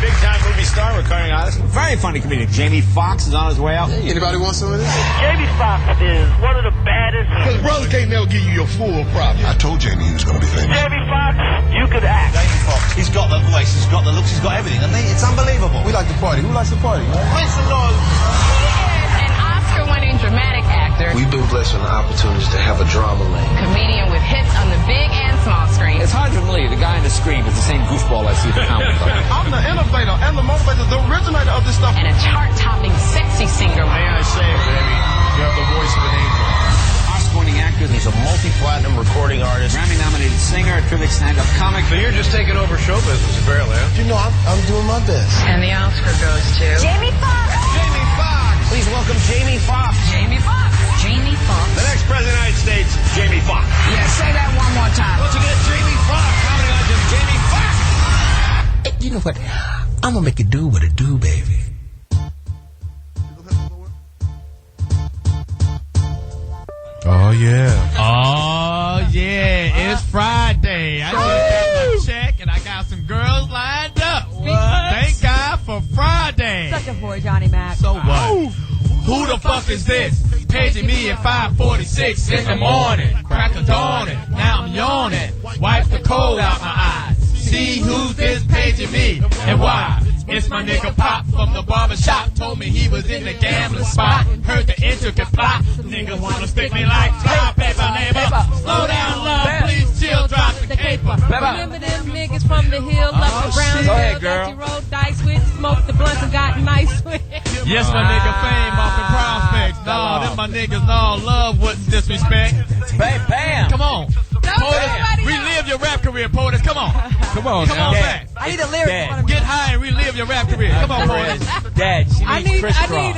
big-time movie star, recurring artist, very funny comedian. Jamie Foxx is on his way out. Hey, anybody want some of this? Jamie Foxx is one of the baddest. Because brothers can't never give you your full profit. I told Jamie he was going to be famous. Jamie Foxx, you could act. Jamie Foxx, he's got the voice, he's got the looks, he's got everything. I mean, it's unbelievable. We like to party. Who likes to party? Make some noise. He is an Oscar-winning dramatic actor. We've been blessed with the opportunities to have a drama lane. Comedian with hits on the big and small screen. It's hard to believe the guy in the screen is the same goofball I see at the comic book. I'm the innovator and the motivator, the originator of this stuff. And a chart-topping sexy singer. May I say, baby, you have the voice of an angel. Oscar-winning actor, he's a multi-platinum recording artist, Grammy-nominated singer, a terrific stand-up comic. So you're just taking over show business, apparently, huh? You know, I'm doing my best. And the Oscar goes to Jamie Foxx. Jamie Foxx! Please welcome Jamie Foxx. Jamie Foxx. Jamie Foxx. The next president of the United States, Jamie Foxx. Yeah, say that one more time. Once again, Jamie Foxx, comedy legend Jamie Foxx. Hey, you know what? I'm gonna make it do what it do, baby. Oh, yeah. Oh, yeah. It's Friday. I just got my check, and I got some girls lined up. Thank God for Friday. Such a boy, Johnny Mack. So what? Who the fuck is this? Paging me at 5:46 in the morning. Crack of dawning. Now I'm yawning. Wipe the cold out my eyes. See who's this paging me and why? It's my nigga Pop from the barbershop. Told me he was in the gambling spot. Heard the intricate plot. Niggas wanna stick me like fly paper, neighbor. Slow down, love, please chill, drop the caper. Remember them niggas from the hill, up the brown Go ahead, hill girl. that you rolled dice with, smoked the blunts and got nice with. Yes, my nigga Fame off in Prospects. No, them my niggas, no, love wouldn't disrespect. Bam, bam. Come on. Poetess, relive your rap career, Poetess. Come on. Come on Come now. on back. I need the lyrics. in front of me. Get high and relive your rap career. Come on, Poetess. Dad, she I needs need crisscross. You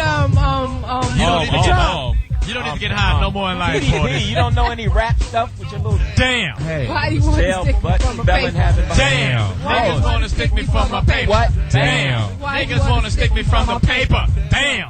don't need to get You don't need to get high no more in life, Poetess. You don't know any rap stuff with your little Damn. Hey. Why do you want to tail, stick me butt, from a belly, paper? having Damn. Niggas want to stick me from my paper. What? Damn. Why you Niggas want to stick me from the paper. Damn.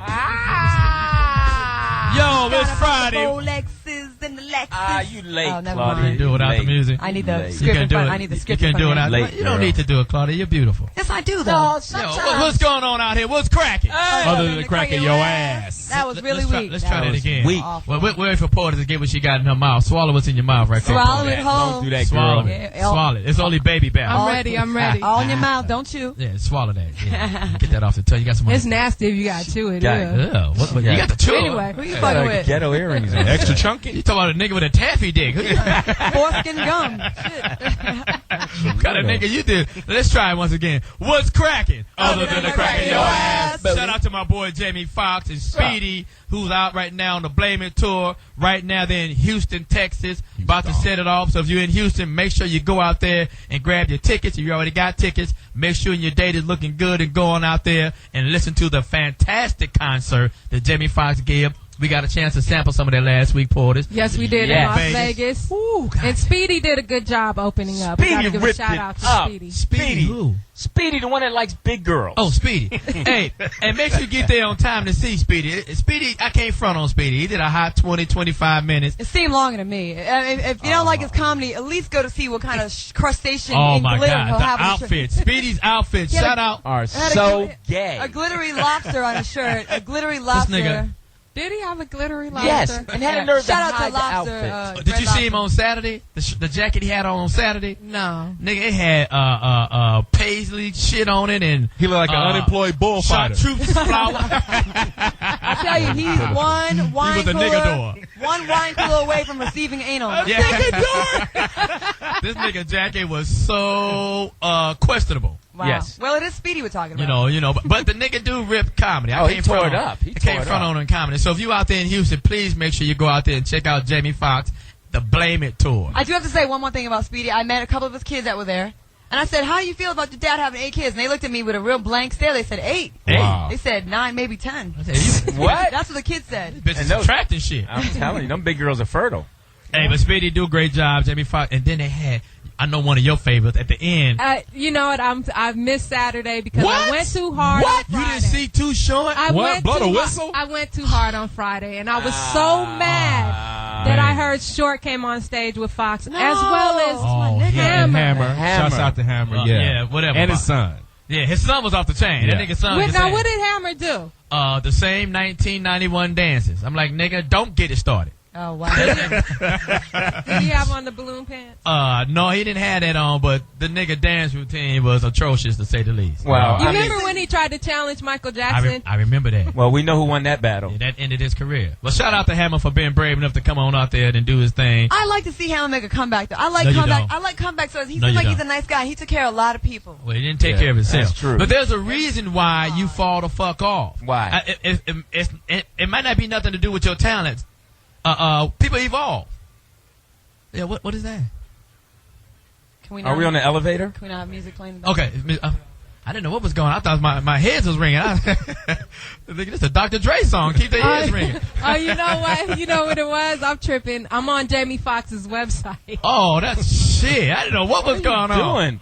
Yo, it's Friday. Rolexes and the Lexus. Ah, you late, Oh, never Claudia. mind. Do it without the music. I need the Late. script in do front. it. I need the You script can in do it front of out. me. Late, You don't girl. need to do it, Claudia. You're beautiful. Yes, I do, though. Yo, what's going on out here? What's cracking? Other than the crack of your ass. That was really Let's try- weak. Let's try that again. weak. Well, wait for Poetess to get what she got in her mouth. Swallow what's in your mouth right quick. Swallow it Don't whole. do that, Swallow girl. it. Yeah, Swallow it. It's only baby back. All- I'm ready. All in your mouth, don't chew. Yeah, swallow that. Yeah. Get that off the tongue. You got some It's nasty if you got to chew it. Got Yeah. it. What, you got the chew. Anyway. Who you fucking with? Ghetto earrings. in. Extra chunky? You talking about a nigga with a taffy dick. Foreskin gum. Shit. What kind of nigga you do? Let's try it once again. What's cracking? Other than the crack of your ass. Shout out to my boy Jamie Foxx and Speedy, who's out right now on the Blame It tour. Right now they're in Houston, Texas, about to set it off. So if you're in Houston, make sure you go out there and grab your tickets. If you already got tickets, make sure your date is looking good and go on out there and listen to the fantastic concert that Jamie Foxx gave. We got a chance to sample some of that last week, Poetess. Yes, we did in Yes. Las Vegas. Ooh, God. And Speedy did a good job opening up. We Speedy gotta give a ripped shout it out to up. Speedy. Speedy who? Speedy, the one that likes big girls. Oh, Speedy. Hey, and make sure you get there on time to see Speedy. Speedy, I can't front on Speedy. He did a hot 20, 25 minutes. It seemed longer to me. If you don't like his comedy, at least go to see what kind of crustacean Oh, and my glitter God. he'll The have on his shirt. outfit. Speedy's outfit. He had Shout a- out. Are had so gay. A glittery lobster on his shirt. A glittery lobster. nigga. Did he have a glittery lobster? Yes, and had a nerve to Shout out hide to the lobster. outfit. Did you see him on Saturday? The jacket he had on Saturday? No. Nigga, it had paisley shit on it and he looked like an unemployed bullfighter. chartreuse flower. I tell you, he's one wine was a nigga door. one wine cooler away from receiving anal. Yeah. This nigga jacket was so questionable. Wow. Yes. Well, it is Speedy we're talking about. You know, but the nigga do rip comedy. Oh, he can't tore front it on- up. He I can't tore it front up. on in comedy. So if you out there in Houston, please make sure you go out there and check out Jamie Foxx, the Blame It tour. I do have to say one more thing about Speedy. I met a couple of his kids that were there. And I said, how do you feel about your dad having 8 kids? And they looked at me with a real blank stare. They said 8. Wow. They said 9, maybe 10. I said, What? That's what the kids said. Bitch is And those- subtracting shit. I'm telling you, them big girls are fertile. Hey, but Speedy do a great job, Jamie Foxx. And then they had, I know one of your favorites at the end. You know what? I missed Saturday because What? I went too hard. What? On You Friday. didn't see Too Short? I What? went Blow the too whistle? I went too hard on Friday, and I was so mad that I heard Short came on stage with Fox, as well as Oh, Hammer. Hammer. Shouts out to Hammer, yeah. Whatever. And his son. Yeah, his son was off the chain. Yeah. That nigga's son. Now, what did Hammer do? The same 1991 dances. I'm like, nigga, don't get it started. Oh, wow. Did he have on the balloon pants? No, he didn't have that on, but the nigga dance routine was atrocious to say the least. Well, You remember when he tried to challenge Michael Jackson? I remember that. Well, we know who won that battle. Yeah, that ended his career. Well, shout out to Hammer for being brave enough to come on out there and do his thing. I like to see Hammer make a comeback, though. I like No, you comeback. don't. I like comeback stories. He No, seems you like he's don't. a nice guy. He took care of a lot of people. Well, he didn't take care of himself. That's true. But there's a reason why you fall the fuck off. Why? It might not be nothing to do with your talents. People evolve. Yeah, what is that? Can we Are we on the elevator? Can we not have music playing? Okay, I didn't know what was going on. I thought my heads was ringing. This is a Dr. Dre song. Keep the heads ringing. Oh, you know what? You know what it was? I'm tripping. I'm on Jamie Foxx's website. Oh, that's shit. I didn't know what was going on. Doing?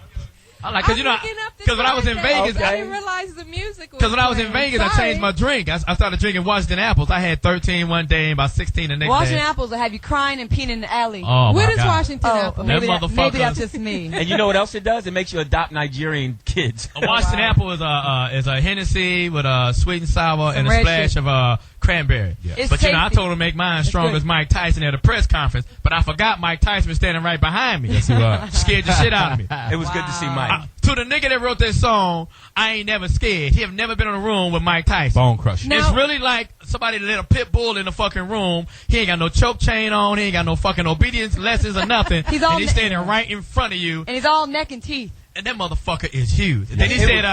I like, because when I was in Vegas, I didn't realize the music was because when I was in playing. Vegas, I changed my drink. I started drinking Washington apples. I had 13 one day and about 16 the next Washington day. apples will have you crying and peeing in the alley. Oh, What my is God. Washington apple? maybe, That maybe that's motherfucker- just me. And you know what else it does? It makes you adopt Nigerian kids. A Washington apple is a Hennessy with sweet and sour and a red splash shit. of cranberry. It's But you know, I tasty. told him to make mine strong good. as Mike Tyson at a press conference. But I forgot Mike Tyson was standing right behind me. Yes, he was. Scared the shit out of me. It was good to see Mike. To the nigga that wrote that song, I ain't never scared. He have never been in a room with Mike Tyson. Bone crusher. It's really like somebody let a pit bull in the fucking room. He ain't got no choke chain on. He ain't got no fucking obedience lessons or nothing. He's all and he's standing right in front of you. And he's all neck and teeth. And that motherfucker is huge. Then he said,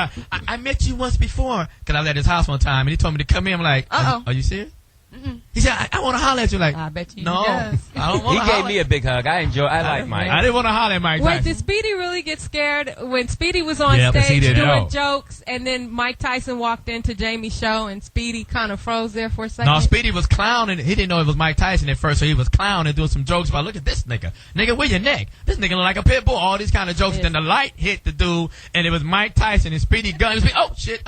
I met you once before. Because I was at his house one time. And he told me to come in. I'm like, are you serious? He said, I want to holler at you. Like, I bet you no, he does. I don't want He to gave me a big hug. I like Mike. I didn't want to holler at Mike Wait, Tyson. did Speedy really get scared when Speedy was on Yeah, 'cause he stage didn't doing know. jokes, and then Mike Tyson walked into Jamie's show, and Speedy kind of froze there for a second? No, Speedy was clowning. He didn't know it was Mike Tyson at first, so he was clowning, doing some jokes about, look at this nigga. Nigga, where your neck? This nigga look like a pit bull. All these kind of jokes. Then the light hit the dude, and it was Mike Tyson and Speedy Gunn. Oh, shit.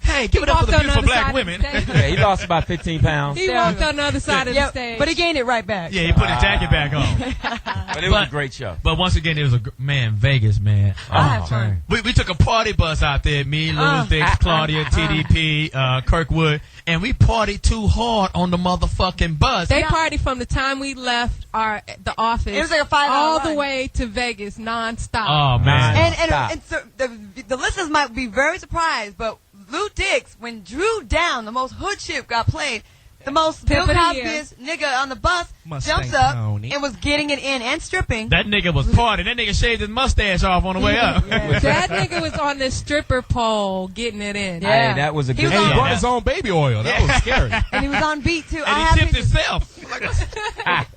Hey, give it up for the walked on beautiful the black side of women. the stage. Yeah, he lost about 15 pounds. He walked on the other side of the Yeah, stage. but he gained it right back. Yeah, he put his jacket back on. But it was a great show. But once again, it was Vegas, man. I had fun. We took a party bus out there. Me, Louis Dix, Claudia, TDP, Kirkwood, and we partied too hard on the motherfucking bus. They partied from the time we left the office. It was like a 5-hour all ride. the way to Vegas, nonstop. Oh man. And so the listeners might be very surprised, but Lou Dix, when Drew Down, the most hood shit, got played, the most Bill Tip of the year. Cosby's nigga on the bus Mustang jumps up Tony. and was getting it in and stripping. That nigga was partying. That nigga shaved his mustache off on the way up. That nigga was on the stripper pole getting it in. Yeah. Hey, that was a He good was And he on- brought his own baby oil. That was scary. And he was on beat, too. I And have he tipped pictures. himself.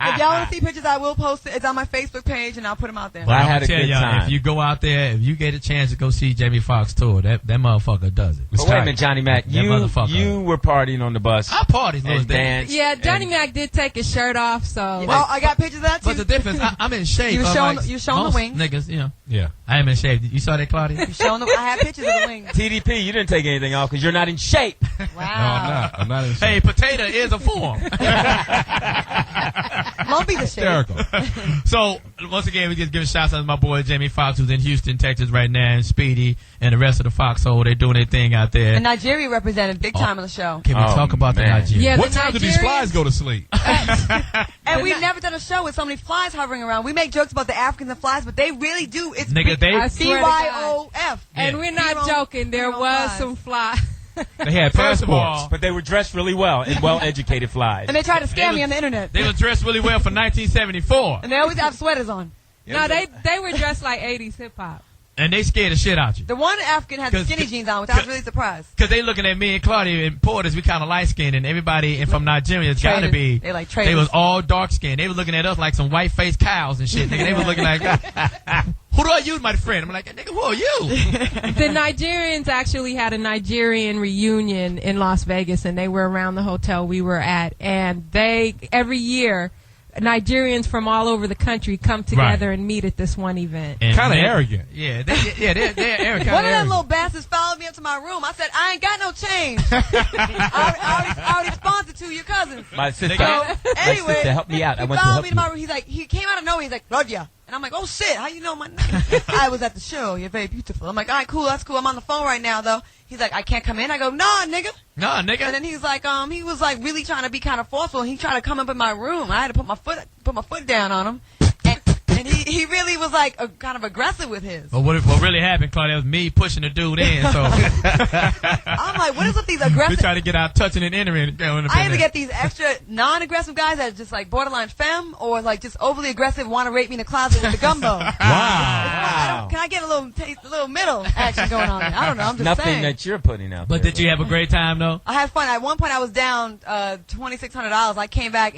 If y'all want to see pictures, I will post it. It's on my Facebook page, and I'll put them out there. But I I'm had gonna a tell good y'all, time. if you go out there, if you get a chance to go see Jamie Foxx tour, that motherfucker does it. But wait a minute, Johnny Mack. That motherfucker. You were partying on the bus. I partied those and days. danced. Yeah, Johnny and- Mack did take his shirt off, so. Oh, I got pictures of that, too. But the difference, I'm in shape. You were unlike showing- you showing the most wings. Niggas, you know. Yeah. I am in shape. You saw that, Claudia? You showing them? I have pictures of the wings. TDP, you didn't take anything off because you're not in shape. Wow. No, I'm not. I'm not in Hey, potato is a form. Lumpy the shit. hysterical. So, once again, we just give shouts out to my boy Jamie Foxx, who's in Houston, Texas right now, and Speedy, and the rest of the Foxhole. They're doing their thing out there. And Nigeria represented big time on the show. Can we Oh, talk about man. the Nigeria? Yeah, What the time do these Nigerians- flies go to sleep? And we've never done a show with so many flies hovering around. We make jokes about the Africans and flies, but they really do. It's Nigga, they- I swear to God. BYOF. And Yeah. we're not Zero- joking. There zero was flies. some flies. They had First of passports. all, But they were dressed really well and well-educated flies. And they try to They scam me was- on the internet. they was dressed really well for 1974. And they always have sweaters on. No, they were dressed like 80s hip hop. And they scared the shit out you. The one African had the 'Cause- skinny jeans on, which I was really surprised. Because they looking at me and Claudia and Poetess, we kind of light-skinned, and everybody and from Nigeria has got to Traitors. be. They like They traitors. was all dark-skinned. They was looking at us like some white-faced cows and shit. Nigga, they was looking like, who do I use, my friend? I'm like, nigga, who are you? The Nigerians actually had a Nigerian reunion in Las Vegas, and they were around the hotel we were at. And they, every year, Nigerians from all over the country come together and meet at this one event. And Kind of they- arrogant. Yeah, they're arrogant. One of them little bastards followed me up to my room. I said, I ain't got no change. I already sponsored to your cousins. My sister, So, my anyway, sister helped me out. I he went to followed help me to my room. He's like, he came out of nowhere. He's like, Claudia. And I'm like, oh shit, how you know my name? I was at the show. You're very beautiful. I'm like, all right, cool, that's cool. I'm on the phone right now though. He's like, I can't come in. I go, nah, nigga. Nah, nigga. And then he was like really trying to be kind of forceful. And he tried to come up in my room. I had to put my foot down on him. And he really was like kind of aggressive with his. But what really happened, Claudia, was me pushing the dude in. So I'm like, what is with these aggressive? We try to get out touching and entering. I either get these extra non-aggressive guys that are just like borderline femme, or like just overly aggressive, want to rape me in the closet with the gumbo. Wow. Can I get a little middle action going on there? I don't know. I'm just Nothing saying. that you're putting out. But there, did you have a great time though? I had fun. At one point, I was down $2,600. I came back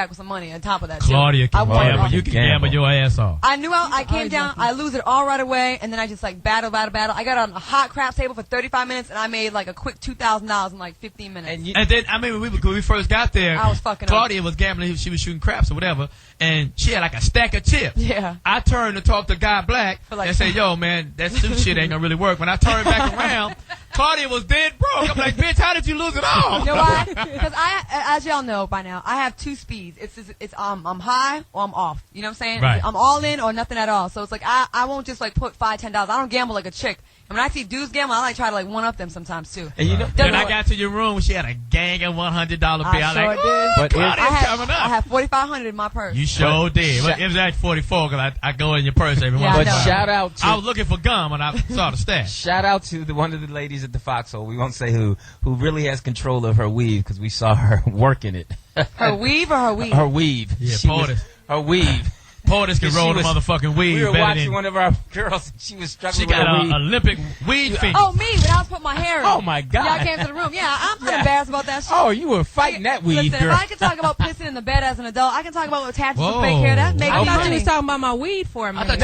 with some money on top of that. Claudia can I gamble. You can gamble your ass off. I knew I came down. I lose it all right away, and then I just like battle. I got on a hot craps table for 35 minutes, and I made like a quick $2,000 in like 15 minutes. And then I mean, when we first got there, I was fucking Claudia was gambling. She was shooting craps or whatever, and she had like a stack of chips. Yeah. I turned to talk to Guy Black and say, "Yo, man, that suit shit ain't gonna really work." When I turned back around, Claudia was dead broke. I'm like, "Bitch, how did you lose it all?" You know why? Because as y'all know by now, I have two speeds. It's I'm high or I'm off. You know what I'm saying? Right. I'm all in or nothing at all. So it's like I won't just like put $5, $10. I don't gamble like a chick. And when I see dudes gamble, I like try to like one up them sometimes too. And you know, then I got to your room, she had a gang of $100 bill. I sure like, did. But I coming up. have $4,500 in my purse. You sure did. But it was at 44 because I go in your purse every Yeah, once in a but while. shout out to I was looking for gum and I saw the stash. Shout out to one of the ladies at the Foxhole. We won't say who really has control of her weave because we saw her working it. Her weave or her weave? Her weave. Yeah, She Poetess. was- Her weave. Poetess can She roll the was- motherfucking weed. We were better watching than, one of our girls. And she was struggling she with got her an weave. Olympic weed finger. Oh, me, when I was putting my hair in. Oh, my God. Yeah, I came to the room. Yeah, I'm not embarrassed about that shit. Oh, you were fighting that weave, Listen, girl. if I can talk about pissing in the bed as an adult, I can talk about what attaches Whoa. to fake hair. That makes I me thought you money. was talking about my weed for a minute.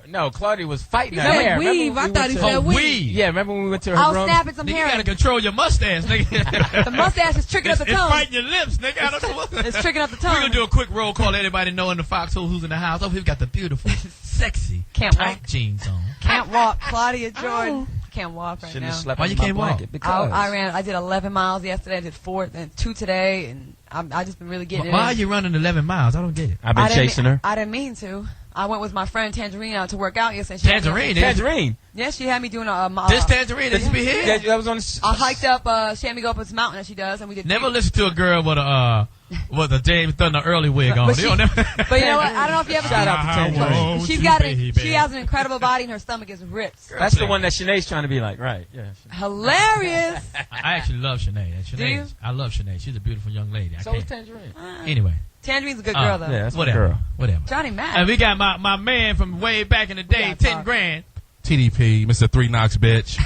No. Claudia was fighting You her said hair. weave. Remember I when thought we he went said to- weed. Weed. Yeah, remember when we went to her I was room? snapping some Nigga, hair. you gotta control your mustache, nigga. The mustache is tricking up the It's tongue. fighting your lips, nigga. I don't know what. It's tricking up the We're tongue. gonna do a quick roll call. Everybody know in the Foxhole who's in the house. Oh, we've got the beautiful, sexy, Can't tight walk. jeans on. Can't walk. Claudia Jordan. Can't walk right Shouldn't now. have slept Why on you my can't walk? blanket because I did 11 miles yesterday. I did 4 and 2 today, and I just been really getting it. Why are in. you running 11 miles? I don't get it. I've been I didn't chasing her. I didn't mean to. I went with my friend Tangerine out to work out yesterday. She had me- Tangerine. Tangerine. Yeah, she had me doing a. This Tangerine that used to be here. Yeah, that was on the... I hiked up. She had me go up this mountain that she does, and we did. Never listen to a girl with a James Thunder early wig on. But They she- don't never. But you know what? I don't know if you ever Shout seen out to Tangerine. Won't She's you, got it. baby? She has an incredible body, and her stomach is ripped. That's the one that Sinead's trying to be like, right? Yeah. Hilarious. I actually love Sinead. Do you? I love Sinead. She's a beautiful young lady. I So is can't. Tangerine. Anyway. Tangerine's a good girl, though. Yeah, that's my Whatever. girl. Whatever. Johnny Mack. And we got my man from way back in the day, gotta 10 talk. grand. TDP, Mr. Three Knocks, bitch.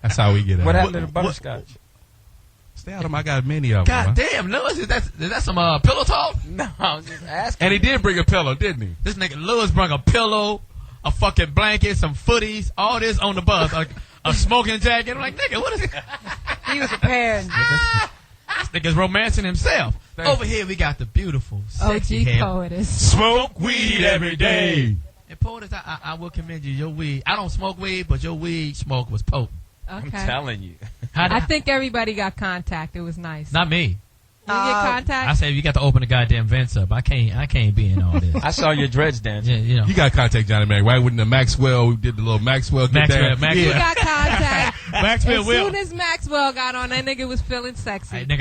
That's how we get it. What happened to the butterscotch? Stay out of my. I got many of them. God damn, Lewis, is that some pillow talk? No, I was just asking. And he did bring a pillow, didn't he? This nigga Lewis brought a pillow, a fucking blanket, some footies, all this on the bus, a smoking jacket. I'm like, nigga, what is it? He was prepared. This nigga's romancing himself. Over here we got the beautiful, sexy OG hair. Poetess. Smoke weed every day. And Poetess, I will commend you. Your weed, I don't smoke weed, but your weed smoke was potent. I'm Okay. telling you. I think everybody got contact. It was nice. Not me. You get contact? I say you got to open the goddamn vents up. I can't be in all this. I saw your dreads dancing. Yeah, you know. You got to contact Johnny Mack, right? When the Maxwell, we did the little Maxwell get Maxwell, down. You Maxwell. got contact. Maxwell As will. soon as Maxwell got on, that nigga was feeling sexy. Hey, nigga,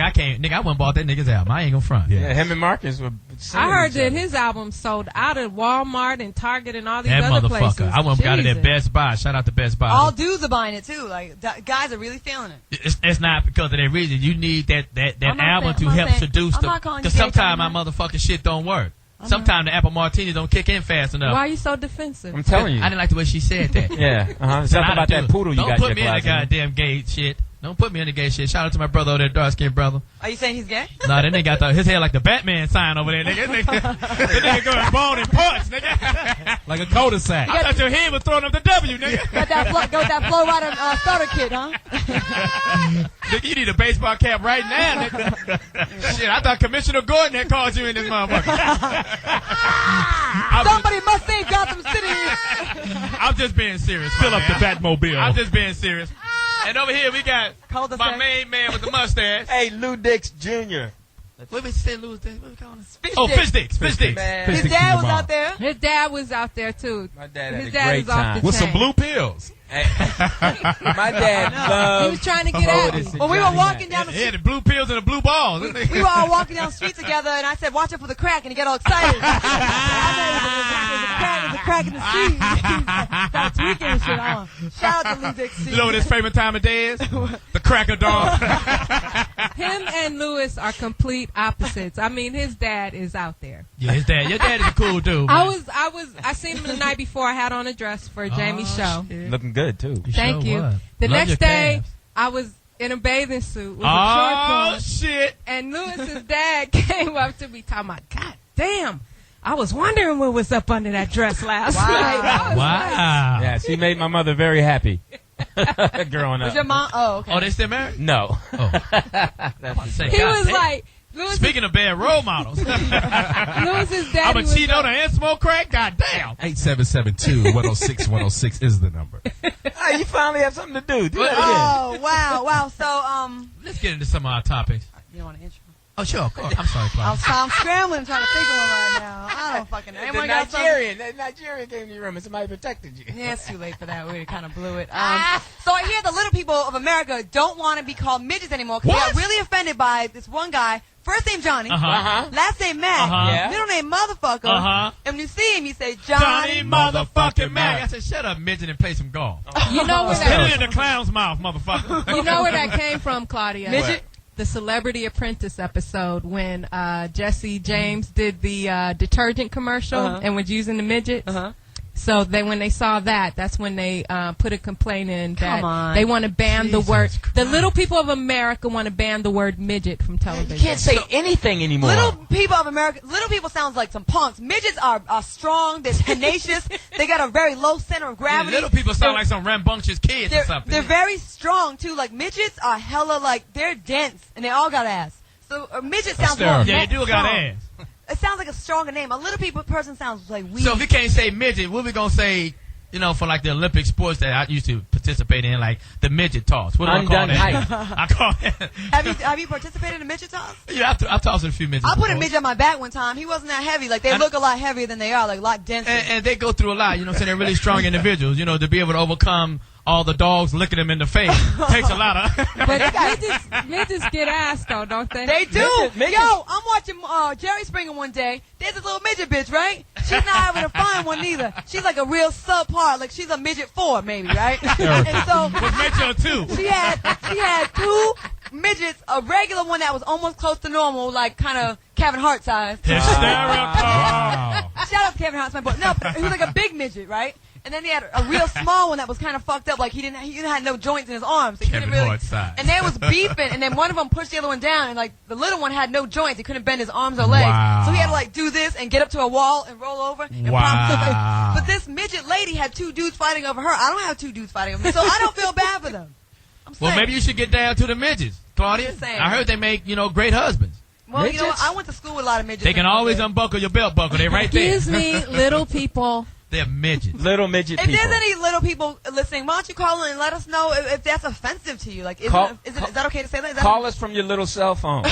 I went and bought that nigga's album. I ain't gonna front. Yeah, him and Marcus were singing I heard each that other. his album sold out at Walmart and Target and all these That other motherfucker. places. I went and got it at Jesus. Best Buy. Shout out to Best Buy. All dudes are buying it too. Like guys are really feeling it. It's not because of that reason. You need that I'm not album saying- to I'm help not saying- seduce I'm them. not calling you Because gay, sometimes my Johnny motherfucking shit don't work. Sometimes the apple martini don't kick in fast enough. Why are you so defensive? I'm telling you. I didn't like the way she said that. Yeah. Something Said, about that poodle you don't got put in me your in the closet. goddamn gay shit. Don't put me in the gay shit. Shout out to my brother over there, dark skinned brother. Are you saying he's gay? Nah, that nigga got his head like the Batman sign over there, nigga. That nigga going bone and parts, nigga. Like a cul-de-sac. I thought your head was throwing up the W, nigga. Got that flow rider starter kit, huh? Nigga, you need a baseball cap right now, nigga. Shit, I thought Commissioner Gordon had called you in this motherfucker. Somebody must save Gotham City. I'm just being serious. Fill up the Batmobile. I'm just being serious. And over here we got Cul-de-sac. my main man with the mustache. Hey, Lou Dix Jr. What did St. Louis Day? What we calling it? Fish sticks. Fish sticks. His dad was out there. His dad was out there too. My dad had His a dad great was off time. the With some chain. blue pills. My dad loved. He was trying to get at me. Poetess and When we were Johnny walking Mack. down the Yeah, street, the blue pills and the blue balls. we were all walking down the street together, and I said, "Watch out for the crack," and he got all excited. There's a crack in the street. Started tweaking and shit. Shout out to Lou Dixie. You know what his favorite time of day is? The crack of dawn. Him and Lewis are complete opposites. I mean, his dad is out there. Yeah, his dad. Your dad is a cool dude. Man. I seen him the night before. I had on a dress for Jamie's show. Shit. Looking good too. Thank you. was. The Love your next day, calves. I was in a bathing suit with a Oh, short on, shit. and Lewis's dad came up to me talking about, God damn, I was wondering what was up under that dress last night. I was Wow. Yeah, she made my mother very happy. Growing Was up. your mom? Oh, okay. Oh, they still married? No. Oh. That's Say, He God was damn. like, Lewis, Speaking of bad role models, Lewis's dad I'm a was cheat on like, her and smoke crack? God damn. 8772-106-106 is the number. Hey, you finally have something to do. Do that again. Oh, wow. So, Let's get into some of our topics. you want to intro? Oh, sure. Of course. I'm sorry, Claudia. I'm scrambling trying to think of one right now. I don't fucking know. The Anyone got something? Nigerian came to your room and somebody protected you. Yeah, it's too late for that. We kind of blew it. So I hear the little people of America don't want to be called midgets anymore because they got really offended by this one guy. First name Johnny, last name Mack, Yeah. middle name motherfucker. And when you see him, you say Johnny Johnny. motherfucking Mack. I said, shut up, midget, and play some golf. you know where Hit it that, in the clown's mouth, motherfucker. you know where that came from, Claudia? Midget? The Celebrity Apprentice episode when Jesse James did the detergent commercial and was using the midgets. So when they saw that, that's when they put a complaint in that Come on. they want to ban the word. Jesus The little people of America want to ban the word midget from television. You can't say anything anymore. Little people of America, little people sounds like some punks. Midgets are strong, they're tenacious, they got a very low center of Yeah, gravity. little people sound like some rambunctious kids or They're, something. they're very strong too. Like midgets are hella like they're dense and they all got ass. So a midget sounds more. Yeah, they do got strong. ass. It sounds like a stronger name. A little person sounds like weak. So if you can't say midget, what we gonna say? You know, for like the Olympic sports that I used to participate in, like the midget toss. What do I call Undone that? height. I call it. have you participated in a midget toss? Yeah, I've tossed a few midgets. I put a before. midget on my back one time. He wasn't that heavy. Like they look a lot heavier than they are. Like a lot denser. And they go through a lot, you know what I'm saying? They're really strong individuals, you know, to be able to overcome all the dogs licking them in the face. Takes a lot of. But midgets get ass though, don't they? They do. Midget. Yo, I'm watching Jerry Springer one day. There's this little midget bitch, right? She's not having a fine one neither. She's like a real subpar. Like she's a midget 4 maybe, right? And so Was Metro 2. she had 2 midgets, a regular one that was almost close to normal, like kind of Kevin Hart size. Hysterical. Shout out to Kevin Hart's my boy. No, but he was like a big midget, right? And then he had a real small one that was kind of fucked up, like he had no joints in his arms. So he Kevin couldn't really, Hart size. and they was beefing, and then one of them pushed the other one down, and like the little one had no joints. He couldn't bend his arms or legs, Wow. so he had to like do this and get up to a wall and roll over. And Wow. But this midget lady had 2 dudes fighting over her. I don't have 2 dudes fighting over me, so I don't feel bad for them. I'm saying. Well, maybe you should get down to the midgets, Claudia. I'm just saying. I heard they make, you know, great husbands. Well, you know what? midgets? I went to school with a lot of midgets. They can always unbuckle your belt buckle. They're right there. Excuse me, little people. They're midgets. Little midget If people. there's any little people listening, why don't you call in and let us know if that's offensive to you? Like, is that okay to say that? Is that Call us from your little cell phone. Is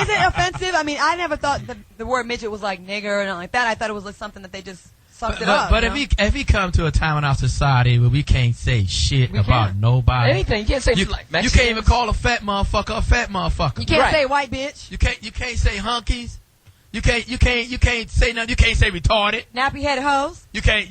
it offensive? I mean, I never thought the word midget was like nigger or nothing like that. I thought it was like something that they just sucked it up. But you know? if we come to a time in our society where we can't say shit about nobody, Anything. You can't say you like can't even call a fat motherfucker a fat motherfucker. You can't Right. say white bitch, You can't say hunkies. You can't say nothing. You can't say retarded. nappy headed hoes. You can't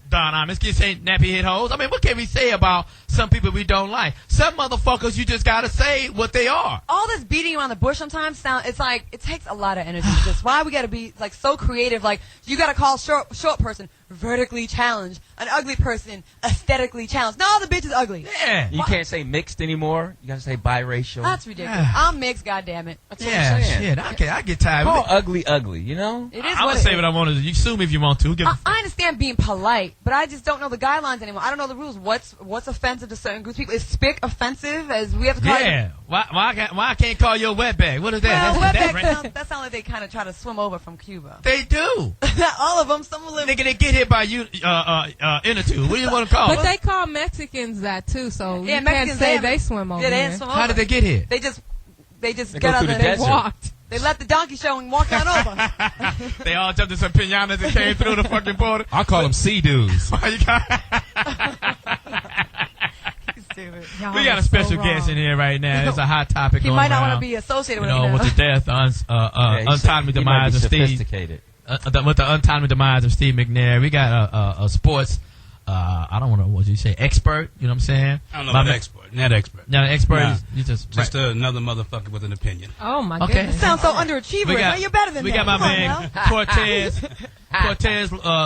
Don Imus can say nappy head hoes. I mean, what can we say about some people we don't like? Some motherfuckers you just gotta say what they are. All this beating around the bush sometimes it's like it takes a lot of energy. Just why we gotta be like so creative? Like you gotta call short person vertically challenged, an ugly person aesthetically challenged. No, the bitch is ugly. Yeah. You can't say mixed anymore. You gotta say biracial. That's ridiculous. I'm mixed, goddammit. That's what Yeah, I'm saying. shit. I get tired. Call ugly, you know? It is I'm what gonna it say is. what I want to do. You sue me if you want to. Who gives a fuck? I understand being polite, but I just don't know the guidelines anymore. I don't know the rules. What's offensive to certain groups of people? Is spick offensive? As we have to call Yeah. Why I can't call you a wetback? What is that? Well, That's wetbacks that sound like they kind of try to swim over from Cuba. They do. Not all of them. Some will live. Nigga, they get hit by inner tube. What do you want to call But it? they call Mexicans that too, so Yeah, you Mexicans, can't say they they swim over Yeah, they here. didn't swim How over. did they get here? They just they just They got go out through there. the They desert. walked. They left the donkey show and walked on over. They all jumped in some piñatas and came through the fucking border. I call them sea dudes. We got a special guest in here right now. It's a hot topic He going might not around. want to be associated with You know, me now. with the death, untimely He might be demise of Steve. sophisticated. With the untimely demise of Steve McNair, we got a sports. I don't want to. What did you say? Expert? You know what I'm saying? I don't know about expert. Not expert. Not an expert. Nah. You just another motherfucker with an opinion. Oh my Okay. goodness. You sound so underachiever. Man, you're better than we that. got my Come on man now. Cortez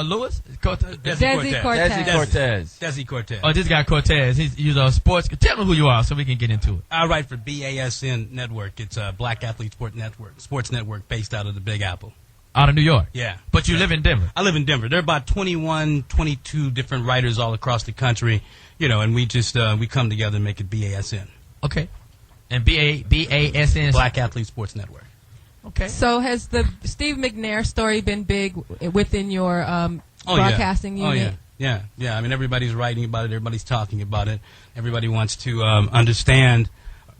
Lewis. Desi Cortez. Cortez. Desi Cortez. Oh, this guy Cortez. He's a sports. Tell me who you are so we can get into it. I write for BASN Network. It's a Black Athlete Sports Network based out of the Big Apple. Out of New York. Yeah. But you live in Denver. I live in Denver. There are about 21, 22 different writers all across the country, you know, and we just we come together and make it BASN. Okay. And BASN. Black Athlete Sports Network. Okay. So has the Steve McNair story been big within your broadcasting unit? Yeah. I mean, everybody's writing about it. Everybody's talking about it. Everybody wants to understand,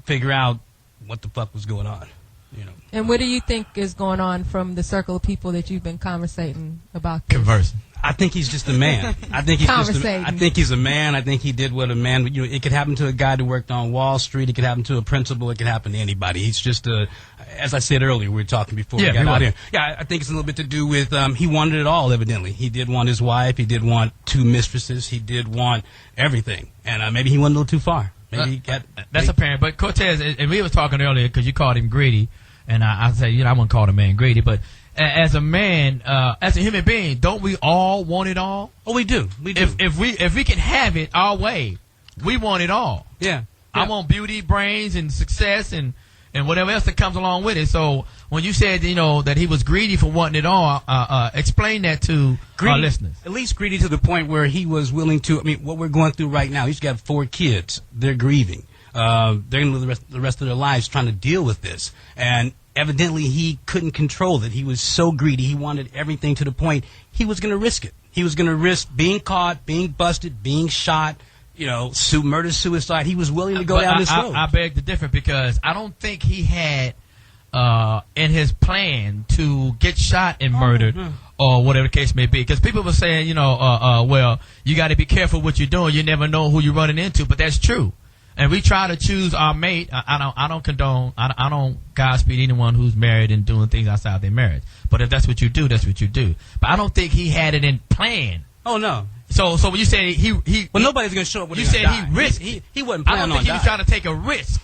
figure out what the fuck was going on. You know. And what do you think is going on from the circle of people that you've been conversating about this? Conversing. I think he's just a man. I think he's Conversating. I think he's a man. I think he did what a man. You know, it could happen to a guy who worked on Wall Street. It could happen to a principal. It could happen to anybody. He's just a. As I said earlier, we were talking before we got out here. Yeah, I think it's a little bit to do with he wanted it all. Evidently, he did want his wife. He did want 2 mistresses. He did want everything, and maybe he went a little too far. Maybe he got. That's apparent. But Cortez, and we was talking earlier because you called him greedy. And I say, you know, I wouldn't call the man greedy, but as a man, as a human being, don't we all want it all? Oh, we do. We do. If we can have it our way, we want it all. Yeah. I want beauty, brains, and success, and whatever else that comes along with it. So when you said, you know, that he was greedy for wanting it all, explain that to our listeners. At least greedy to the point where he was willing to. I mean, what we're going through right now, he's got 4 kids. They're grieving. They're going to live the rest of their lives trying to deal with this. And evidently he couldn't control it. He was so greedy. He wanted everything to the point he was going to risk it. He was going to risk being caught, being busted, being shot, you know, murder-suicide. He was willing to go down this road. I beg to differ because I don't think he had in his plan to get shot and murdered or whatever the case may be. Because people were saying, you know, well, you got to be careful what you're doing. You never know who you're running into. But that's true. And we try to choose our mate. I don't condone. I don't godspeed anyone who's married and doing things outside their marriage. But if that's what you do, that's what you do. But I don't think he had it in plan. Oh no. So when you say he well, nobody's gonna show up. When you said he risked. He wasn't planning on I don't think he was trying to take a risk.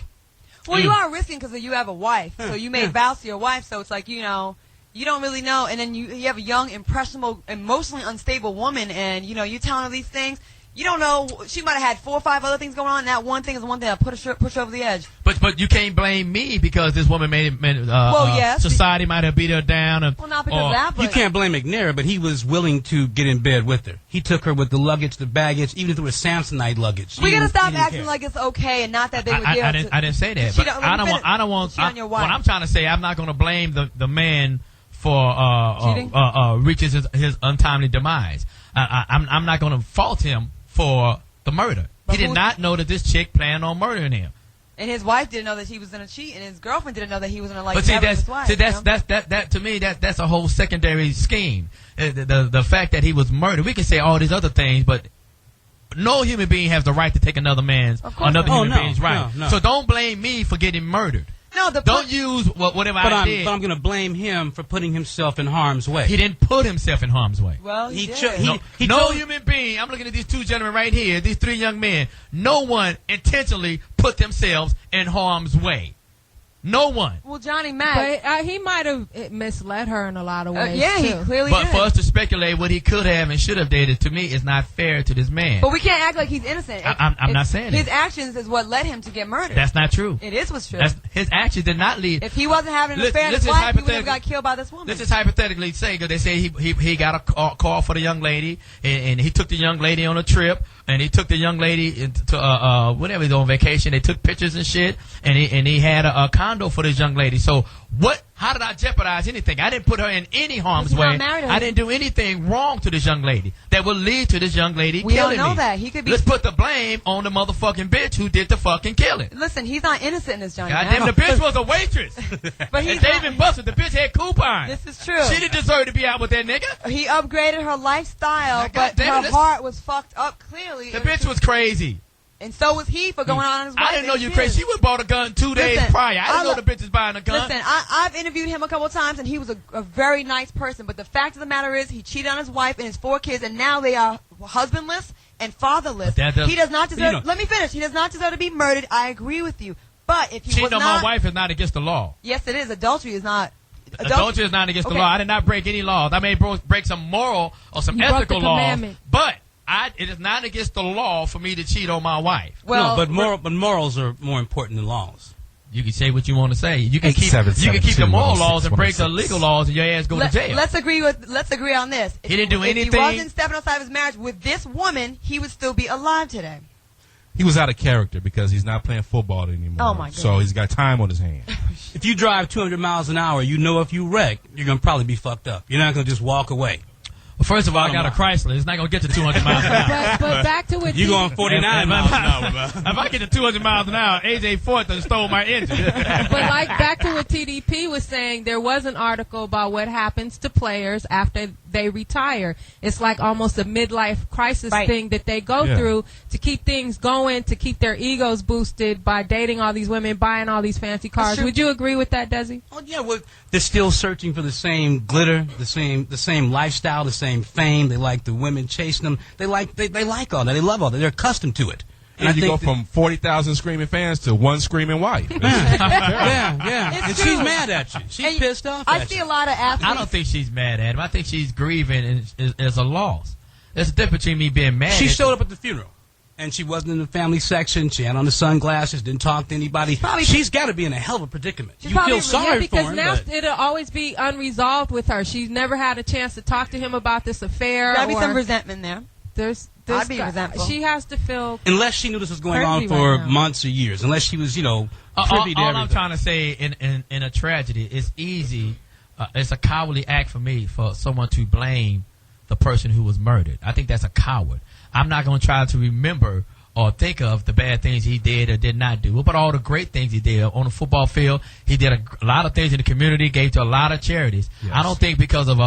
Well, you are risking because you have a wife. So you made vows to your wife. So it's like, you know, you don't really know. And then you have a young, impressionable, emotionally unstable woman. And, you know, you telling her these things. You don't know. She might have had 4 or 5 other things going on. And that one thing is the one thing that push her over the edge. But you can't blame me because this woman yes. Society might have beat her down. Well, not because of that, but you can't blame McNair, but he was willing to get in bed with her. He took her with the luggage, the baggage, even if it was Samsonite luggage. We gotta stop acting like it's okay and not that big of a deal. I didn't say that. But I don't want. What I'm trying to say, I'm not going to blame the man for reaches his untimely demise. I'm not going to fault him for the murder. He did not know that this chick planned on murdering him. And his wife didn't know that he was going to cheat, and his girlfriend didn't know that he was going to But see, that's to me that's a whole secondary scheme. The fact that he was murdered, we can say all these other things, but no human being has the right to take another being's right. No. So don't blame me for getting murdered. No, don't use whatever I did. But I'm going to blame him for putting himself in harm's way. He didn't put himself in harm's way. Well, he did. No human being. I'm looking at these 2 gentlemen right here, these 3 young men. No one intentionally put themselves in harm's way. No one. Well, Johnny Mack. But he might have misled her in a lot of ways. Yeah, too. he clearly But did. for us to speculate what he could have and should have did, to me, is not fair to this man. But we can't act like he's innocent. I'm not saying his that. actions is what led him to get murdered. That's not true. It is what's true. His actions did not lead. If he wasn't having an affair with his wife, he would have got killed by this woman. Let's just hypothetically say, because they say he got a call for the young lady, and he took the young lady on a trip, and he took the young lady to whatever, he's on vacation. They took pictures and shit, and he had a condom condo for this young lady. So how did I jeopardize anything? I didn't put her in any harm's way. I didn't do anything wrong to this young lady that would lead to this young lady killing me. We don't know that. He could be. Let's put the blame on the motherfucking bitch who did the fucking killing. Listen, he's not innocent in this, Johnny. Goddamn, the bitch was a waitress. But and David busted. The bitch had coupons. This is true. She didn't deserve to be out with that nigga. He upgraded her lifestyle, but her heart was fucked up clearly. The bitch was crazy. And so was he for going on his wife. I didn't know you crazy. She would bought a gun 2 days prior. I didn't know the bitch was buying a gun. Listen, I've interviewed him a couple of times, and he was a very nice person. But the fact of the matter is, he cheated on his wife and his 4 kids, and now they are husbandless and fatherless. He does not deserve. Let me finish. He does not deserve to be murdered. I agree with you. But if he cheating was on not, my wife is not against the law. Yes, it is. Adultery is not. Adultery is not against the law. I did not break any laws. I may break some moral or some ethical laws, but it is not against the law for me to cheat on my wife. Well, no, but morals are more important than laws. You can say what you want to say. You can keep the moral laws and break the legal laws, and your ass go to jail. Let's agree on this. He didn't do anything. If he wasn't stepping outside of his marriage with this woman, he would still be alive today. He was out of character because he's not playing football anymore. Oh my God. So he's got time on his hands. If you drive 200 miles an hour, you know if you wreck, you're going to probably be fucked up. You're not going to just walk away. Well, first of all, I got a Chrysler. It's not going to get to 200 miles an hour. But back to what you going 49 miles an hour. If I get to 200 miles an hour, AJ Fort done stole my engine. But like back to what TDP was saying, there was an article about what happens to players after they retire. It's like almost a midlife crisis thing that they go through to keep things going, to keep their egos boosted by dating all these women, buying all these fancy cars. Would you agree with that, Desi? Oh yeah, well, they're still searching for the same glitter, the same lifestyle, the same fame. They like the women chasing them. They like all that. They love all that. They're accustomed to it. And you go from 40,000 screaming fans to one screaming wife. Yeah. And she's mad at you. She's pissed off at you. I see a lot of athletes. I don't think she's mad at him. I think she's grieving and it's a loss. There's a difference between me being mad. She showed up at the funeral, and she wasn't in the family section. She had on the sunglasses, didn't talk to anybody. She's got to be in a hell of a predicament. You feel sorry for her. Because now it'll always be unresolved with her. She's never had a chance to talk to him about this affair. There'll be some resentment there. I'd be resentful. She has to feel. Unless she knew this was going on for months or years. Unless she was, privy to everything. All I'm trying to say in a tragedy, it's easy. It's a cowardly act for me for someone to blame the person who was murdered. I think that's a coward. I'm not going to try to remember or think of the bad things he did or did not do. What about all the great things he did on the football field? He did a lot of things in the community, gave to a lot of charities. Yes. I don't think because of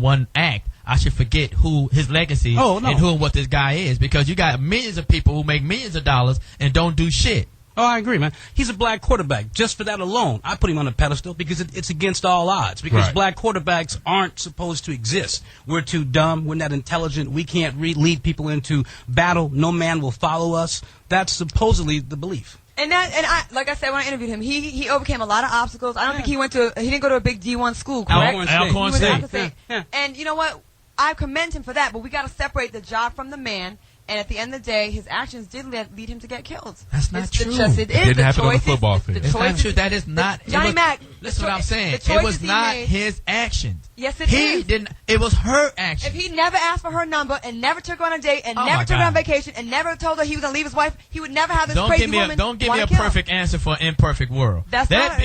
one act I should forget who his legacy and who and what this guy is, because you got millions of people who make millions of dollars and don't do shit. Oh, I agree, man. He's a black quarterback. Just for that alone, I put him on a pedestal because it's against all odds. Because black quarterbacks aren't supposed to exist. We're too dumb. We're not intelligent. We can't lead people into battle. No man will follow us. That's supposedly the belief. And I, like I said when I interviewed him, he overcame a lot of obstacles. I don't think he didn't go to a big D1 school, correct? Alcorn State. And you know what? I commend him for that, but we got to separate the job from the man. And at the end of the day, his actions did lead him to get killed. That's not true. It is. It didn't happen on the football field. It's not true. That is not. Johnny Mack. Listen what I'm saying. It was not his actions. Yes, it is. He didn't. It was her actions. If he never asked for her number and never took her on a date and never took her on vacation and never told her he was going to leave his wife, he would never have this crazy woman. Don't give me a perfect answer for an imperfect world. That's that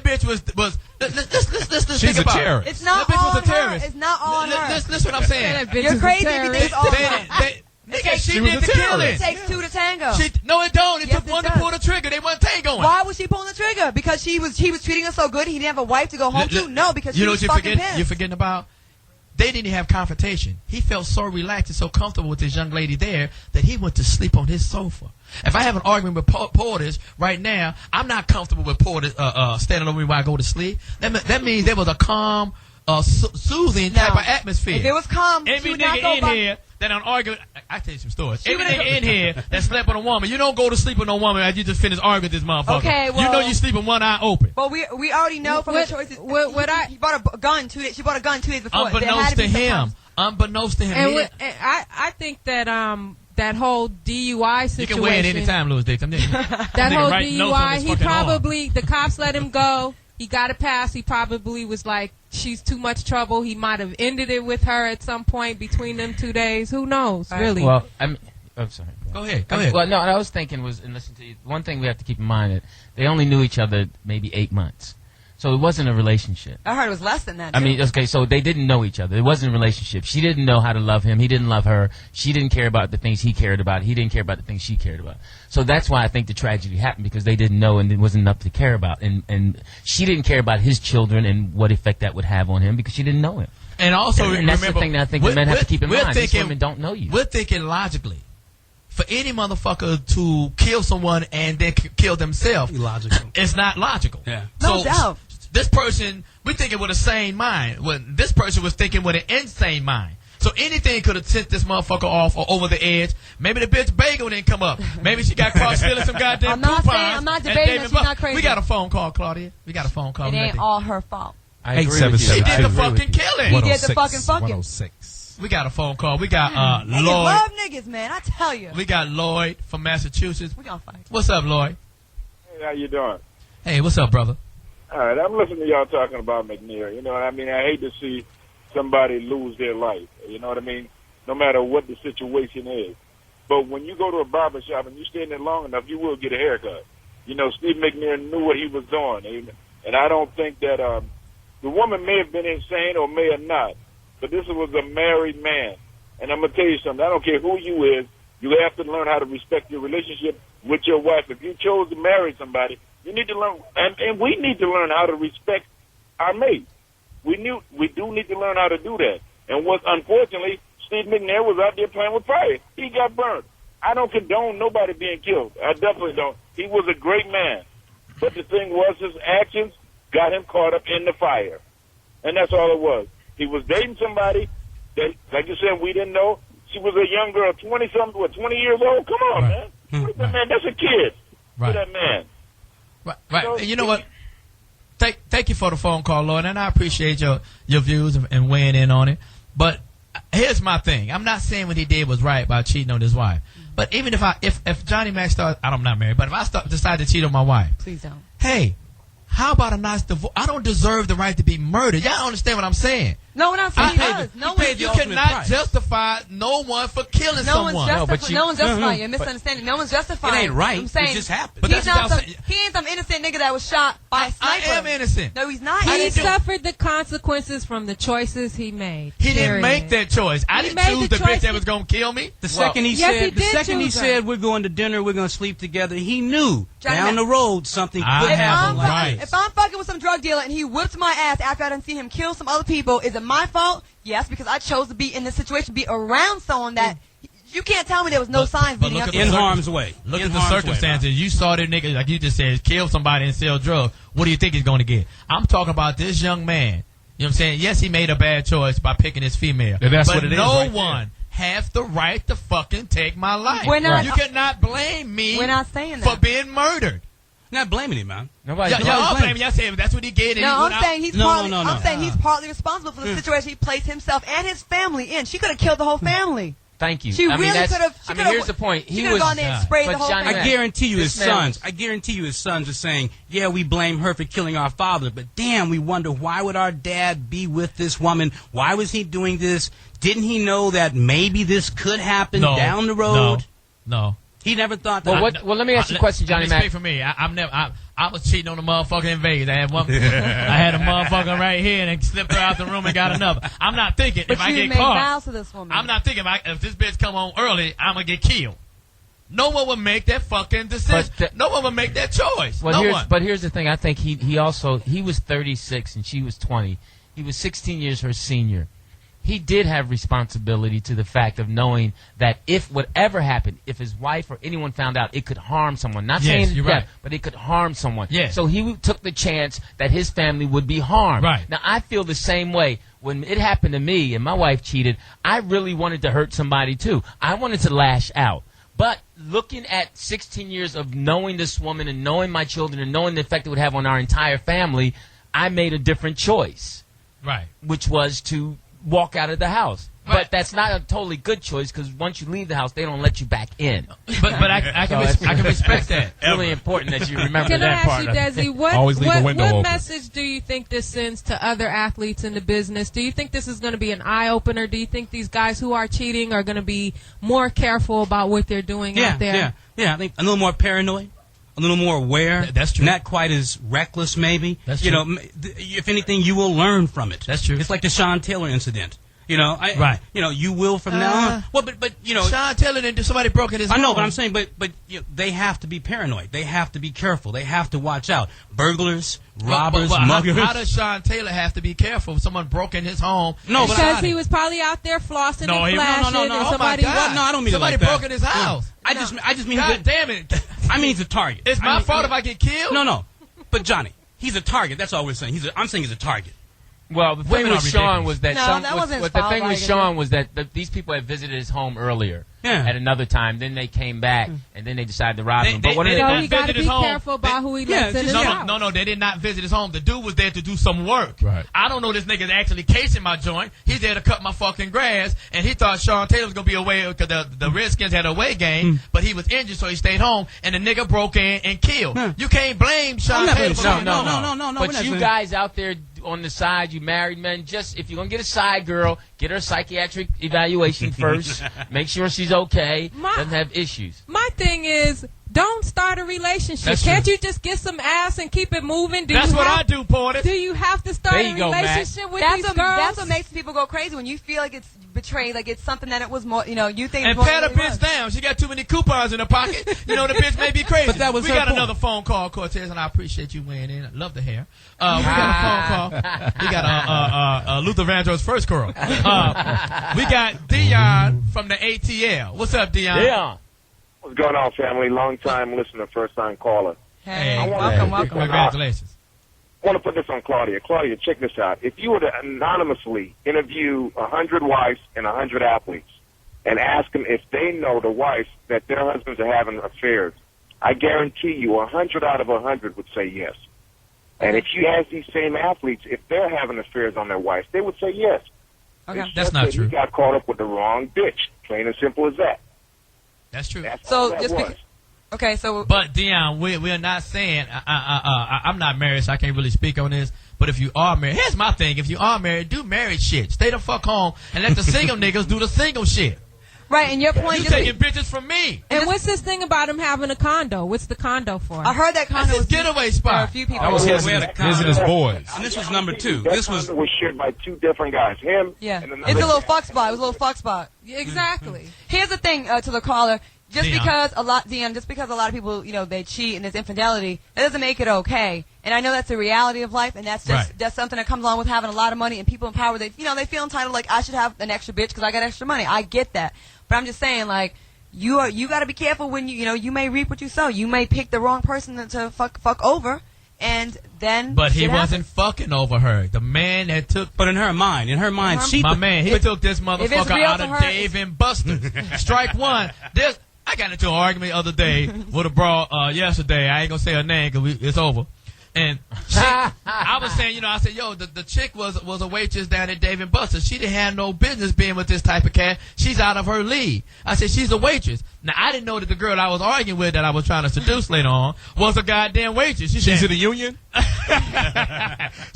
bitch was. Let's She's think about a terrorist. It's not that bitch all was a terrorist. her. It's not all on her. Listen what I'm saying. You're crazy if you think it's all her. She did the killing. It takes two to tango. No, it don't. It took one to pull the trigger. They weren't tangoing. Why was she pulling the trigger? Because he was treating her so good. He didn't have a wife to go home to. No, because she was fucking pissed. You're forgetting about. They didn't have confrontation. He felt so relaxed and so comfortable with this young lady there that he went to sleep on his sofa. If I have an argument with Poetess right now, I'm not comfortable with Poetess standing over me while I go to sleep. That means there was a calm, soothing type of atmosphere. If it was calm, every nigga in here that I'm arguing, I tell you some stories. Every nigga in here that slept with a woman, you don't go to sleep with no woman as you just finish arguing with this motherfucker. Okay, well, you know you sleep with one eye open. Well, we already know from the choices. He bought a gun 2 days. She bought a gun 2 days before. Unbeknownst to him. And I think that that whole DUI situation. You can weigh in any time, Louis Dix. That whole DUI, he probably, the cops let him go. He got a pass. He probably was like, she's too much trouble. He might have ended it with her at some point between them 2 days. Who knows, really? Well, I mean, I'm sorry. Go ahead. Well, no, what I was thinking was, and listen to you, one thing we have to keep in mind that they only knew each other maybe 8 months. So it wasn't a relationship. I heard it was less than that. I mean, okay, so they didn't know each other. It wasn't a relationship. She didn't know how to love him. He didn't love her. She didn't care about the things he cared about. He didn't care about the things she cared about. So that's why I think the tragedy happened, because they didn't know and it wasn't enough to care about. And she didn't care about his children and what effect that would have on him because she didn't know him. And also, and that's the thing that I think the men have to keep in mind. These women don't know you. We're thinking logically. For any motherfucker to kill someone and then kill themselves, illogical. It's not logical. Yeah. No doubt. This person, we're thinking with a sane mind. When this person was thinking with an insane mind. So anything could have sent this motherfucker off or over the edge. Maybe the bitch bagel didn't come up. Maybe she got caught stealing some goddamn coupons. I'm not debating that she's not crazy. We got a phone call, Claudia. We got a phone call. It ain't all her fault. I agree with you. He did the fucking killing. He did the fucking fucking. 106. We got a phone call. We got Niggas Lloyd. love niggas, man. I tell you. We got Lloyd from Massachusetts. We gonna fight. What's up, Lloyd? Hey, how you doing? Hey, what's up, brother? All right, I'm listening to y'all talking about McNair. You know what I mean? I hate to see somebody lose their life. You know what I mean? No matter what the situation is. But when you go to a barber shop and you stay in there long enough, you will get a haircut. You know, Steve McNair knew what he was doing. And I don't think that the woman may have been insane or may have not. But this was a married man. And I'm going to tell you something. I don't care who you is. You have to learn how to respect your relationship with your wife. If you chose to marry somebody, you need to learn, and we need to learn how to respect our mate. We do need to learn how to do that. And unfortunately, Steve McNair was out there playing with fire. He got burned. I don't condone nobody being killed. I definitely don't. He was a great man. But the thing was, his actions got him caught up in the fire. And that's all it was. He was dating somebody that, like you said, we didn't know. She was a young girl, 20-something, 20 years old? Come on, man. Man, that's a kid. Right. That man. Right. So, you know what? Thank you for the phone call, Lloyd, and I appreciate your views and weighing in on it. But here's my thing. I'm not saying what he did was right by cheating on his wife. But even if Johnny Mack starts, I'm not married, but if I decide to cheat on my wife, please don't. Hey, how about a nice divorce? I don't deserve the right to be murdered. Y'all don't understand what I'm saying. No one else does. You cannot justify no one for killing someone. No one's justifying. You're misunderstanding. No one's justifying. It ain't right. I'm saying, it just happened. But he ain't some innocent nigga that was shot by a sniper. I am innocent. No, he's not. He suffered the consequences from the choices he made. He didn't make that choice. I didn't choose the bitch that was going to kill me. The second he said we're going to dinner, we're going to sleep together, he knew down the road something could happen. Right. If I'm fucking with some drug dealer and he whips my ass after I done see him kill some other people, is it my fault? Yes, because I chose to be in this situation, be around someone that you can't tell me there was no signs leading up to in harm's way. Look at the circumstances. You saw that nigga, like you just said, kill somebody and sell drugs. What do you think he's going to get? I'm talking about this young man. You know what I'm saying? Yes, he made a bad choice by picking his female. Yeah, that's but what it is. No one has the right to fucking take my life. We're not, you cannot blame me we're not saying that. for being murdered. Not blaming him, man. Nobody's y'all blaming. Y'all saying that's what he did. No, I'm saying he's I'm saying he's partly responsible for the situation he placed himself and his family in. She could have killed the whole family. Thank you. She really could have. Here's the point. He could have gone there and sprayed the whole thing. I guarantee you his sons are saying, yeah, we blame her for killing our father, but damn, we wonder why would our dad be with this woman? Why was he doing this? Didn't he know that maybe this could happen down the road? No. He never thought that. Well, let me ask you a question, Johnny Mack. Speak for me. I was cheating on a motherfucker in Vegas. I had a motherfucker right here and slipped her out the room and got another. I'm not thinking if I get caught. To this woman. I'm not thinking if this bitch come on early, I'm gonna get killed. No one would make that fucking decision. No one would make that choice. But here's the thing. I think he was 36 and she was 20. He was 16 years her senior. He did have responsibility to the fact of knowing that if whatever happened, if his wife or anyone found out, it could harm someone. Not saying death, right, but it could harm someone. Yes. So he took the chance that his family would be harmed. Right. Now, I feel the same way. When it happened to me and my wife cheated, I really wanted to hurt somebody too. I wanted to lash out. But looking at 16 years of knowing this woman and knowing my children and knowing the effect it would have on our entire family, I made a different choice. Right. Which was to walk out of the house. But that's not a totally good choice because once you leave the house, they don't let you back in. But I can respect that. It's really important that you remember Can that part. Can I ask you, Desi, what open. message do you think this sends to other athletes in the business? Do you think this is going to be an eye-opener? Do you think these guys who are cheating are going to be more careful about what they're doing out there? Yeah, I think a little more paranoid. A little more aware. That's true. Not quite as reckless, maybe. That's true. You know, if anything, you will learn from it. That's true. It's like the Sean Taylor incident. You know, right. You know, you will from now on. Well, but you know, Sean Taylor didn't do somebody broke in his home. I know, but I'm saying, but you know, they have to be paranoid. They have to be careful. They have to watch out. Burglars, robbers, muggers. How does Sean Taylor have to be careful if someone broke in his home? No, because he was probably out there flossing and flashing. No. And somebody, no, I don't mean somebody it like that. broke in his house. I just mean. God damn it! I mean, he's a target. It's my fault if I get killed. No. But Johnny, he's a target. That's all we're saying. I'm saying he's a target. Well, the thing with Sean was that these people had visited his home earlier at another time. Then they came back and then they decided to rob him. But you got to be careful about who he lets in his house. No, they did not visit his home. The dude was there to do some work. Right. I don't know this nigga's actually casing my joint. He's there to cut my fucking grass, and he thought Sean Taylor was gonna be away because the Redskins had a away game, but he was injured, so he stayed home, and the nigga broke in and killed. You can't blame Sean Taylor. No. But you guys out there on the side, you married men, just if you're going to get a side girl, get her a psychiatric evaluation first. Make sure she's okay, doesn't have issues. My thing is, don't start a relationship. Can't you just get some ass and keep it moving? That's what I do, Poetess. Do you have to start a relationship with these girls? That's what makes people go crazy when you feel like it's betrayed, like it's something that it was more, you know, you think. And pat a bitch down. She got too many coupons in her pocket. You know, the bitch may be crazy. But that was we got another phone call, Cortez, and I appreciate you weighing in. I love the hair. We got a phone call. We got Luther Vandross' first girl. We got Dion from the ATL. What's up, Dion? Dion. What's going on, family? Long time listener, first time caller. Hey, welcome. Congratulations. I want to put this on Claudia. Claudia, check this out. If you were to anonymously interview 100 wives and 100 athletes and ask them if they know the wives that their husbands are having affairs, I guarantee you 100 out of 100 would say yes. And if you ask these same athletes if they're having affairs on their wives, they would say yes. Okay. That's not true. You got caught up with the wrong bitch. Plain and simple as that. That's true. That's all that was. Okay, so. But Dion, we're not saying I'm not married, so I can't really speak on this. But if you are married, here's my thing: if you are married, do married shit. Stay the fuck home and let the single niggas do the single shit. Right, and your point. You taking bitches from me. And what's this thing about him having a condo? What's the condo for? I heard that condo was getaway spot. For a few people. That was his and his boys. And this was number 2. This was shared by 2 different guys. Him. Yeah, and it's a little fuck spot. It was a little fuck spot. Exactly. Here's the thing to the caller. Just because a lot of people, you know, they cheat and there's infidelity, that doesn't make it okay. And I know that's the reality of life, and that's just that's something that comes along with having a lot of money and people in power. They, you know, they feel entitled, like I should have an extra bitch because I got extra money. I get that, but I'm just saying, like you got to be careful when you know you may reap what you sow. You may pick the wrong person to fuck over, and then. But he wasn't fucking over her. The man that took. But in her mind, she. My man, he took this motherfucker out of Dave and Buster's. Strike one. I got into an argument the other day with a broad yesterday. I ain't gonna say her name because it's over. And I was saying, you know, I said, yo, the chick was a waitress down at Dave and Buster's. She didn't have no business being with this type of cat. She's out of her league. I said, she's a waitress. Now, I didn't know that the girl I was arguing with that I was trying to seduce later on was a goddamn waitress. She's in the union?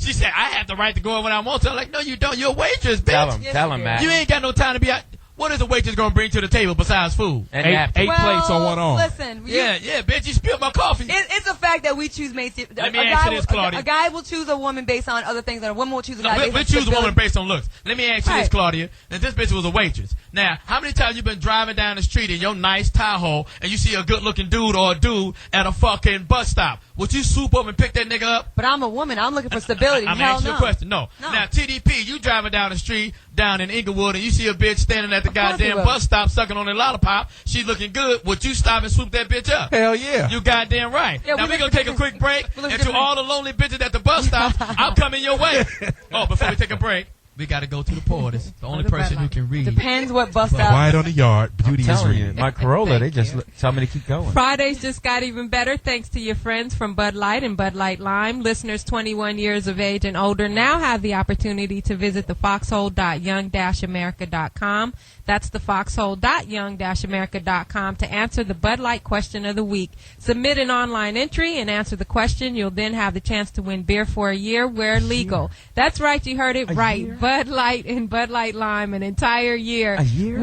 She said, I have the right to go in when I want to. I'm like, no, you don't. You're a waitress, bitch. Tell him, man. You ain't got no time to be out. What is a waitress gonna bring to the table besides food? And eight plates on one arm. Listen, yeah, bitch, you spilled my coffee. It's a fact that we choose mates. Let me ask you this, Claudia. A guy will choose a woman based on other things, and a woman will choose a guy based on we choose a woman based on looks. Let me ask you this, Claudia. And this bitch was a waitress. Now, how many times you been driving down the street in your nice Tahoe and you see a good-looking dude or a dude at a fucking bus stop? Would you swoop up and pick that nigga up? But I'm a woman. I'm looking for stability. I'm asking you a question. No. Now, TDP, you driving down the street down in Inglewood and you see a bitch standing at the goddamn bus stop sucking on a lollipop. She's looking good. Would you stop and swoop that bitch up? Hell yeah. You goddamn right. Yeah, now we're going to take a quick break. And to all the lonely bitches at the bus stop, I'm coming your way. Oh, before we take a break, we got to go to the Poetess. The only person who can read. Depends what bus out. Quiet on the yard. Beauty is reading. My Corolla, they just tell me to keep going. Fridays just got even better thanks to your friends from Bud Light and Bud Light Lime. Listeners 21 years of age and older now have the opportunity to visit the foxhole.young-america.com. That's the foxhole.young-america.com to answer the Bud Light question of the week. Submit an online entry and answer the question. You'll then have the chance to win beer for a year where legal. That's right, you heard it right. Year? Bud Light and Bud Light Lime, an entire year. A year?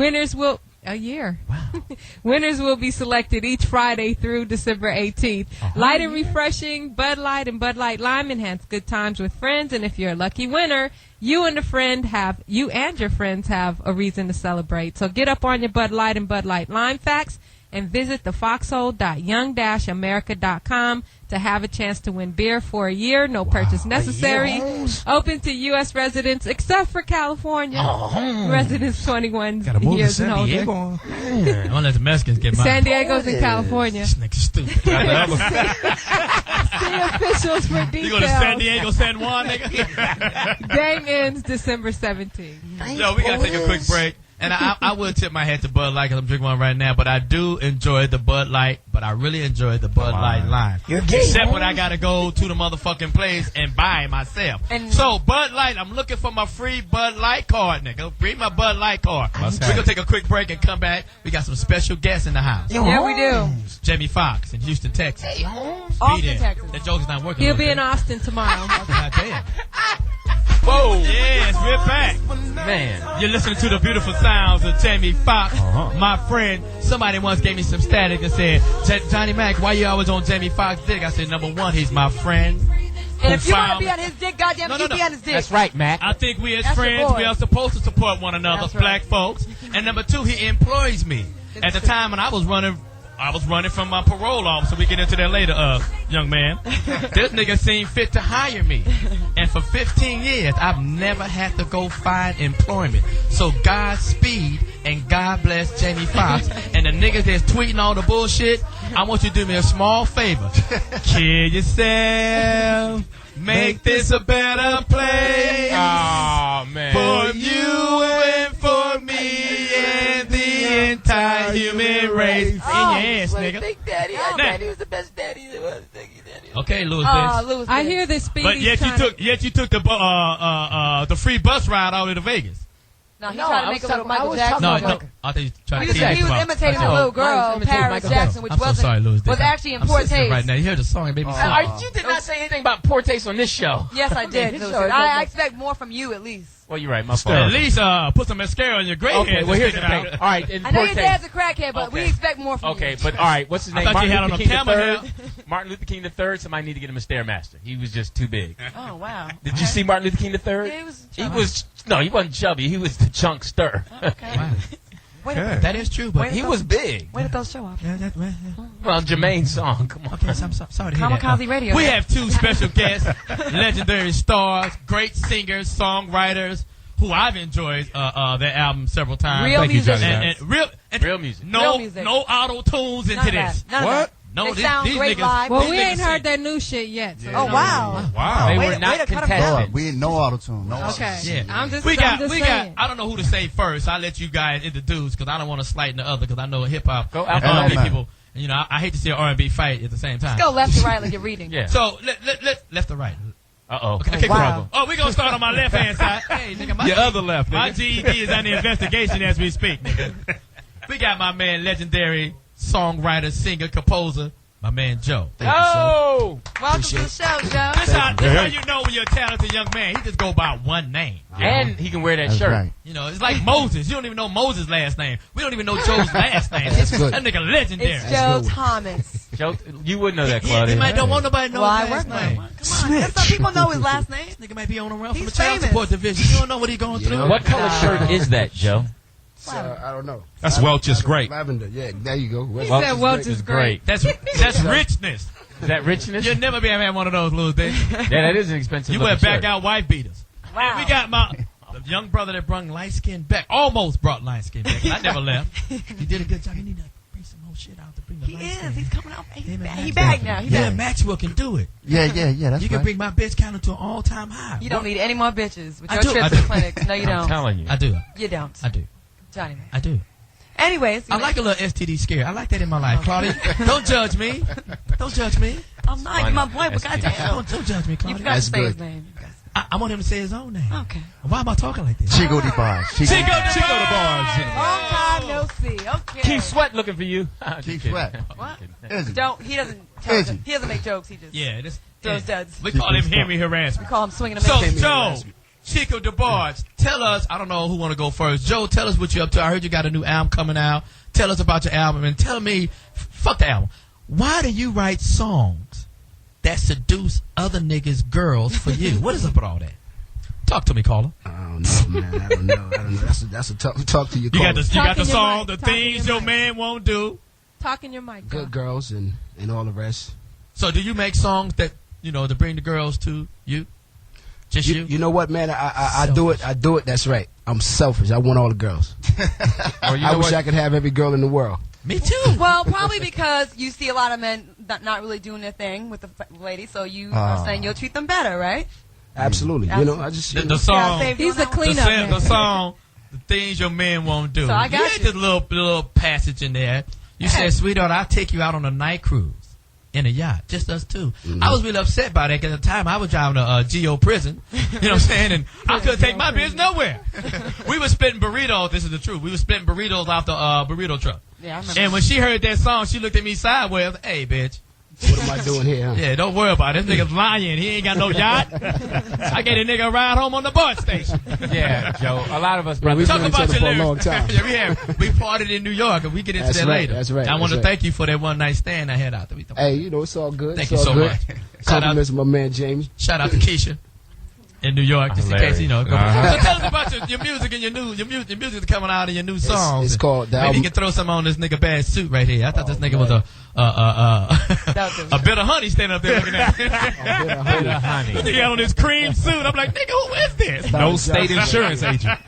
A year. Wow. Winners will be selected each Friday through December 18th. Light and refreshing, Bud Light and Bud Light Lime enhance good times with friends. And if you're a lucky winner, you and your friends have a reason to celebrate. So get up on your Bud Light and Bud Light Lime facts and visit the foxhole.young-america.com to have a chance to win beer for a year. No purchase necessary. Open to U.S. residents except for California. Residents 21 years and older. Don't let the Mexicans get mine. San Diego's in California. This nigga's stupid. See officials for details. You go to San Diego, San Juan, nigga? Game ends December 17th. Yo, we got to take a quick break. And I will tip my hat to Bud Light because I'm drinking one right now, but I do enjoy the Bud Light, but I really enjoy the Bud Light Lime. Except when I got to go to the motherfucking place and buy it myself. So, Bud Light, I'm looking for my free Bud Light card, nigga. Bring my Bud Light card. We're going to take a quick break and come back. We got some special guests in the house. Yeah, we do. Jamie Foxx in Houston, Texas. Hey, Austin, Texas. That joke's not working. He'll be in Austin tomorrow. God damn. Whoa. Yes, we're back. Man. You're listening to the beautiful sounds of Jamie Foxx, my friend. Somebody once gave me some static and said, Johnny Mack, why you always on Jamie Foxx dick? I said, number one, he's my friend. And if you want to be on his dick, goddamn, you be on his dick. That's right, Mac. I think we as friends, we are supposed to support one another, black folks. And number two, he employs me. At the time when I was running from my parole officer. We get into that later, young man. This nigga seemed fit to hire me. And for 15 years, I've never had to go find employment. So Godspeed and God bless Jamie Foxx. And the niggas that's tweeting all the bullshit, I want you to do me a small favor. Kill yourself. Make this a better place. Oh, man. For you and for me and the entire human race. In your ass, nigga. Big Daddy. I thought he was the best daddy there was. Okay, Louis. I hear this speech. But yet you took the free bus ride out to Vegas. No, he tried to make a little Michael Jackson. No, I thought you tried to he was imitating a little girl, Paris Jackson, which was actually in poor taste. Right now, you heard the song, baby. You did not say anything about poor taste on this show. Yes, I did. I expect more from you, at least. Well, you're right. My fault. At least put some mascara on your gray hair. Okay, well, here's the thing. All right. I know your dad's a crackhead, but we expect more from you. Okay, but all right. What's his name? Martin Luther King III. Somebody need to get him a Stairmaster. He was just too big. Oh, wow. Did you see Martin Luther King III? Yeah, he wasn't chubby. He was the chunkster. Okay. Wow. That is true, but he was big. Way to throw show off. Well, Jermaine's song. Come on. Okay, I'm sorry to hear that. Kamikaze Radio. We have two special guests, legendary stars, great singers, songwriters, who I've enjoyed their album several times. Real music. Real music. No auto tunes into this. What? No, they sound great live. Well, we ain't heard that new shit yet. So oh, wow. They were not contested. We ain't no auto-tune. No okay. Yeah. I'm just saying. I don't know who to say first. I'll let you guys introduce because I don't want to slight in the other because I know hip-hop and R&B people. You know, I hate to see an R&B fight at the same time. Let's go left to right like you're reading. Yeah. So, left to right. Uh-oh. Okay, wow. we're going to start on my left-hand side. Hey, nigga, your other left, nigga. My GED is under investigation as we speak, nigga. We got my man, legendary songwriter, singer, composer, my man Joe. Welcome to the show, Joe. This how you know when you're a talented young man. He just go by one name. And he can wear that shirt. Right. You know, it's like Moses. You don't even know Moses' last name. We don't even know Joe's last name. That nigga legendary. It's Joe Thomas. Joe, you wouldn't know that, Claudia. He might don't want nobody to know his last name. Come on, some people know his last name. This nigga might be on a run from the child support division. You don't know what he's going through. What color shirt is that, Joe? I don't know. That's Welch is great. Lavender, yeah, there you go. He said Welch is great. That's richness. Is that richness? You'll never be able to have one of those, Louis. Yeah, that is an expensive. You wear back out wife beaters. Wow. And we got the young brother that brought light skin back. Almost brought light skin back. I never left. He did a good job. You need to bring some more shit out to bring the He lights is. in. He's coming out. He's Maxwell. back now. He Yeah, back. Maxwell can do it. Yeah, that's You can right. bring my bitch count to an all-time high. You don't need any more bitches with I your do. trips to clinics. No, you don't. I'm telling you. I do. You don't. I do. Johnny Mack. I do. Anyways. I like a little STD scare. I like that in my life. Claudia, don't judge me. Don't judge me. I'm not. You're my boy, but goddamn. Don't judge me, You Claudia. forgot to say his name. I want him to say his own name. Okay. Why am I talking like this? Chico DeBarge. Chico DeBarge. Long time no see. Okay. Keith Sweat looking for you. Keith Sweat. What? Is he? Don't. He doesn't. He doesn't make jokes. He just throws duds. We call him Henry We harassment. call him swinging a So, miss. Joe, Chico DeBarge, tell us, I don't know who want to go first. Joe, tell us what you're up to. I heard you got a new album coming out. Tell us about your album and tell me, fuck the album. Why do you write songs that seduce other niggas' girls for you? What is up with all that? Talk to me, caller. I don't know, man. I don't know. That's a tough talk to you. You got the song, mic. The Talk in Things your Your mic. Man Won't Do. Talk in your mic. Joe. Good girls and all the rest. So do you make songs that, to bring the girls to you? Just you? You know what, man? I do it. I do it. That's right. I'm selfish. I want all the girls. I wish I could have every girl in the world. Me too. Well, probably because you see a lot of men not really doing their thing with the ladies, so you are saying you'll treat them better, right? Absolutely. You know, I just the song. He's the cleanup man. The song, The Things Your Man Won't Do. So I got had this little passage in there. You said, sweetheart, I'll take you out on a night cruise in a yacht, just us two. Mm-hmm. I was really upset by that because at the time I was driving a GO prison, you know what I'm saying, and I couldn't take my bitch nowhere. We were splitting burritos, this is the truth, we were splitting burritos off the burrito truck. Yeah, I remember. And when she heard that song, she looked at me sideways, hey, bitch. What am I doing here? Huh? Yeah, don't worry about it. This nigga's lying. He ain't got no yacht. I gave a nigga a ride home on the bus station. Yeah, Joe. A lot of us Right, we've Talk known each about other your for a lyrics. long time. Yeah, we partied in New York, and we get into That's that right, later. that's right, I want to that's right. thank you for that one night stand I had out there. Hey, it's all good. Thank it's you all so good. much. Shout out, Compliments to my man James. shout out to Keisha in New York, just in case go. So tell us about your music and your music that's coming out and your new songs. It's called the Maybe album. you can throw some on this nigga bad suit right here. I thought this nigga was a bit of honey standing up there looking at me. honey. This nigga on his cream suit. I'm like, nigga, who is this? No state insurance agent.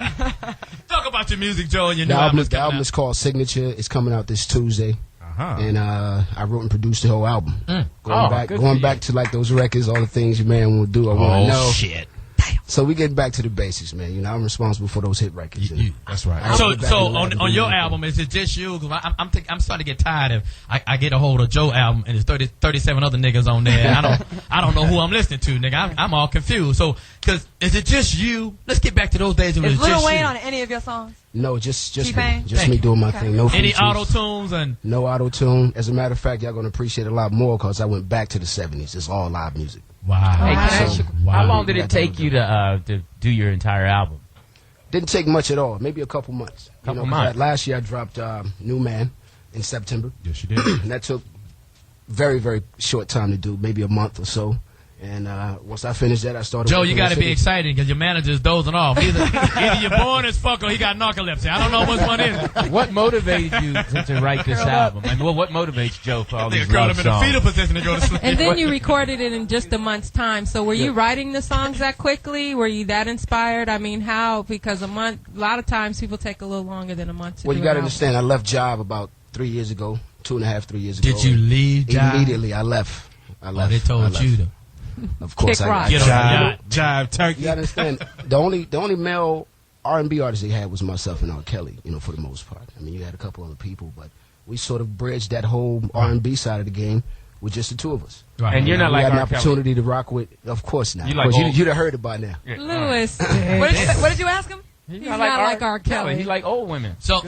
Talk about your music, Joe, and your The new album, album. the album is called Signature. It's coming out this Tuesday. Uh-huh. And I wrote and produced the whole album. Oh, Going good for going you. back to like those records, all the things your man will do. I want to know. shit. So we get back to the basics, man. You know, I'm responsible for those hit records. That's right. So Back in the on your album. album, is it just you? Cause I'm starting to get tired of. I get a hold of Joe album and there's 37 other niggas on there. I don't know who I'm listening to, nigga. I'm all confused. So, cause is it just you? Let's get back to those days. When it Is was Lil just Wayne you. on any of your songs? No, just T-Pain? me. Just me doing my thing. No Any features. auto tunes and No auto tune. As a matter of fact, y'all gonna appreciate it a lot more because I went back to the '70s. It's all live music. wow. Hey, can I ask you, Wow. how long did it take you to do your entire album? Didn't take much at all. Maybe a couple months. Couple 'cause months. Last year I dropped New Man in September. Yes, you did. And that took very, very short time to do, maybe a month or so. And once I finished that, I started. Joe, working you got on to be City. excited because your manager's dozing off. Either you're born as fuck or he got narcolepsy. I don't know which one is it. What motivated you to write this album? I mean, what motivates Joe for all They these curl love him in a songs? fetal position to go to sleep. And then you recorded it in just a month's time. So were you writing the songs that quickly? Were you that inspired? I mean, how? Because a lot of times people take a little longer than a month to Well, do you got to an album. understand, I left job about 3 years ago, 2.5, 3 years ago. Did you leave job? Immediately, I left. Oh, they told you to. Of course, Kick I rock. Get on the yacht. Jive turkey. You gotta understand, the only male R&B artist they had was myself and R. Kelly. You know, for the most part. I mean, you had a couple other people, but we sort of bridged that whole R&B side of the game with just the two of us. Right. And you're not we like had an R. Kelly. opportunity to rock with. Of course not. You Of like course, old- you'd have heard it by now. Lewis. What did you ask him? He's not like R. Kelly. He like old women. So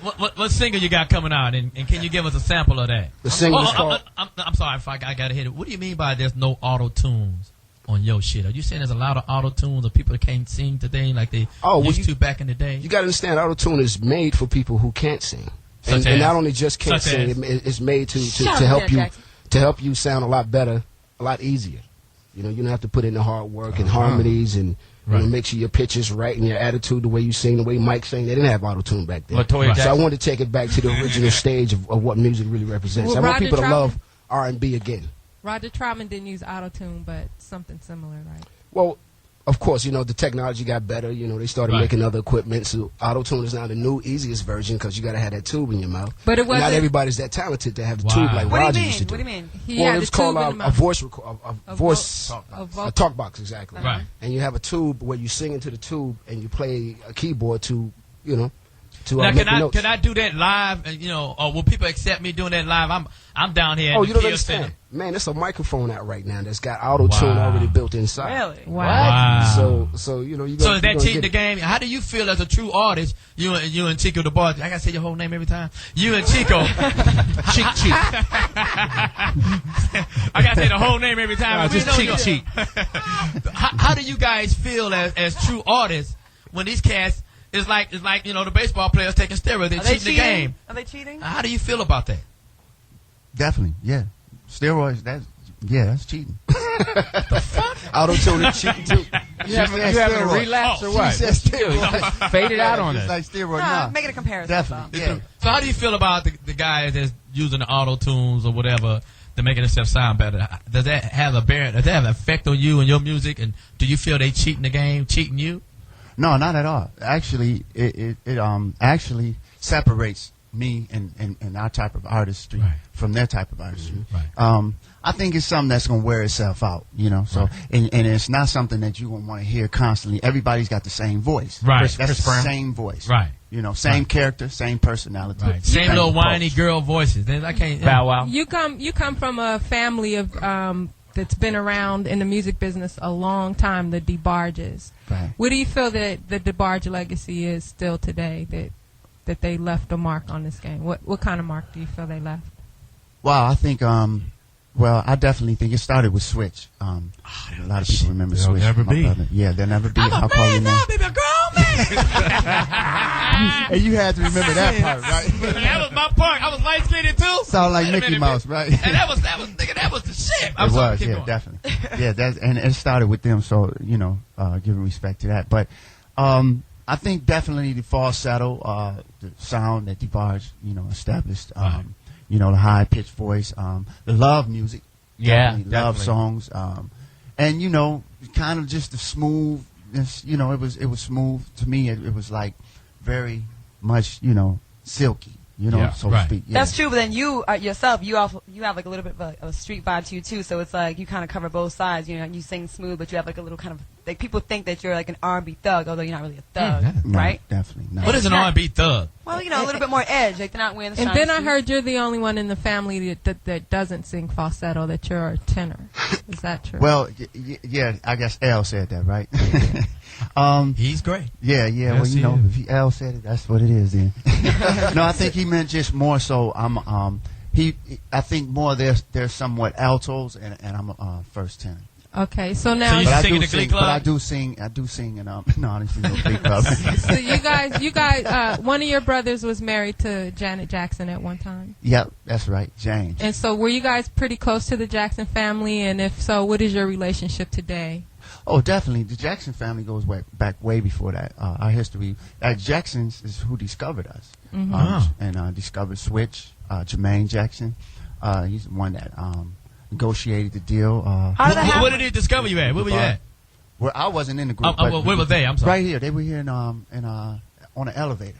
what single you got coming out, and can you give us a sample of that? The single is called. I'm sorry if I gotta hit it. What do you mean by there's no auto tunes on your shit? Are you saying there's a lot of auto tunes of people that can't sing today like they used to back in the day? You got to understand, auto tune is made for people who can't sing, and not only just can't Such sing, as? it's made to Shout help out you Jackson. to help you sound a lot better, a lot easier. You know, you don't have to put in the hard work and harmonies and you know, make sure your pitch is right and your attitude, the way you sing, the way Mike sang. They didn't have auto tune back then. Latoya So I Jackson. wanted to take it back to the original stage of what music really represents. Well, I want Roger people to Troutman- love R&B again. Roger Troutman didn't use auto-tune, but something similar, right? Well, of course, you know, the technology got better. You know, they started making other equipment. So auto-tune is now the new, easiest version because you got to have that tube in your mouth. But it wasn't. Not everybody's that talented to have the tube like Roger used to do. What do you mean? Well, it's called a voice a talk box, exactly. Right. And you have a tube where you sing into the tube and you play a keyboard to, you know, to now, make the notes. can I do that live? And, you know, or will people accept me doing that live? I'm down here. Oh, in you the don't Kia understand, Center. man. There's a microphone out right now that's got auto tune already built inside. Really? Wow. So you know, so is that cheating the game? How do you feel as a true artist? You and Chico DeBarge. I gotta say your whole name every time. You and Chico. Cheek. I gotta say the whole name every time. Just cheek. How do you guys feel as true artists when these cats? It's like you know the baseball players taking steroids. They're cheating the game. Are they cheating? How do you feel about that? Definitely, yeah. Steroids, that's cheating. The fuck? Auto-tune is cheating too. You having a relapse or what? Fade it out on us. Like steroid, Make it a comparison. Definitely, yeah. So how do you feel about the guys that's using the auto-tunes or whatever to make themselves sound better? Does that have an effect on you and your music? And do you feel they cheating the game, cheating you? No, not at all. Actually, it actually separates me and our type of artistry from their type of artistry. Right. I think it's something that's going to wear itself out, you know. So, and it's not something that you're going to want to hear constantly. Everybody's got the same voice. Right. That's the same voice. Right. You know, same character, same personality. Right. Same little whiny girl voices. I can't. Bow wow. You come from a family of that's been around in the music business a long time, the DeBarges. Right. What do you feel that the DeBarge legacy is still today? That they left a mark on this game. What kind of mark do you feel they left? Wow, I think I definitely think it started with Switch. A lot of people remember They'll Switch. never be. Yeah, they'll never be. I'm a man now, baby, a grown man. And you had to remember that part, right? That was my part. I was light skinned too. Sound like Mickey Mouse, right? And that was the shit. It was, yeah, definitely. Yeah, and it started with them, so you know, giving respect to that. But I think definitely the falsetto, the sound that DeBarge, you know, established. You know, the high pitched voice, the love music, love songs, and you know, kind of just the smoothness. You know, it was smooth to me. It was like very much, you know, silky. You know, so to speak. Yeah. That's true, but then you yourself, you have like a little bit of a street vibe to you too. So it's like you kind of cover both sides. You know, you sing smooth, but you have like a little kind of like people think that you're like an R&B thug, although you're not really a thug, right? No, definitely not. What is an R&B thug? Well, you know, a little bit more edge. Like they're not wearing the. And then I heard you're the only one in the family that doesn't sing falsetto. That you're a tenor. Is that true? Well, yeah, I guess L said that, right? He's great. Yeah. Yes, well, you know, if L said it, that's what it is. Then. No, I think he meant just more so. I think more there's somewhat altos, and I'm a first tenor. Okay, so now you sing in the Glee Club? But I do sing, and no, I didn't sing in the Glee Club. So you guys, one of your brothers was married to Janet Jackson at one time. Yep, that's right, James. And so were you guys pretty close to the Jackson family? And if so, what is your relationship today? Oh, definitely. The Jackson family goes back way before that. Our history, Jacksons is who discovered us, and discovered Switch. Jermaine Jackson, he's the one that negotiated the deal. How did that happen? Where did he discover you at? Where were you at? Well, I wasn't in the group. Where were they? I'm sorry. Right here. They were here on an elevator.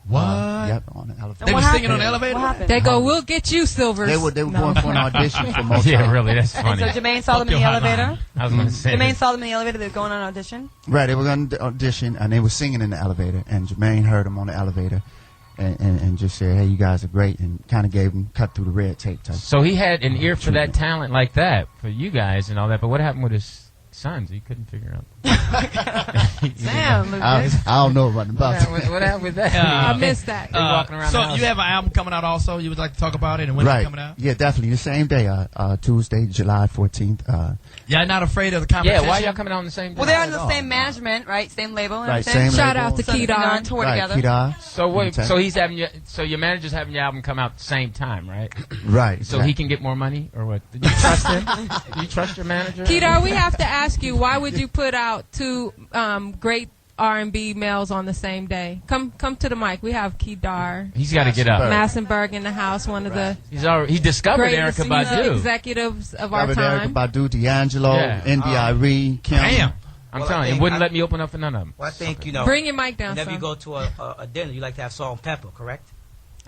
What? Yep, on the elevator. They were singing on the elevator? What happened? They go, we'll get you, Silvers. They were going for an audition for most. Yeah, really, that's funny. And so Jermaine saw them in the elevator? I was going to say. Jermaine saw them in the elevator. They were going on audition? Right, they were going to audition, and they were singing in the elevator, and Jermaine heard them on the elevator. And just said, hey, you guys are great, and kind of gave them cut through the red tape type. So he had an ear for that talent like that, for you guys and all that, but what happened with his sons? He couldn't figure out. Damn, I don't know about that. What happened with that? I missed that. Walking around so the house. you have an album coming out also? You would like to talk about it and when it's coming out? Yeah, definitely. The same day, Tuesday, July 14th. Y'all not afraid of the competition? Yeah, why y'all coming out on the same day? Well, they're on the same management, right? Same label and Right, everything. same Shout label. out to Kedar. Tour Right, together. Kedar. So wait, so he's having so your manager's having your album come out at the same time, right? Right. So he can get more money, or what? Did you trust him? Do you trust your manager? Kedar, we have to ask you, why would you put out two great R&B males on the same day? Come to the mic. We have Kedar. He's got to get up. Massenberg in the house, one of the He discovered greatest Erykah music Badu. executives of our Erykah time. Badu, D'Angelo, Yeah. India Arie, Kim. Damn. I'm telling you, it wouldn't let me open up for none of them. Well, I think, you know. Bring your mic down, whenever son. you go to a dinner, you like to have salt and pepper, correct?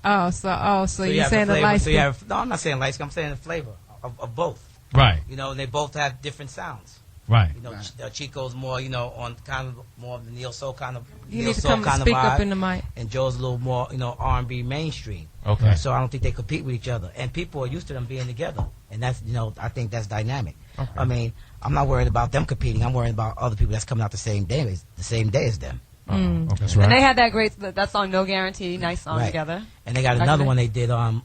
So you're saying the light skin. No, I'm not saying light skin. I'm saying the flavor of both. Right. You know, and they both have different sounds. Right. You know, Chico's more, you know, on kind of more of the neo soul kind of. You need to come and speak up in the mic. And Joe's a little more, you know, R&B mainstream. Okay. So I don't think they compete with each other, and people are used to them being together, and that's, you know, I think that's dynamic. Okay. I mean, I'm not worried about them competing. I'm worried about other people that's coming out the same day as them. Okay. That's right. And they had that great that song "No Guarantee," nice song Right. together. And they got another one they did on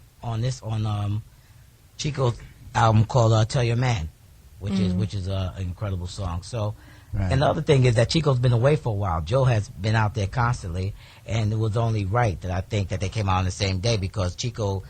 Chico's album called "Tell Your Man," which is an incredible song. So, and the other thing is that Chico's been away for a while. Joe has been out there constantly, and it was only right that I think that they came out on the same day because Chico,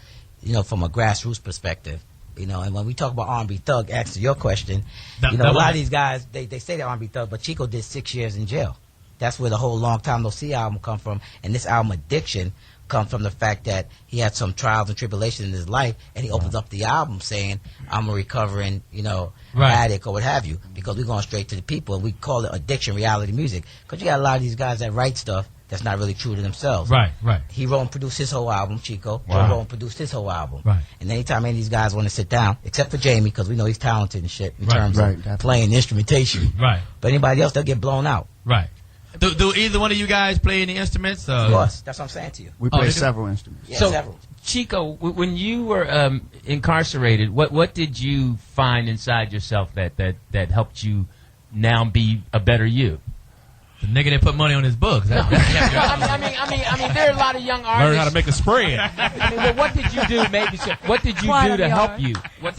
you know, from a grassroots perspective, you know, and when we talk about R&B thug, answer your question, you know, a lot of these guys they say they're R&B thug, but Chico did 6 years in jail. That's where the whole Long Time No See album come from, and this album Addiction comes from the fact that he had some trials and tribulations in his life, and he opens up the album saying, I'm a recovering, you know, addict or what have you, because we're going straight to the people, and we call it addiction reality music, because you got a lot of these guys that write stuff that's not really true to themselves. Right. He wrote and produced his whole album, Chico. Wow. Joe wrote and produced his whole album. Right. And anytime any of these guys want to sit down, except for Jamie, because we know he's talented and shit in terms of playing instrumentation. Right. But anybody else, they'll get blown out. Right. Do either one of you guys play any instruments? Of course. That's what I'm saying to you. We play several instruments. Yeah, So, several. Chico, when you were incarcerated, what did you find inside yourself that helped you now be a better you? The nigga that put money on his books. I mean, there are a lot of young artists. Learn how to make a spread. I mean, well, what did you do? Maybe what did you do to help you?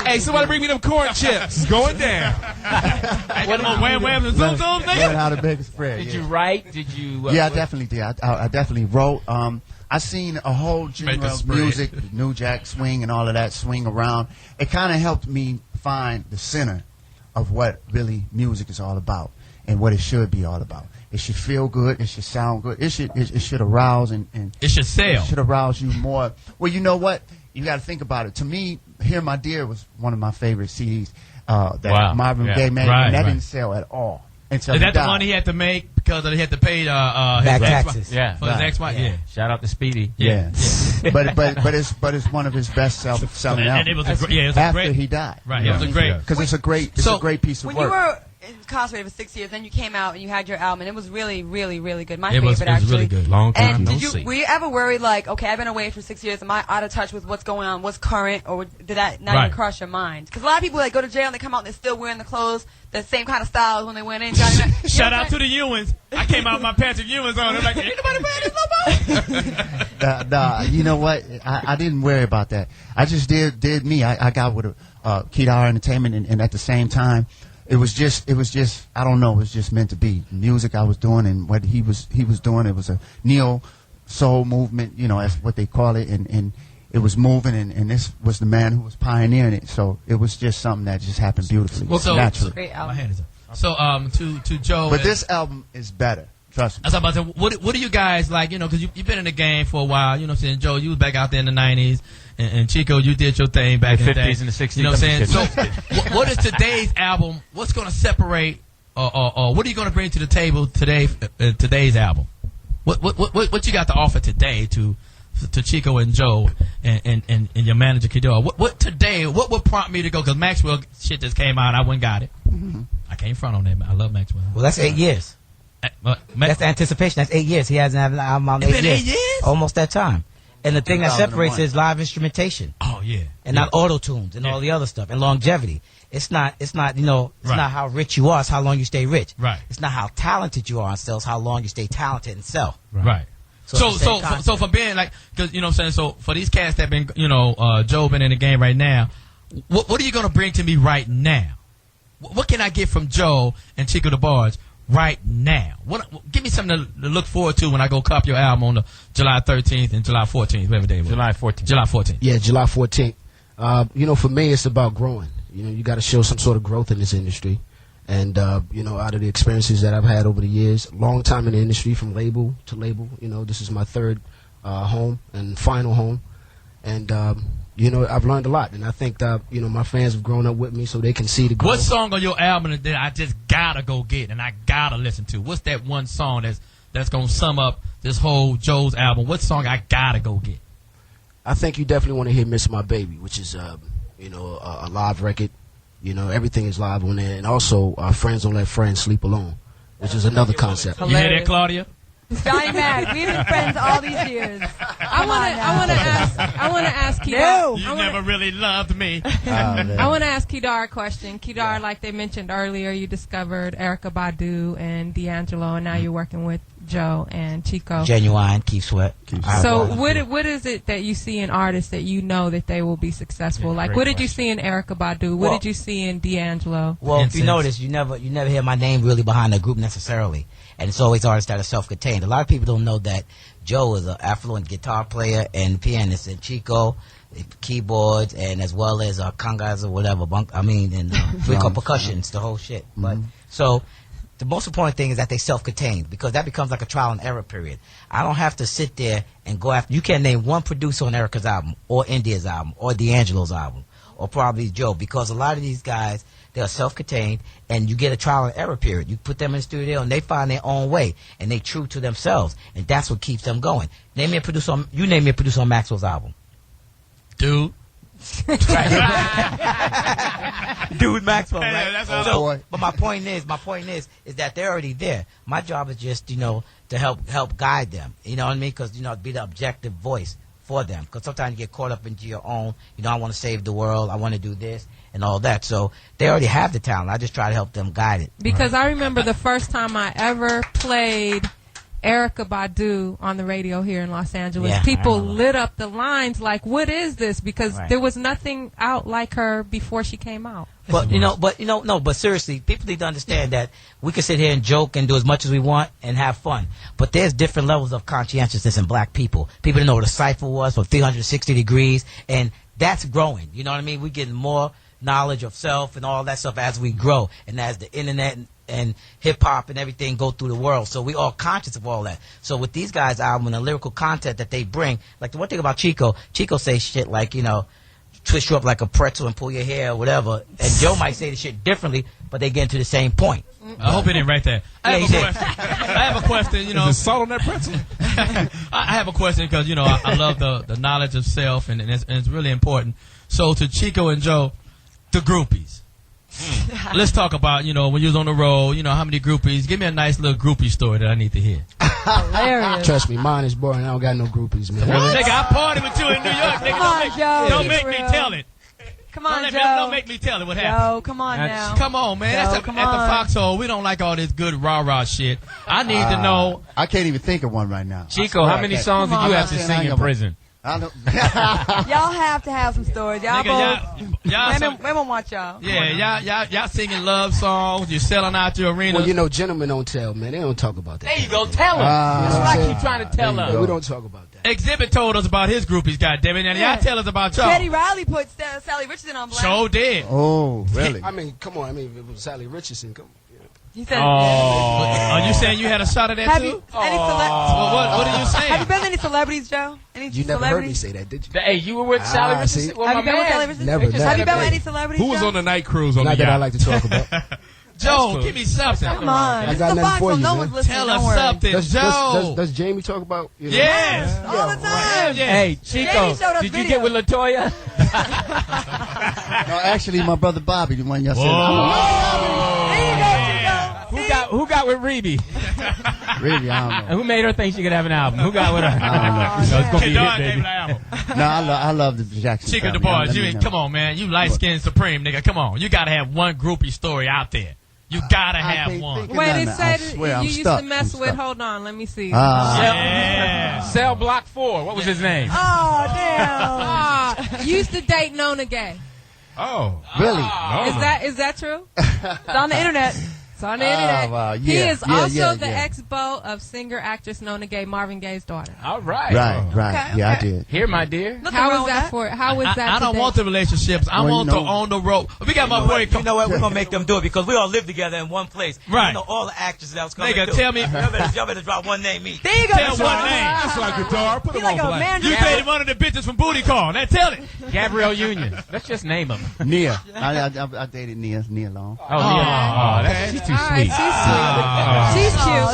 Hey, somebody bring me them corn chips. It's going down. What about wham whams and zoom zooms, Learn nigga? how to make a spread. Did you write? Did you? I definitely did. I definitely wrote. I seen a whole genre of music, New Jack Swing and all of that swing around. It kind of helped me find the center of what really music is all about and what it should be all about. It should feel good. It should sound good. It should arouse and it should sell. It should arouse you more. Well, you know what? You got to think about it. To me, "Hear My Dear" was one of my favorite CDs that Marvin Gaye made, and that didn't sell at all. Until Is that died. the money he had to make because he had to pay back taxes? For his ex-wife. Yeah. Shout out to Speedy. Yeah. but it's one of his best selling albums. And it was it was after great. he died. Right. It was a great because it's a great piece of when work. you were incarcerated for 6 years, then you came out and you had your album, and it was really, really, really good. My It was favorite, actually. really good. Long time And no did you see. were you ever worried, like, okay, I've been away for 6 years, am I out of touch with what's going on, what's current, or did that not even cross your mind? Because a lot of people, like, go to jail and they come out and they're still wearing the clothes, the same kind of styles when they went in. Johnny Mack. Shout out to the Ewans. I came out with my Patrick Ewans on. They're like, ain't nobody paying this no more. You know what? I didn't worry about that. I just did me. I got with Key Hour Entertainment, and at the same time, it was just I don't know. It was just meant to be. The music I was doing and what he was doing. It was a neo soul movement, you know, that's what they call it, and it was moving, and this was the man who was pioneering it. So it was just something that just happened beautifully, naturally. Great My album. hand is up. So to Joe. But this album is better. Trust me. I was about to say, what do you guys like? You know, because you've been in the game for a while. You know, what I'm saying, Joe, you was back out there in the '90s, and Chico, you did your thing back in the 50s day. and the 60s. You know what I'm saying? So, what is today's album? What's going to separate, or what are you going to bring to the table today? Today's album. What you got to offer today to Chico and Joe and your manager Kidor? What today? What would prompt me to go? Because Maxwell shit just came out. I went and got it. Mm-hmm. I came front on that. I love Maxwell. Well, that's 8 years. That's the anticipation. That's 8 years. He hasn't had an album out in 8 years. 8 years? Almost that time. And the thing that 2001. separates is live instrumentation. Oh yeah. And not auto tunes and all the other stuff and longevity. It's not you know, it's not how rich you are, it's how long you stay rich. Right. It's not how talented you are and sell, it's how long you stay talented and sell. Right. So for being like, cause you know what I'm saying. So for these cats that been, you know, Joe been in the game right now. What are you gonna bring to me right now? What can I get from Joe and Chico DeBarge right now? Give me something to look forward to when I go cop your album on the July 13th and July 14th, whatever day it was. July 14th. July 14th. Yeah, July 14th. You know, for me, it's about growing. You know, you got to show some sort of growth in this industry. And, you know, out of the experiences that I've had over the years, long time in the industry from label to label, you know, this is my third home and final home. And, you know, I've learned a lot, and I think that, you know, my fans have grown up with me, so they can see the growth. What song on your album that I just gotta go get and I gotta listen to? What's that one song that's gonna sum up this whole Joe's album? What song I gotta go get? I think you definitely want to hear "Miss My Baby," which is, you know, a live record. You know, everything is live on there, and also "Friends Don't Let Friends Sleep Alone," which is another concept. You hear that, Claudia? Johnny Mack, we've been friends all these years. I want to ask Kedar. You never really loved me. I want to ask Kedar a question. Kedar, like they mentioned earlier, you discovered Erykah Badu and D'Angelo, and now you're working with Joe and Chico. Genuine, Keith Sweat. So what is it that you see in artists that you know that they will be successful? Like, what did you see in Erykah Badu? What did you see in D'Angelo? Well, if you notice, you never hear my name really behind a group necessarily. And it's always artists that are self-contained. A lot of people don't know that Joe is an affluent guitar player and pianist, and Chico, keyboards, and as well as congas or whatever. And freak percussions, the whole shit. But so the most important thing is that they self-contained, because that becomes like a trial and error period. I don't have to sit there and go after. You can't name one producer on Erykah's album, or India's album, or D'Angelo's album, or probably Joe, because a lot of these guys, they are self-contained, and you get a trial and error period. You put them in the studio, and they find their own way, and they true to themselves, and that's what keeps them going. Name me a producer on Maxwell's album. Dude. Dude Maxwell, right? That's but my point is that they're already there. My job is just, you know, to help guide them. You know what I mean? Because, you know, be the objective voice for them. Because sometimes you get caught up into your own, you know, I want to save the world, I want to do this and all that. So they already have the talent. I just try to help them guide it. Because I remember the first time I ever played Erykah Badu on the radio here in Los Angeles. Yeah, people lit up the lines like, what is this? Because there was nothing out like her before she came out. But seriously, people need to understand that we can sit here and joke and do as much as we want and have fun. But there's different levels of conscientiousness in black people. People didn't know what a cipher was from 360 degrees, and that's growing. You know what I mean? We're getting more knowledge of self and all that stuff as we grow, and as the internet and hip-hop and everything go through the world. So we all conscious of all that. So with these guys' album and the lyrical content that they bring, like the one thing about Chico says shit like, you know, twist you up like a pretzel and pull your hair or whatever. And Joe might say the shit differently, but they get into the same point. I hope he didn't write that. I have a question. You know, is there salt on that pretzel? I have a question because, you know, I love the knowledge of self, and it's really important. So to Chico and Joe, the groupies. Let's talk about, you know, when you was on the road, you know, how many groupies. Give me a nice little groupie story that I need to hear. Hilarious. Trust me, mine is boring. I don't got no groupies, man. Nigga, I party with you in New York, nigga. Come on, Joe. Don't make me tell it. Come on, Joe. Don't make me tell it what happened. Joe, come on now. Come on, man. Joe, That's come at the on. Foxhole. We don't like all this good rah-rah shit. I need to know. I can't even think of one right now. Chico, how many songs did you have to sing in prison? I don't. Y'all have to have some stories. Y'all Nigga, both. Women want y'all. Yeah, y'all singing love songs. You're selling out your arena. Well, you know, gentlemen don't tell, man. They don't talk about that. There you go. Tell them. It's like you trying to tell us. We don't talk about that. Exhibit told us about his groupies, goddammit, and y'all tell us about y'all. Teddy Riley put Sally Richardson on blast. Sure did. Oh, really? I mean, come on. I mean, if it was Sally Richardson, come on. He said, Are you saying you had a shot of that have too? you, any What are you saying? Have you been to any celebrities, Joe? Any You never heard me say that, did you? Hey, you were with Sally Richardson? see? Well, Have my you been with man. Sally Richardson? Never. Have you been with any celebrities? Who was Joe? on the night cruise on Not the that I yacht? like to talk about. Joe, give me something. Come on. I This is got the nothing for Foxhole. you, No man. one's listening. Tell Don't us worry. something, Joe. Does Jamie talk about? You know, Yes. All the time. Hey, Chico, Jamie showed us did you videos. get with LaToya? No, actually, my brother Bobby, the one y'all said. There you go, Chico. Who got with Rebe? Really, I don't know. And who made her think she could have an album? Who got with her? So it's gonna be Don a hit, gave baby. it an album. No, I love the Jackson Chico family. DeBarge, Let you me ain't, know. come on, man. You light skinned supreme, nigga. Come on. You gotta have one groupie story out there. You gotta have can't one. think of Wait, none, it man. said I swear, you I'm used stuck. to mess I'm with. stuck. Hold on, let me see. Yeah. Cell Block 4. What was his name? Oh, damn. You used to date Nona Gay. Oh, Really? Is that true? It's on the internet. It's on the internet. wow. Yeah, He is yeah, also yeah, the yeah. ex-beau of singer-actress Nona Gay, Marvin Gaye's daughter. All right. Right. Yeah, I did. Here, my dear. How was that for? How was that? I don't today? want the relationships. I want to on the road. We got my boy. You know what? We're gonna make them do it because we all live together in one place. Right. You know all the actresses that was coming. Nigga, tell me. Y'all better drop one name. Me. There you go. Tell one name. That's like guitar. Put He's him like on a blast. man. You dated one of the bitches from Booty Call. Now tell it. Gabrielle Union. Let's just name them. Nia. I dated Nia Long. Oh, yeah. She's too All right, sweet. she's cute.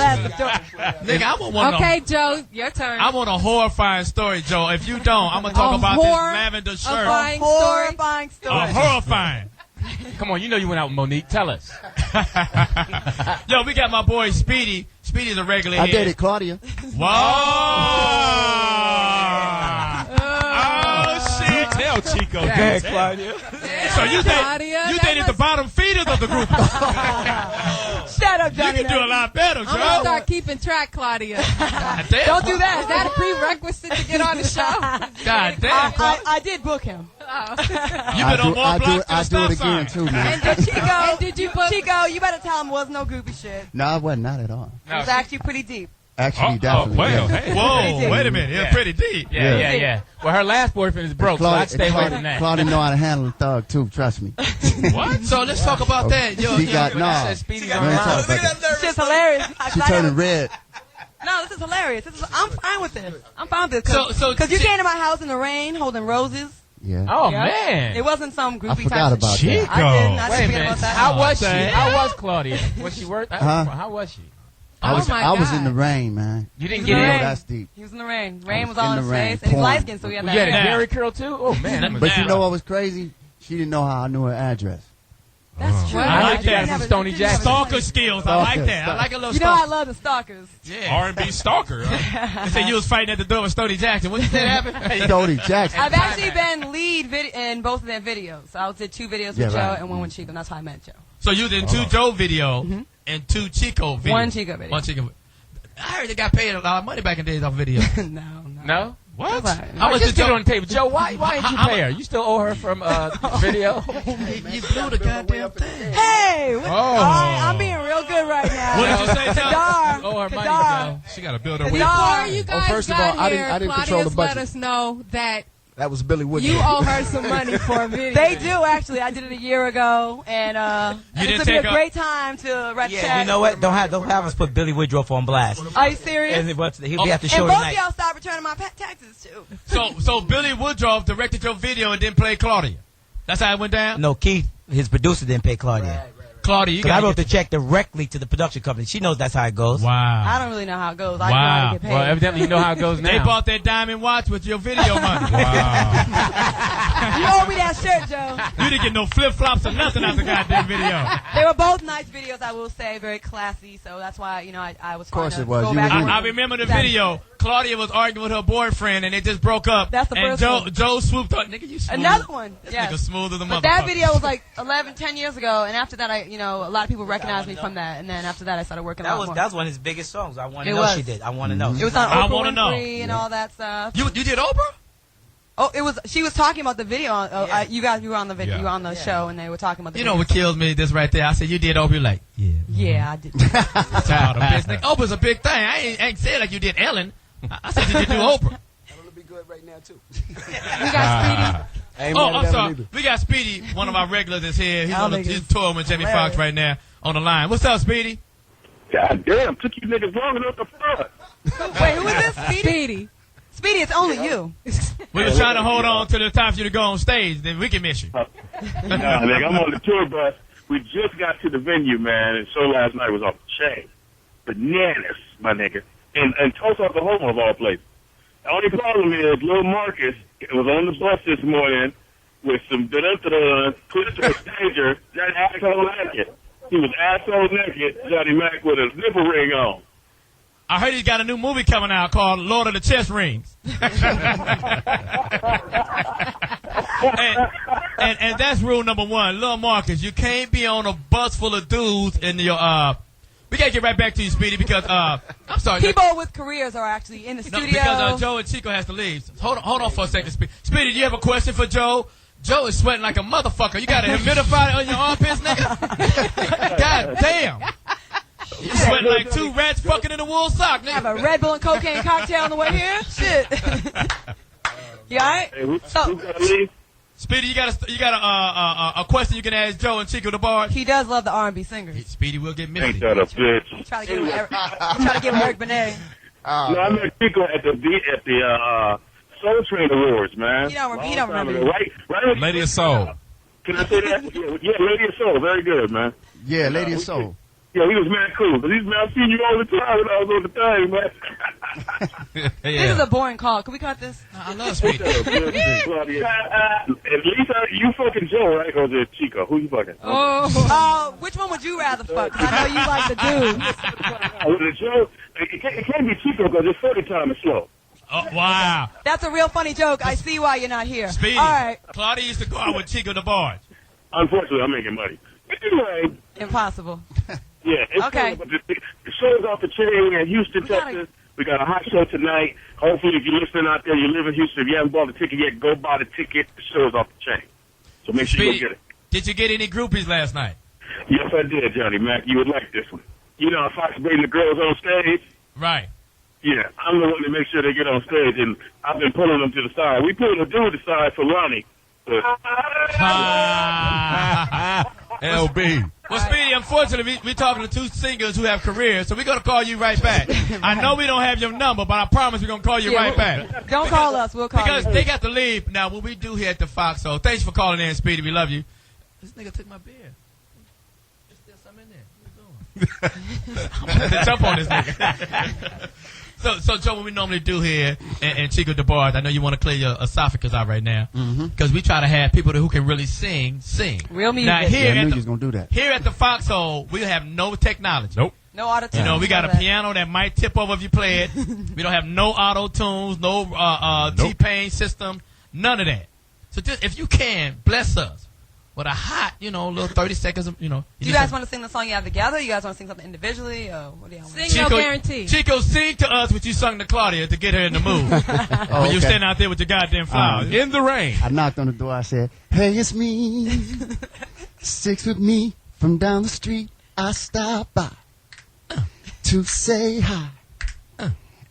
Nigga, I want one. Okay, Joe, your turn. I want a horrifying story, Joe. If you don't, I'm gonna talk about this lavender shirt. Horrifying story. Horrifying. Come on, you know you went out with Monique. Tell us. Yo, we got my boy Speedy. Speedy's a regular I here. dated Claudia. Whoa! Oh shit! Tell Chico. Okay, Claudia. So you dated the bottom feeders of the group. Shut up, Johnny. You can do a lot better, I'm gonna Joe. start keeping track, Claudia. Damn. Don't do that. Is that a prerequisite to get on the show? God damn. I did book him. You been on more blocks I than do the it stop again, sign. too, man. And did you book? Chico, you better tell him it was no goopy shit. No, it wasn't. Not at all. It was actually pretty deep. Actually, definitely. well, yeah. hey. Whoa, wait a minute. It's pretty deep. Yeah. Well, her last boyfriend is broke, so I'd stay away from that. Claudia know how to handle a thug, too. Trust me. What? So let's talk about that. Yo, She got, no. Said Speedy's We on ain't the talking line. about that. It's just hilarious. She turning red. No, this is hilarious. I'm fine with this. I'm fine with this. So Because you came to my house in the rain holding roses. Yeah. Oh, Yeah. man. It wasn't some groupie I forgot type about shit. that. I didn't Wait a forget minute. about that. How was she? How was Claudia? Was she worth? Huh? How was she? I was God. in the rain, man. You didn't He get was in the in? rain. That's deep. He was in the rain. Rain was in all in the his rain, face. And he's pouring. light skinned, so he had You that. had a Yeah. Jerry curl, too? Oh, man. But you know what was crazy? She didn't know how I knew her address. That's true. I like that didn't from have a- Stony didn't have a- Jackson. Stalker skills. I like that. I like a little You know I stalker. love the stalkers. Yeah. R&B stalker. They said you was fighting at the door with Stony Jackson. What you say happened? Stony Jackson. I've actually been lead in both of their videos. So I did 2 videos with Yeah, Joe right. and 1 with Chico. And that's how I met Joe. So you did 2 Joe video and 2 Chico videos. 1 Chico video. 1 Chico. I heard they got paid a lot of money back in the days off video. No. No? What? That's all right. How much Just did get it Joe? on the table. Joe, why didn't you pay her? You still owe her from video? You blew the goddamn thing. Hey! What, Oh. all right, I'm being real good right now. What did you say, Joe? Kadar. You owe her money, Kadar. Joe. She got to build her way. Before you guys first of got all, I here, didn't control the Claudia's budget. let us know that That was Billy Woodrow. you owe her some money for a video. They do, actually. I did it a year ago. And You it's didn't going to be take a a- great time to write Yeah, chat. you know what? Don't have us put Billy Woodruff on blast. Are you serious? And he'll be at the show And both of tonight. y'all stop returning my taxes, too. So Billy Woodruff directed your video and didn't play Claudia. That's how it went down? No, Keith, his producer, didn't pay Claudia. Claudia, you Because I got wrote the check directly to the production company. She knows that's how it goes. Wow. I don't really know how it goes. I Wow. know how to get paid. Well, evidently you know how it goes now. They bought that diamond watch with your video money. You owe me that shirt, Joe. You didn't get no flip-flops or nothing out the goddamn video. They were both nice videos, I will say, very classy. So that's why, I was trying course to it was. go You back were and I forth. remember the That- video. Claudia was arguing with her boyfriend and they just broke up. That's the and first Joe, one. Joe swooped up. Nigga, you smooth. Another one. This Yes. nigga smooth as a motherfucker. But that video was like 10 years ago, and after that, a lot of people recognized me from that. And then after that, I started working a That lot was more. that was one of his biggest songs. I want to It know was. she did. I want to know. It was on I Oprah Wanna Know. Winfrey and all that stuff. You did Oprah? Oh, it was. She was talking about the video. You were on the video. Yeah. You were on the show, and they were talking about the You video. know what kills me? This right there. I said, you did Oprah. You're like, yeah. Yeah, I did. Child of business. Oprah's a big thing. I ain't say it like you did Ellen. I said you did do Oprah. It'll be good right now too. We got Ain't Oh, mad at I'm that sorry. one either. We got Speedy, one of our regulars is here. He's I on the think he's it's touring with Jamie hilarious. Foxx right now on the line. What's up, Speedy? God damn, took you niggas long enough to front. Wait, who is this? Speedy? Speedy. Speedy, it's only you. We were trying to hold on to the time for you to go on stage. Then we can miss you. Nah, nigga, I'm on the tour bus. We just got to the venue, man, and show last night was off the chain. Bananas, my nigga. And Tulsa, Oklahoma, of all places. The only problem is Lil Marcus was on the bus this morning with some dun-dun-dun, pushed to a stranger, that asshole naked. He was asshole naked, Johnny Mack with a nipple ring on. I heard he's got a new movie coming out called Lord of the Chest Rings. and that's rule number 1. Lil Marcus, you can't be on a bus full of dudes in your we gotta get right back to you, Speedy, because I'm sorry. People with careers are actually in the No, studio. because Joe and Chico has to leave. Hold on for a second, Speedy. Speedy, do you have a question for Joe? Joe is sweating like a motherfucker. You got a humidifier on your armpits, nigga? God damn. You sweating like two rats fucking in a wool sock, nigga. Have a Red Bull and cocaine cocktail on the way here? Shit. You alright? Hey, who's got to leave? Speedy, you got a question you can ask Joe and Chico DeBarge? He does love the R&B singers. Speedy will get misty. Ain't that a bitch? Try to give him Eric Benet. No, I met Chico at the Soul Train Awards, man. He don't remember. Right Lady of Soul. Can I say that? Yeah, Lady of Soul. Very good, man. Yeah, Lady of Soul. Yeah, he was mad cool. But I've seen you all the time when I was on the thing, man. This is a boring call. Can we cut this? I love Speedy. At least you fucking Joe, right? Or is it Chico? Who you fucking? Oh, which one would you rather fuck? 'Cause I know you like the dudes. With the Joe, it can't be Chico because his 40 time is slow. Oh, wow. That's a real funny joke. I see why you're not here. Speedy. All right. Claudia used to go out with Chico DeBarge. Unfortunately, I'm making money. Anyway. Impossible. Yeah. It's okay. Cool, but the show's off the chain. We're in Houston, Texas. We got a hot show tonight. Hopefully, if you're listening out there, you live in Houston, if you haven't bought a ticket yet, go buy the ticket. The show's off the chain. So make sure you go get it. Did you get any groupies last night? Yes, I did, Johnny Mack. You would like this one. You know, Fox bringing the girls on stage. Right. Yeah, I'm the one to make sure they get on stage, and I've been pulling them to the side. We pulled a dude to the side for Ronnie. LB. Well, Speedy, unfortunately, we're talking to two singers who have careers, so we're going to call you right back. I know we don't have your number, but I promise we're going to call you right back. Don't call us. We'll call you. Because they got to leave. Now, what we do here at the Foxhole, thanks for calling in, Speedy. We love you. This nigga took my beer. There's still something in there. What you doing? I'm going to jump on this nigga. So, Joe, what we normally do here, and Chico DeBarge, I know you want to clear your esophagus out right now, because we try to have people who can really sing. Real music. Now, here I knew you was going to do that. Here at the Foxhole, we have no technology. Nope. No auto-tune. You know, we got a piano that might tip over if you play it. We don't have no auto-tunes, no T-Pain system, none of that. So just, if you can, bless us with a hot, little 30 seconds of, Do you guys want to sing the song you have together? You guys want to sing something individually? What do y'all want? Sing, no guarantee. Chico, sing to us what you sung to Claudia to get her in the mood. When you stand out there with your goddamn flowers. In the rain. I knocked on the door. I said, hey, it's me. 6 with me from down the street. I stopped by to say hi.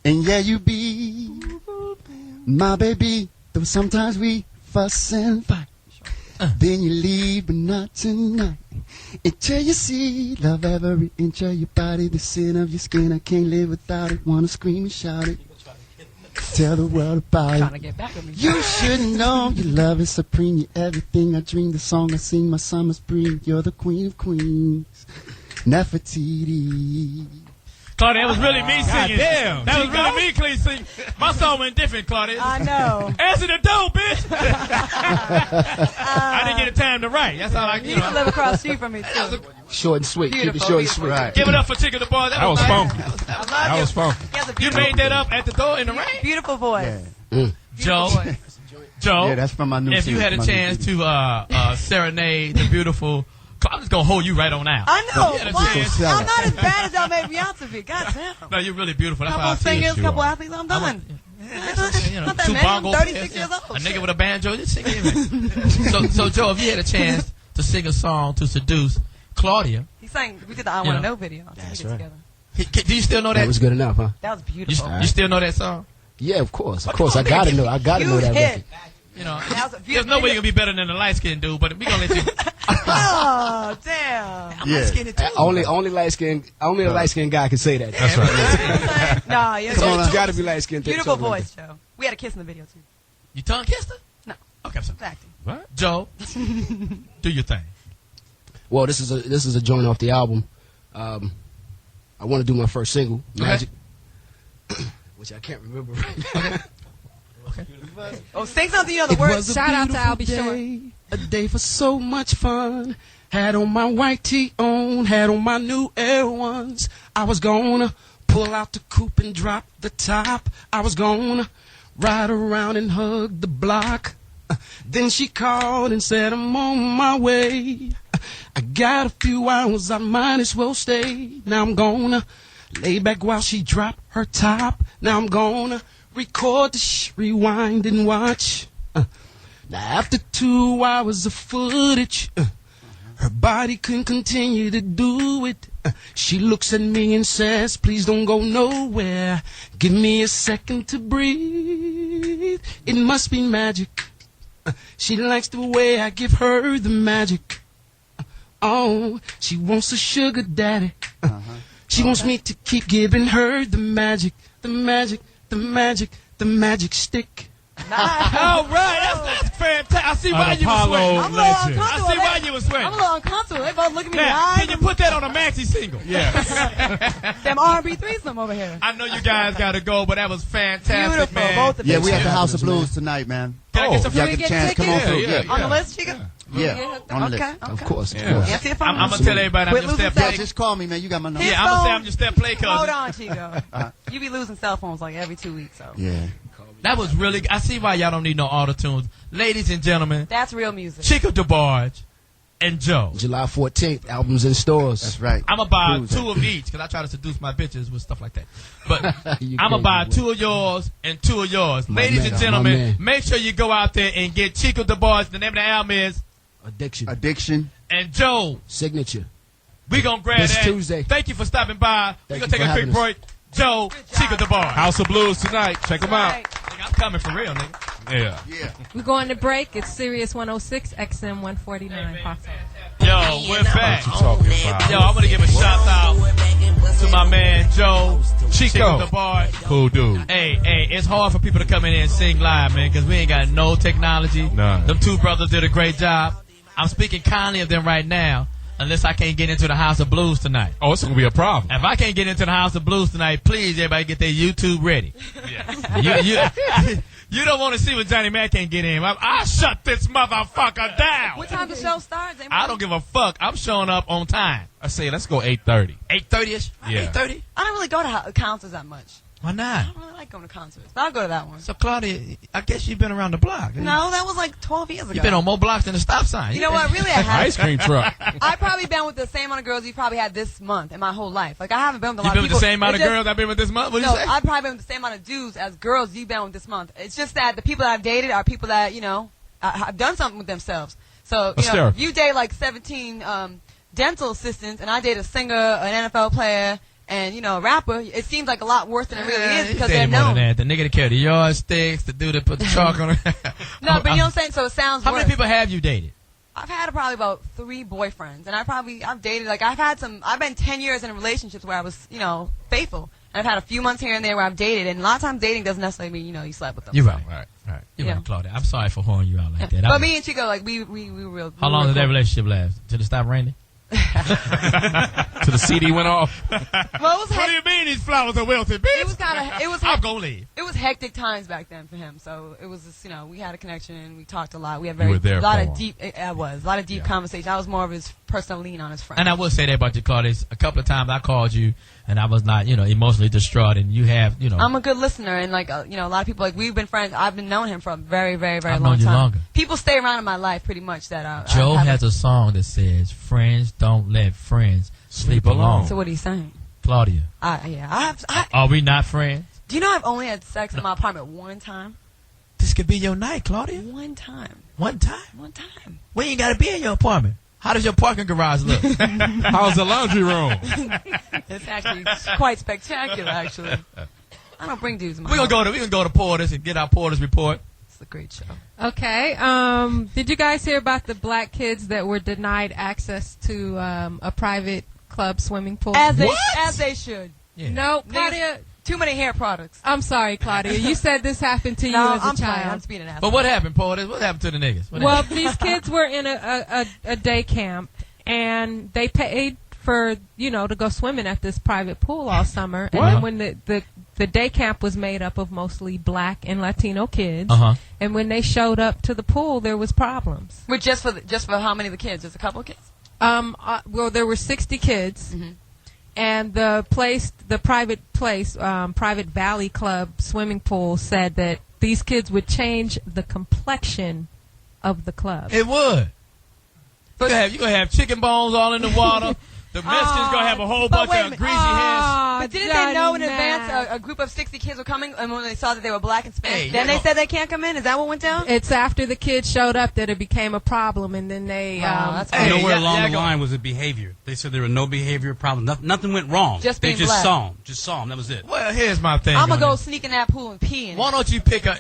And yeah, you be my baby. Though sometimes we fuss and fight. Then you leave, but not tonight. Until you see love every inch of your body, the sin of your skin. I can't live without it. Wanna scream and shout it. Tell the world about it. You should know your love is supreme. You're everything I dream. The song I sing, my summer's breeze. You're the queen of queens. Nefertiti. Claudia, that was really me singing. Damn. That was really me clean singing. My song went different, Claudia. I know. Answer the door, bitch. I didn't get a time to write. That's all I You can live across the street from me, too. Short and sweet. Keep it short and sweet. Right. Give it up for Chico DeBarge. That was funky. That was funky. You made that up at the door in the rain? Beautiful voice. Yeah. Joe. Yeah, that's from my new if you had a chance to serenade the beautiful... I'm just going to hold you right on out. I know. Why? I'm not as bad as y'all made me out to be. God damn. No, you're really beautiful. That's Couple how I feel. singers, couple athletes, I'm done. Not that two many. I'm bongos. 36 years old. A nigga with a banjo, just sing it. So, Joe, if you had a chance to sing a song to seduce Claudia. He sang, we did the I Want to Know video. That's right. Do you still know that? That was good enough, huh? That was beautiful. You still know that song? Yeah, of course. Of course. I got to know. I got to know that record. There's no way you're going to be better than the light-skinned dude, but we're going to let you. Oh, damn. I'm light-skinned too. Only a light-skinned guy can say that. That's right. Nah, you got to be light-skinned. Beautiful voice, Joe. We had a kiss in the video, too. You tongue kissed her? No. Okay, I'm sorry. Acting. What? Joe, do your thing. Well, this is a joint off the album. I want to do my first single, Magic, which I can't remember right now. Okay. Oh, sing something, the words. Shout out to Albie Short. A day for so much fun. Had on my white tee on, had on my new Air Ones. I was gonna pull out the coupe and drop the top. I was gonna ride around and hug the block. Then she called and said I'm on my way. I got a few hours, I might as well stay. Now I'm gonna lay back while she drop her top. Now I'm gonna record the rewind and watch. Now, after 2 hours of footage, her body couldn't continue to do it. She looks at me and says, please don't go nowhere. Give me a second to breathe. It must be magic. She likes the way I give her the magic. Oh, she wants a sugar daddy. She wants me to keep giving her the magic, the magic, the magic, the magic stick. All right, that's fantastic. I see why you were sweating. I'm a little uncomfortable. I see why you were sweating. I'm a little uncomfortable. They both look at me Now, like, can you put that on a maxi single? Them R&B threesome over here. I know you guys got to go, but that was fantastic, Beautiful, man. both of Yeah, them. we at the House of Blues tonight, man. Can I get some y'all free get a chance. Come on through. Yeah. On the list, Chica? Yeah, on the list. Okay. Of course, of Yeah. course. Yes, if I'm going to tell everybody I'm Quit your step losing play. Just call me, man. You got my number. Yeah, I'm going to say I'm your step play cousin. Hold on, Chico. You be losing cell phones like every 2 weeks, so. Yeah. That was really, I see why y'all don't need no auto-tunes. Ladies and gentlemen, That's real music. Chico DeBarge and Joe. July 14th, albums in stores. That's right. I'm going to buy Cruise 2 of each because I try to seduce my bitches with stuff like that. But You I'm going to can't buy do 2 of yours and 2 of yours. My Ladies man, and my gentlemen, man. make sure you go out there and get Chico DeBarge. The name of the album is Addiction. Addiction. And Joe. Signature. We going to grab This that. Tuesday. Thank you for stopping by. We're Thank going to you take for a quick having us. break. Joe, Chico DeBarge. House of Blues tonight. Check them out. Right. Nigga, I'm coming for real, nigga. Yeah. Yeah. We're going to break. It's Sirius 106, XM 149, Foxhole. Yo, we're back. What you talking about? Yo, I'm going to give a shout out to my man Joe, Chico. DeBarge. Cool dude. Hey, it's hard for people to come in here and sing live, man, because we ain't got no technology. None. Them 2 brothers did a great job. I'm speaking kindly of them right now, unless I can't get into the House of Blues tonight. Oh, it's going to be a problem. If I can't get into the House of Blues tonight, please, everybody get their YouTube ready. You don't want to see what Johnny Mack can't get in. I'll shut this motherfucker down. What time the show starts? I don't give a fuck. I'm showing up on time. I say, let's go 8:30. 8:30ish? Yeah. 8:30? I don't really go to concerts that much. Why not? I don't really like going to concerts. But I'll go to that one. So, Claudia, I guess you've been around the block. No, that was like 12 years ago. You've been on more blocks than a stop sign. You know what? Really, I haven't. Ice cream truck. I've probably been with the same amount of girls you probably had this month in my whole life. Like, I haven't been with a lot You've of been people. with the same amount of It's just- girls I've been with this month? What did No, you say? I've probably been with the same amount of dudes as girls you've been with this month. It's just that the people that I've dated are people that, you know, have done something with themselves. So, you know, if you date like 17 dental assistants, and I date a singer, an NFL player, and, you know, a rapper, it seems like a lot worse than it really is because they're more than known. that. The nigga that carry the yardsticks, the dude that put the chalk on it. No, but you know what I'm saying? So it sounds How worse. many people have you dated? I've had probably about 3 boyfriends, and I've dated, like, I've been 10 years in relationships where I was, you know, faithful. And I've had a few months here and there where I've dated, and a lot of times dating doesn't necessarily mean, you know, you slept with them. You're So. right. You're Yeah. right, Claudia. I'm sorry for horning you out like that. But me and Chico, like, we were real. How long did that relationship last? Till it stopped raining? Till the CD went off? Well, it was What do you mean these flowers are wilted, bitch? It was kind of. I'm gonna leave. It was hectic times back then for him. So it was just, you know, we had a connection. We talked a lot. We had You were there a lot for of him. deep. I was a lot of deep conversation. I was more of his personal lean on his friend. And I will say that about you, Claudia. A couple of times I called you, and I was not, you know, emotionally distraught, and you have, you know. I'm a good listener, and like you know, a lot of people, like, we've been friends. I've been knowing him for a very, very, very I've long known you time. longer. People stay around in my life pretty much. That Joe has a song that says, "Friends don't let friends sleep alone." So what are you saying? Claudia, I are we not friends? do you know I've only had sex in my apartment one time? This could be your night, Claudia. One time. One time? One time. We ain't got to be in your apartment. How does your parking garage look? How's the laundry room? It's actually quite spectacular, actually. I don't bring dudes in my We house. can go to Poetess and get our Poetess Report. It's a great show. Okay. Did you guys hear about the black kids that were denied access to a private club swimming pool? As they should. Yeah. No, Claudia. Too many hair products. I'm sorry, Claudia. You said this happened to you No, as a I'm child. fine. I'm just being an asshole. But what happened, Poetess? What happened to the niggas? What Well, happened? these kids were in a day camp, and they paid for, you know, to go swimming at this private pool all summer. And then when the day camp was made up of mostly black and Latino kids, and when they showed up to the pool, there was problems. With just for how many of the kids? Just a couple of kids? Well, there were 60 kids. Mm-hmm. And the Private Valley Club swimming pool said that these kids would change the complexion of the club. It would. You're going to have chicken bones all in the water, The Mexicans gonna have a whole bunch of greasy hands. But didn't they know in advance a group of 60 kids were coming, and when they saw that they were black and Spanish, then they said they can't come in? Is that what went down? It's after the kids showed up that it became a problem, and then they... nowhere along the line was it behavior. They said there were no behavior problems. Nothing went wrong. Just they being just black. saw them. Just saw them. That was it. Well, here's my thing. I'm going to go sneak in that pool and pee in it. Why don't you pick a...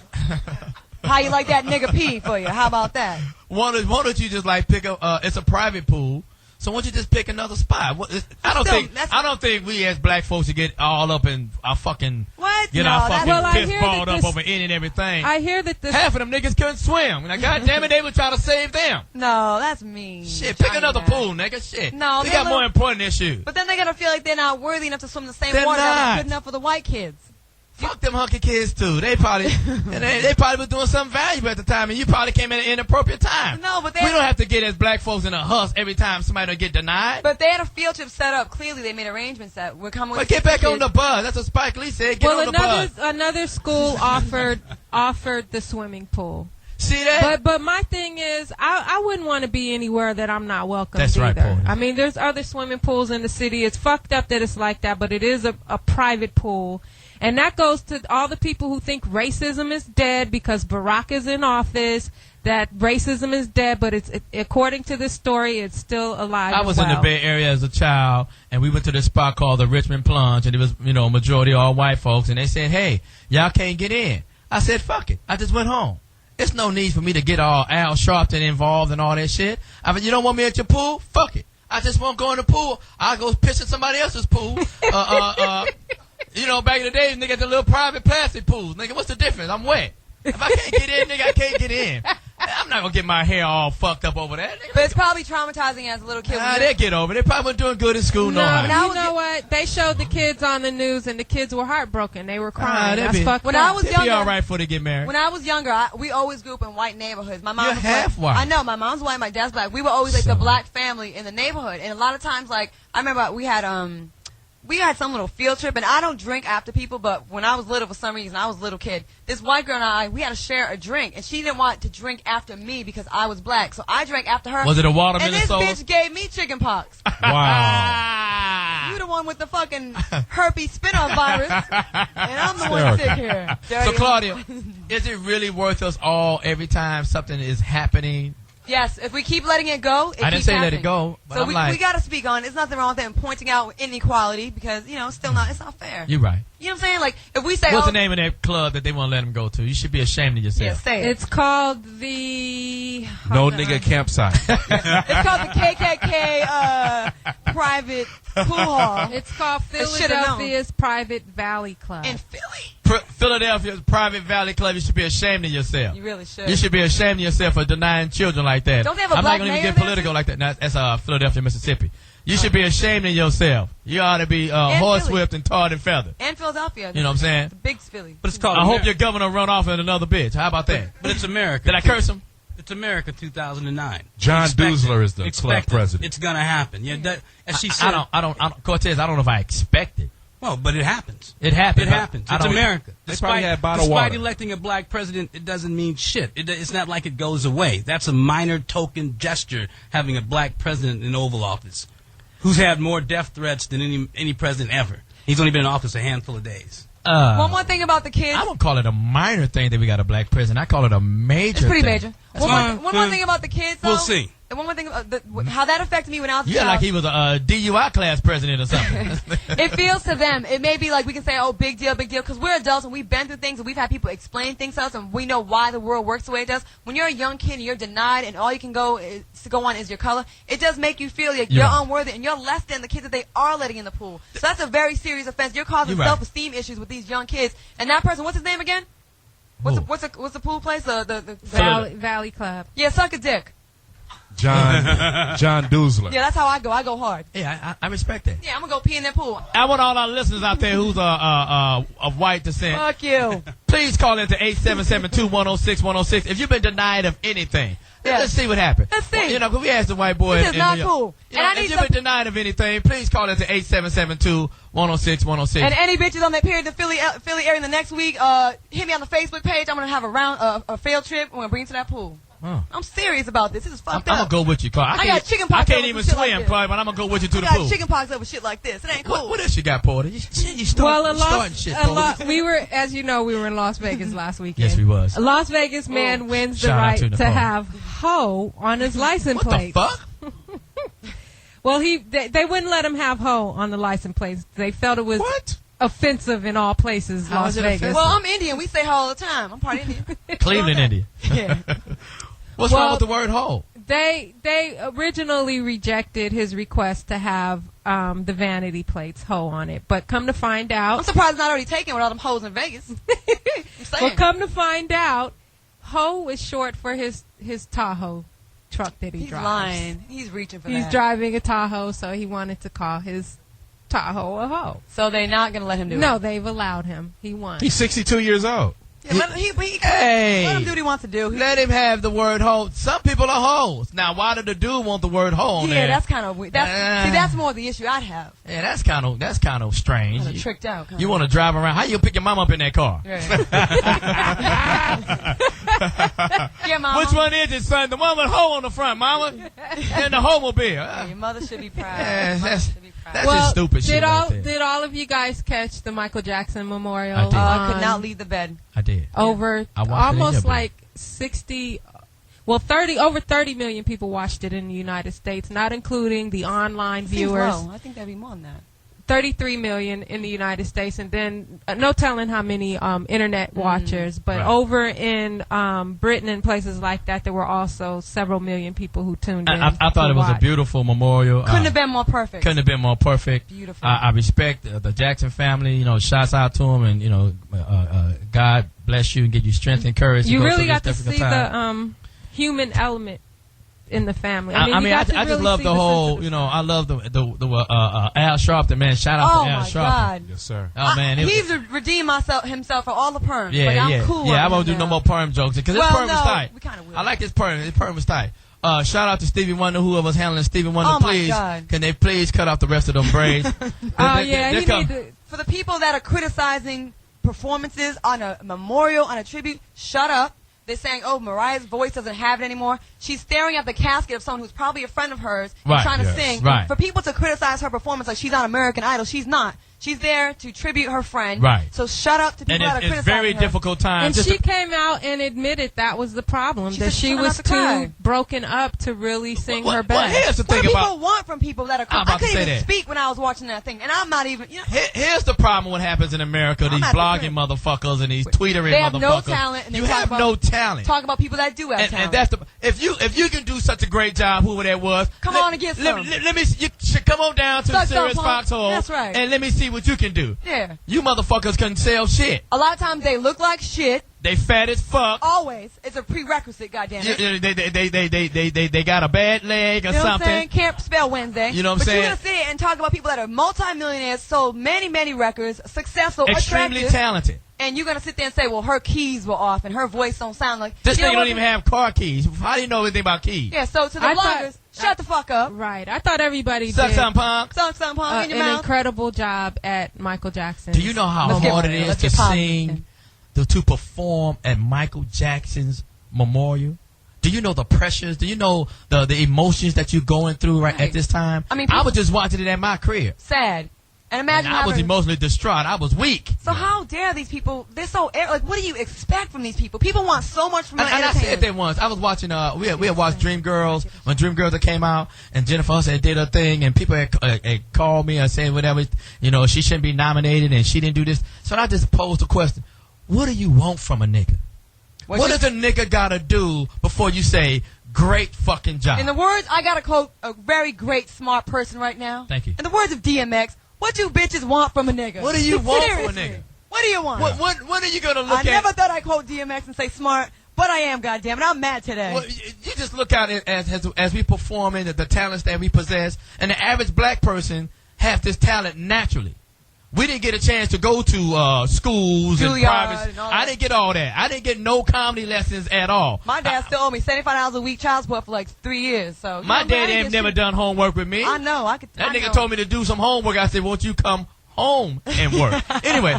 How you like that nigga pee for you? How about that? Why don't you just like pick up? It's a private pool, so why don't you just pick another spot? I don't think we as black folks should get all up in our fucking our fucking piss balled up over any and everything. I hear that half of them niggas couldn't swim. Now, God damn it, they would try to save them. No, that's mean. Shit, pick another pool, nigga. Shit. No, we got more important issues. But then they're gonna feel like they're not worthy enough to swim in the same They're water not. that's good enough for the white kids. Fuck them hunky kids too. They probably they probably was doing something valuable at the time, and you probably came at an inappropriate time. No, but we don't have to get as black folks in a huss every time somebody don't get denied. But they had a field trip set up. Clearly, they made arrangements that we're coming. But get back on the bus. That's what Spike Lee said. Get on the bus. Another school offered the swimming pool. See that? But my thing is, I wouldn't want to be anywhere that I'm not welcome. That's either. right, Poetess. I mean, there's other swimming pools in the city. It's fucked up that it's like that, but it is a private pool. And that goes to all the people who think racism is dead because Barack is in office, that racism is dead, but it's according to this story, it's still alive. I was in the Bay Area as a child, and we went to this spot called the Richmond Plunge, and it was, majority all white folks, and they said, hey, y'all can't get in. I said, fuck it. I just went home. It's no need for me to get all Al Sharpton involved and all that shit. I mean, you don't want me at your pool? Fuck it. I just won't go in the pool. I'll go piss in somebody else's pool. Back in the day, nigga, the little private plastic pools. Nigga, what's the difference? I'm wet. If I can't get in, nigga, I can't get in. I'm not gonna get my hair all fucked up over that. But it's probably traumatizing as a little kid. They get over it. They probably weren't doing good in school. You know what? They showed the kids on the news, and the kids were heartbroken. They were crying. That's fucked when up. I was younger, be all right before they get married. When I was younger, we always grew up in white neighborhoods. My mom You're was half white. I know. My mom's white. My dad's black. We were always like the black family in the neighborhood. And a lot of times, like I remember we had some little field trip, and I don't drink after people, but when I was little, for some reason, I was a little kid, this white girl and we had to share a drink, and she didn't want to drink after me because I was black, so I drank after her. Was it a watermelon And this soda? bitch gave me chicken pox. Wow. You the one with the fucking herpes spin-off virus, and I'm the one sick here. So, Claudia, is it really worth us all every time something is happening? Yes, if we keep letting it go, I didn't say let it go, but so I'm we got to speak on it. There's nothing wrong with that and pointing out inequality because, it's not fair. You're right. You know what I'm saying? Like, if we say... What's the name of that club that they won't let him go to? You should be ashamed of yourself. Yeah, say it. It's called the... No Nigga Campsite. It's called the KKK private pool hall. It's called Philadelphia's Private Valley Club. In Philly? Philadelphia's Private Valley Club, you should be ashamed of yourself. You really should. You should be ashamed of yourself for denying children like that. Don't they have a I'm black not going to mayor even get political like that. No, that's Philadelphia, Mississippi. You should be ashamed of yourself. You ought to be horsewhipped and tarred and feathered. And Philadelphia. You know what I'm saying? The big Philly. But it's called I hope your governor run off in another bitch. How about that? But it's America. Did I curse him? It's America 2009. John Duzler is the club president. It's going to happen. Yeah, as she said. Cortez, I don't know if I expect it. Well, but it happens. It happens. It happens. It's America. They probably had bottled despite water. electing a black president, it doesn't mean shit. It's not like it goes away. That's a minor token gesture, having a black president in Oval Office, who's had more death threats than any president ever. He's only been in office a handful of days. One more thing about the kids. I don't call it a minor thing that we got a black president. I call it a major It's pretty thing. major. One more thing about the kids, though. We'll see. And one more thing, how that affected me when I was a Yeah, child. like he was a DUI class president or something. It feels to them, it may be like we can say, oh, big deal, because we're adults and we've been through things and we've had people explain things to us and we know why the world works the way it does. When you're a young kid and you're denied and all you can go on is your color, it does make you feel like you're unworthy and you're less than the kids that they are letting in the pool. So that's a very serious offense. You're causing self-esteem issues with these young kids. And that person, what's his name again? What's the pool place? The Valley Club. Yeah, suck a dick. John Duzler. Yeah, that's how I go. I go hard. Yeah, I respect that. Yeah, I'm gonna go pee in that pool. I want all our listeners out there who's of white descent. Fuck you. Please call into 877-210-6106 if you've been denied of anything. Let's see what happens. Let's see. Because we asked the white boy. This is not cool. If you've been denied of anything, please call into 877-210-6106. And any bitches on that period in the Philly area in the next week, hit me on the Facebook page. I'm gonna have a field trip. I'm gonna bring you to that pool. I'm serious about this. This is fucked I'm up. gonna go with you, Claude. I got chicken pox. I can't over even shit swim, like Claude, but I'm gonna go with you to the I pool. got chicken pox over shit like this. It ain't cool. What else you got, Porter? You starting shit, Porter. We were, as you know, we were in Las Vegas last weekend. Yes, we was. A Las Vegas man wins the Shout out right to to Nicole. have hoe on his license plate. What the fuck? Well, they wouldn't let him have hoe on the license plate. They felt it was offensive in all places, How Las is it Vegas. offensive? Well, I'm Indian. We say hoe all the time. I'm part Indian. Cleveland, India. Yeah. What's wrong with the word hoe? They originally rejected his request to have the vanity plates hoe on it, but come to find out, I'm surprised it's not already taken with all them hoes in Vegas. I'm saying. well, come to find out, hoe is short for his Tahoe truck that he He's drives. lying. He's reaching for He's that. driving a Tahoe, so he wanted to call his Tahoe a hoe. So they're not going to let him do it? No, they've allowed him. He won. He's 62 years old. Yeah, let him do what he wants to do. Let him have the word hoe. Some people are hoes. Now, why did the dude want the word hoe on there? Yeah, that's kind of weird. See, that's more the issue I'd have. Yeah, that's kind of strange. Kinda tricked out. You want to drive around? How you pick your mom up in that car? Yeah, mama. Which one is it, son? The one with hoe on the front, mama, and the homobile. Yeah, your mother should be proud. Yeah, that's well, just stupid shit. Did all of you guys catch the Michael Jackson memorial? I did. I could not leave the bed. I did. Over I watched it almost in there, like 60, well, over 30 million people watched it in the United States, not including the online Seems viewers. low. I think that'd be more than that. 33 million in the United States, and then no telling how many internet watchers. But Right. over in Britain and places like that, there were also several million people who tuned in. I thought it was a beautiful memorial. Couldn't have been more perfect. Couldn't have been more perfect. Beautiful. I respect the Jackson family. You know, shouts out to them, and you know, God bless you and give you strength and courage. You to go really through got to this difficult see time. the human element in the family. I you got to just really love see the whole. You know, I love the Al Sharpton, man. Shout out Oh to Al my Sharpton. God. Yes, sir. Oh man, it He's was, redeemed himself for all the perms. yeah, like, I'm yeah, cool. yeah. I with won't him do no now. more perm jokes because his Well, perm was no, tight. we kinda will. I like his perm. His perm was tight. Shout out to Stevie Wonder, whoever's handling Stevie Wonder. Oh, my Please, God. can they please cut off the rest of them braids? For the people that are criticizing performances on a memorial, on a tribute, shut up. They're saying, oh, Mariah's voice doesn't have it anymore. She's staring at the casket of someone who's probably a friend of hers Right, trying to yes, sing. right. For people to criticize her performance like she's on American Idol, she's not. She's there to tribute her friend. Right. So shut up to people And that are it's criticizing very her. difficult time. And Just she came out and admitted that was the problem, that said she she was tried not to too cry. broken up to really sing her well, best. here's the What thing do people about. want from people that are I'm I about to couldn't say even that. speak when I was watching that thing. And I'm not even, you know. Here's the problem. What happens in America? These at the blogging motherfuckers and these tweetering They have motherfuckers. no talent. And they You talk have about, no talent. Talk about people that do have talent. And that's the if you can do such a great job, whoever that was, Come on and get some. Let me you should come on down to Suck the serious some, punk. Foxhole. That's right. And let me see what you can do. Yeah. You motherfuckers couldn't sell shit. A lot of times they look like shit. They fat as fuck. Always. It's a prerequisite, goddammit. They got a bad leg or You know what I'm something. saying? Can't spell Wednesday. You know what I'm but saying? you're going to sit and talk about people that are multimillionaires, sold many, many records, successful, Extremely attractive, talented. and you're going to sit there and say, well, her keys were off and her voice don't sound like... This You know nigga what? don't even have car keys. How do you know anything about keys? Yeah, so to the I bloggers, shut the fuck up. Right. I thought everybody Suck did some punk. Suck some punk in your an mouth. incredible job at Michael Jackson. Do you know how hard it is to sing, to perform at Michael Jackson's memorial? Do you know the pressures? Do you know the emotions that you're going through right at this time? I mean, I was just watching it at my crib. Sad. And imagine And I was having- emotionally distraught. I was weak. So how dare these people? They're so like. What do you expect from these people? People want so much from And I entertainment. said that once. I was watching. We had watched Dreamgirls when Dreamgirls came out, and Jennifer Hudson did her thing, and people had called me and said whatever, you know, she shouldn't be nominated, and she didn't do this. So I just posed the question: what do you want from a nigga? What does a nigga gotta do before you say great fucking job? In the words, I gotta quote a very great, smart person right now. Thank you. In the words of DMX, what do bitches want from a nigga? What do you want from a Seriously. nigga? What do you want? What are you gonna look I at? never thought I'd quote DMX and say smart, but I am, goddammit. I'm mad today. Well, you just look at it as we perform in the talents that we possess, and the average black person has this talent naturally. We didn't get a chance to go to schools and Juilliard private. and all that. I didn't get all that. I didn't get no comedy lessons at all. My dad still owed me $75 a week child support for like 3 years. So My you know, daddy I ain't ain't never shit. done homework with me. I know. That nigga told me to do some homework. I said, won't you come home and work. Anyway,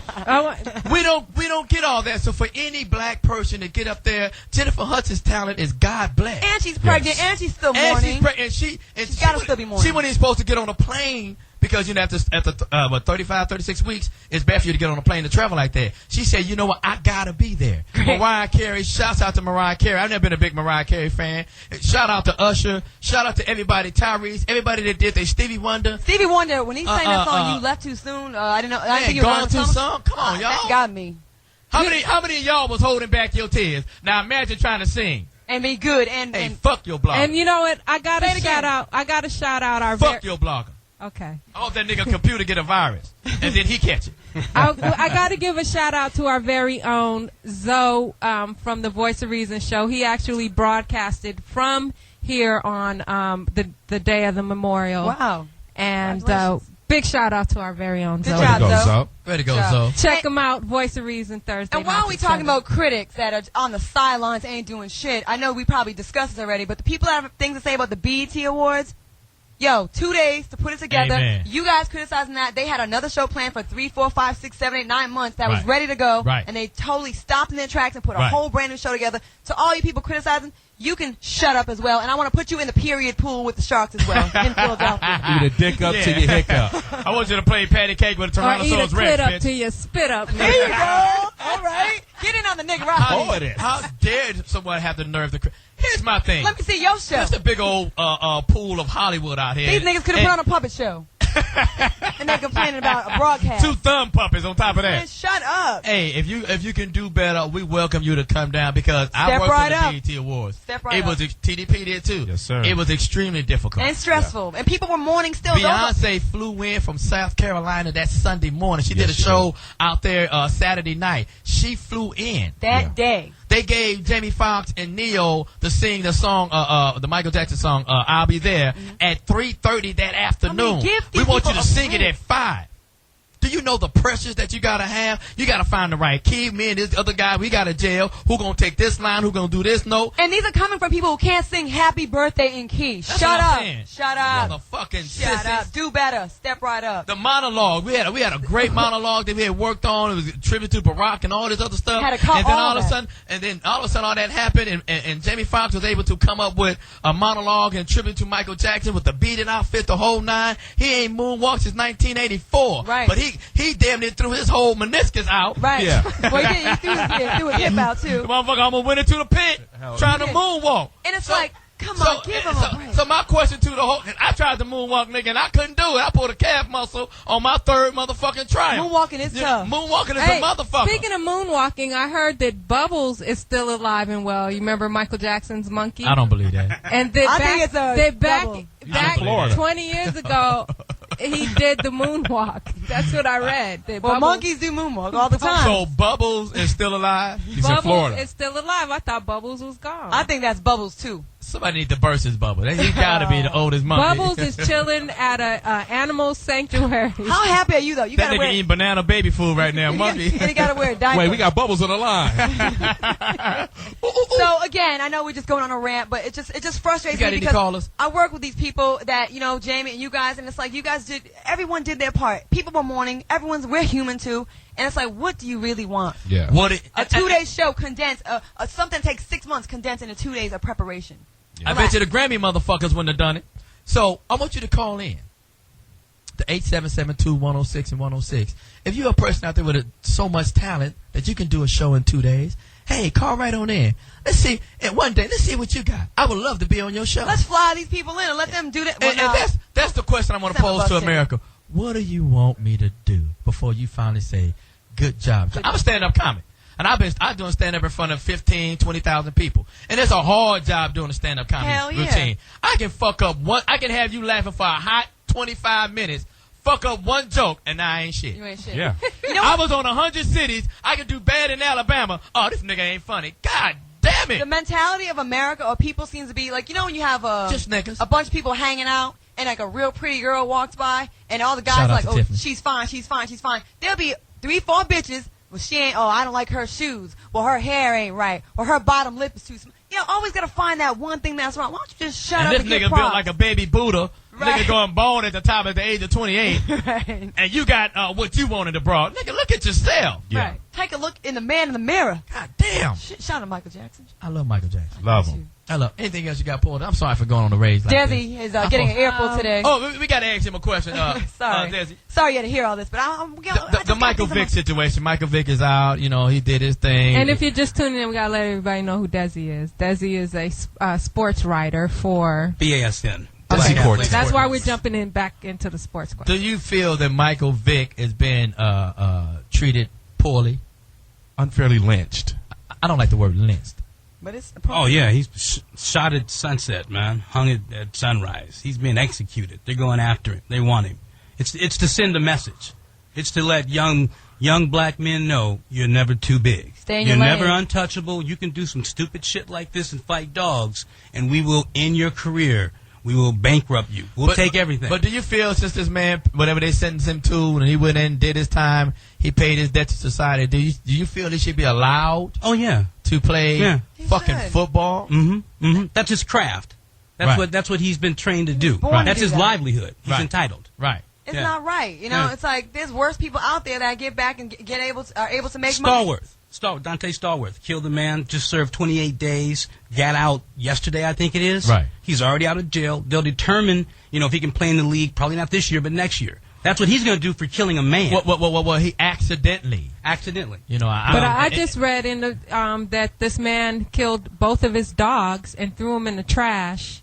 we don't get all that. So for any black person to get up there, Jennifer Hudson's talent is God bless. And she's pregnant, and she's still mourning. She's gotta still be mourning. She wasn't even supposed to get on a plane because, you know, after 35, 36 weeks, it's bad for you to get on a plane to travel like that. She said, you know what, I gotta be there. Mariah Carey, shouts out to Mariah Carey. I've never been a big Mariah Carey fan. Shout out to Usher. Shout out to everybody, Tyrese, everybody that did their Stevie Wonder. Stevie Wonder, when he sang that song, You Left Too Soon, I didn't know. I didn't think you were Gone Too Soon. Come on, y'all. That got me. How many of y'all was holding back your tears? Now imagine trying to sing. And be good. Hey, fuck your blogger. And you know what? I got to shout out our fuck your blogger. Okay. I hope that nigga computer get a virus, and then he catch it. I got to give a shout out to our very own Zoe from the Voice of Reason show. He actually broadcasted from here on the day of the memorial. Wow. And big shout out to our very own Zoe. Good job, Zoe. Way to go, Zoe. Check them out, Voice of Reason Thursday. And while we talking about critics that are on the sidelines ain't doing shit, I know we probably discussed this already, but the people that have things to say about the BET Awards, yo, 2 days to put it together. Amen. You guys criticizing that. They had another show planned for 3, 4, 5, 6, 7, 8, 9 months that was ready to go. Right. And they totally stopped in their tracks and put a whole brand new show together. So all you people criticizing, you can shut up as well. And I want to put you in the period pool with the Sharks as well in Philadelphia. Eat a dick up to your hiccup. I want you to play patty cake with a Tyrannosaurus Rex. Or eat a clit up to your spit up. There you go. All right. Get in on the nigga rock. How dare someone have the nerve to... Here's my thing. Let me see your show. That's a big old pool of Hollywood out here. These niggas could have put on a puppet show. And they're complaining about a broadcast. 2 thumb puppets on top of that. Man, shut up. Hey, if you can do better, we welcome you to come down because I worked on the BET Awards. Step right it was TDP did too. Yes, sir. It was extremely difficult and stressful, and people were mourning still. Beyonce flew in from South Carolina that Sunday morning. She did a show out there Saturday night. She flew in that day. They gave Jamie Foxx and Neo to sing the song, the Michael Jackson song, "I'll Be There," at 3:30 that afternoon. We want you to sing it at 5. Do you know the pressures that you gotta have? You gotta find the right key. Me and this other guy, we got a jail. Who gonna take this line? Who gonna do this note? And these are coming from people who can't sing "Happy Birthday" in key. That's Shut what I'm up. saying. Shut up. Motherfucking Shut sissies. up. Do better. Step right up. The monologue. We had a great monologue that we had worked on. It was a tribute to Barack and all this other stuff. Had to cut and then all all of a sudden all that happened and Jamie Foxx was able to come up with a monologue and tribute to Michael Jackson with the beaded outfit, the whole 9. He ain't moonwalked since 1984. Right. But he damn near threw his whole meniscus out. Right. Yeah. Well, he threw his hip out too. The motherfucker almost went into the pit trying to moonwalk. And it's like, come on, give him a break. So my question to the whole, I tried to moonwalk, nigga, and I couldn't do it. I pulled a calf muscle on my 3rd motherfucking trial. Moonwalking is tough. Moonwalking is a motherfucker. Speaking of moonwalking, I heard that Bubbles is still alive and well. You remember Michael Jackson's monkey? I don't believe that. And that back 20 years ago, he did the moonwalk. That's what I read. Well, monkeys do moonwalk all the time. So Bubbles is still alive? He's in Florida. Bubbles is still alive. I thought Bubbles was gone. I think that's Bubbles too. Somebody need to burst his bubble. He gotta be the oldest monkey. Bubbles is chilling at a animal sanctuary. How happy are you though? You that gotta nigga wear eating banana baby food right now, monkey. And he gotta wear a diaper. Wait, we got Bubbles on the line. So again, I know we're just going on a rant, but it just frustrates You got me any because callers? I work with these people that, you know, Jamie and you guys, and it's like everyone did their part. People were mourning. We're human too. And it's like, what do you really want? Yeah. A 2-day show condensed, something that takes 6 months condensed into 2 days of preparation. Yeah. I bet you the Grammy motherfuckers wouldn't have done it. So I want you to call in. The 877-2106 and 106. If you're a person out there with so much talent that you can do a show in 2 days, hey, call right on in. Let's see. And one day, let's see what you got. I would love to be on your show. Let's fly these people in and let them do that. Well, and that's the question I want to pose to America. What do you want me to do before you finally say, good job? I'm a stand-up comic. And I'm doing stand-up in front of 15, 20,000 people. And it's a hard job doing a stand-up comedy routine. I can fuck up I can have you laughing for a hot 25 minutes, fuck up one joke, and now I ain't shit. You ain't shit. Yeah. You know I was on 100 cities. I can do bad in Alabama. Oh, this nigga ain't funny. God damn it. The mentality of America or people seems to be like, you know when you have just niggas. A bunch of people hanging out and like a real pretty girl walks by and all the guys are like, oh, Tiffany. she's fine, she's fine, she's fine. There'll be 3, 4 bitches. Well, she ain't, I don't like her shoes. Well, her hair ain't right. Or her bottom lip is too small. You know, always got to find that one thing that's wrong. Why don't you just shut up and this get nigga props? built like a baby Buddha Nigga going bone at the top at the age of 28. Right. And you got what you wanted abroad. Nigga, look at yourself. Yeah. Right. Take a look in the man in the mirror. God damn. Shout out Michael Jackson. I love Michael Jackson. Love him. I love anything else you got pulled. I'm sorry for going on the rage like Desi this. is getting an earful today. Oh, we got to ask him a question. Sorry. Desi. Sorry you had to hear all this, but The Michael Vick situation. Michael Vick is out. You know, he did his thing. And if you're just tuning in, we gotta let everybody know who Desi is. Desi is a sports writer for BASN. Desi Cortez. That's why we're jumping in back into the sports question. Do you feel that Michael Vick has been treated poorly? Unfairly lynched. I don't like the word lynched. But it's Oh yeah, he's shot at sunset, man. Hung at sunrise. He's being executed. They're going after him. They want him. It's to send a message. It's to let young black men know you're never too big. Stay in You're your never lane. untouchable. You can do some stupid shit like this and fight dogs, and we will end your career. We will bankrupt you. We'll take everything. But do you feel since this man, whatever they sentenced him to, and he went in and did his time, he paid his debt to society, do you feel he should be allowed oh yeah, to play fucking football? That's his craft. That's what he's been trained to do. born to That's do his that. livelihood. He's Right. entitled. Right. It's Yeah. not right. You know, Yeah. it's like there's worse people out there that get back and are able to make money. Dante Stallworth killed a man, just served 28 days, got out yesterday, I think it is. Right. He's already out of jail. They'll determine, if he can play in the league, probably not this year, but next year. That's what he's going to do for killing a man. What he accidentally. You know, I just read in the that this man killed both of his dogs and threw them in the trash,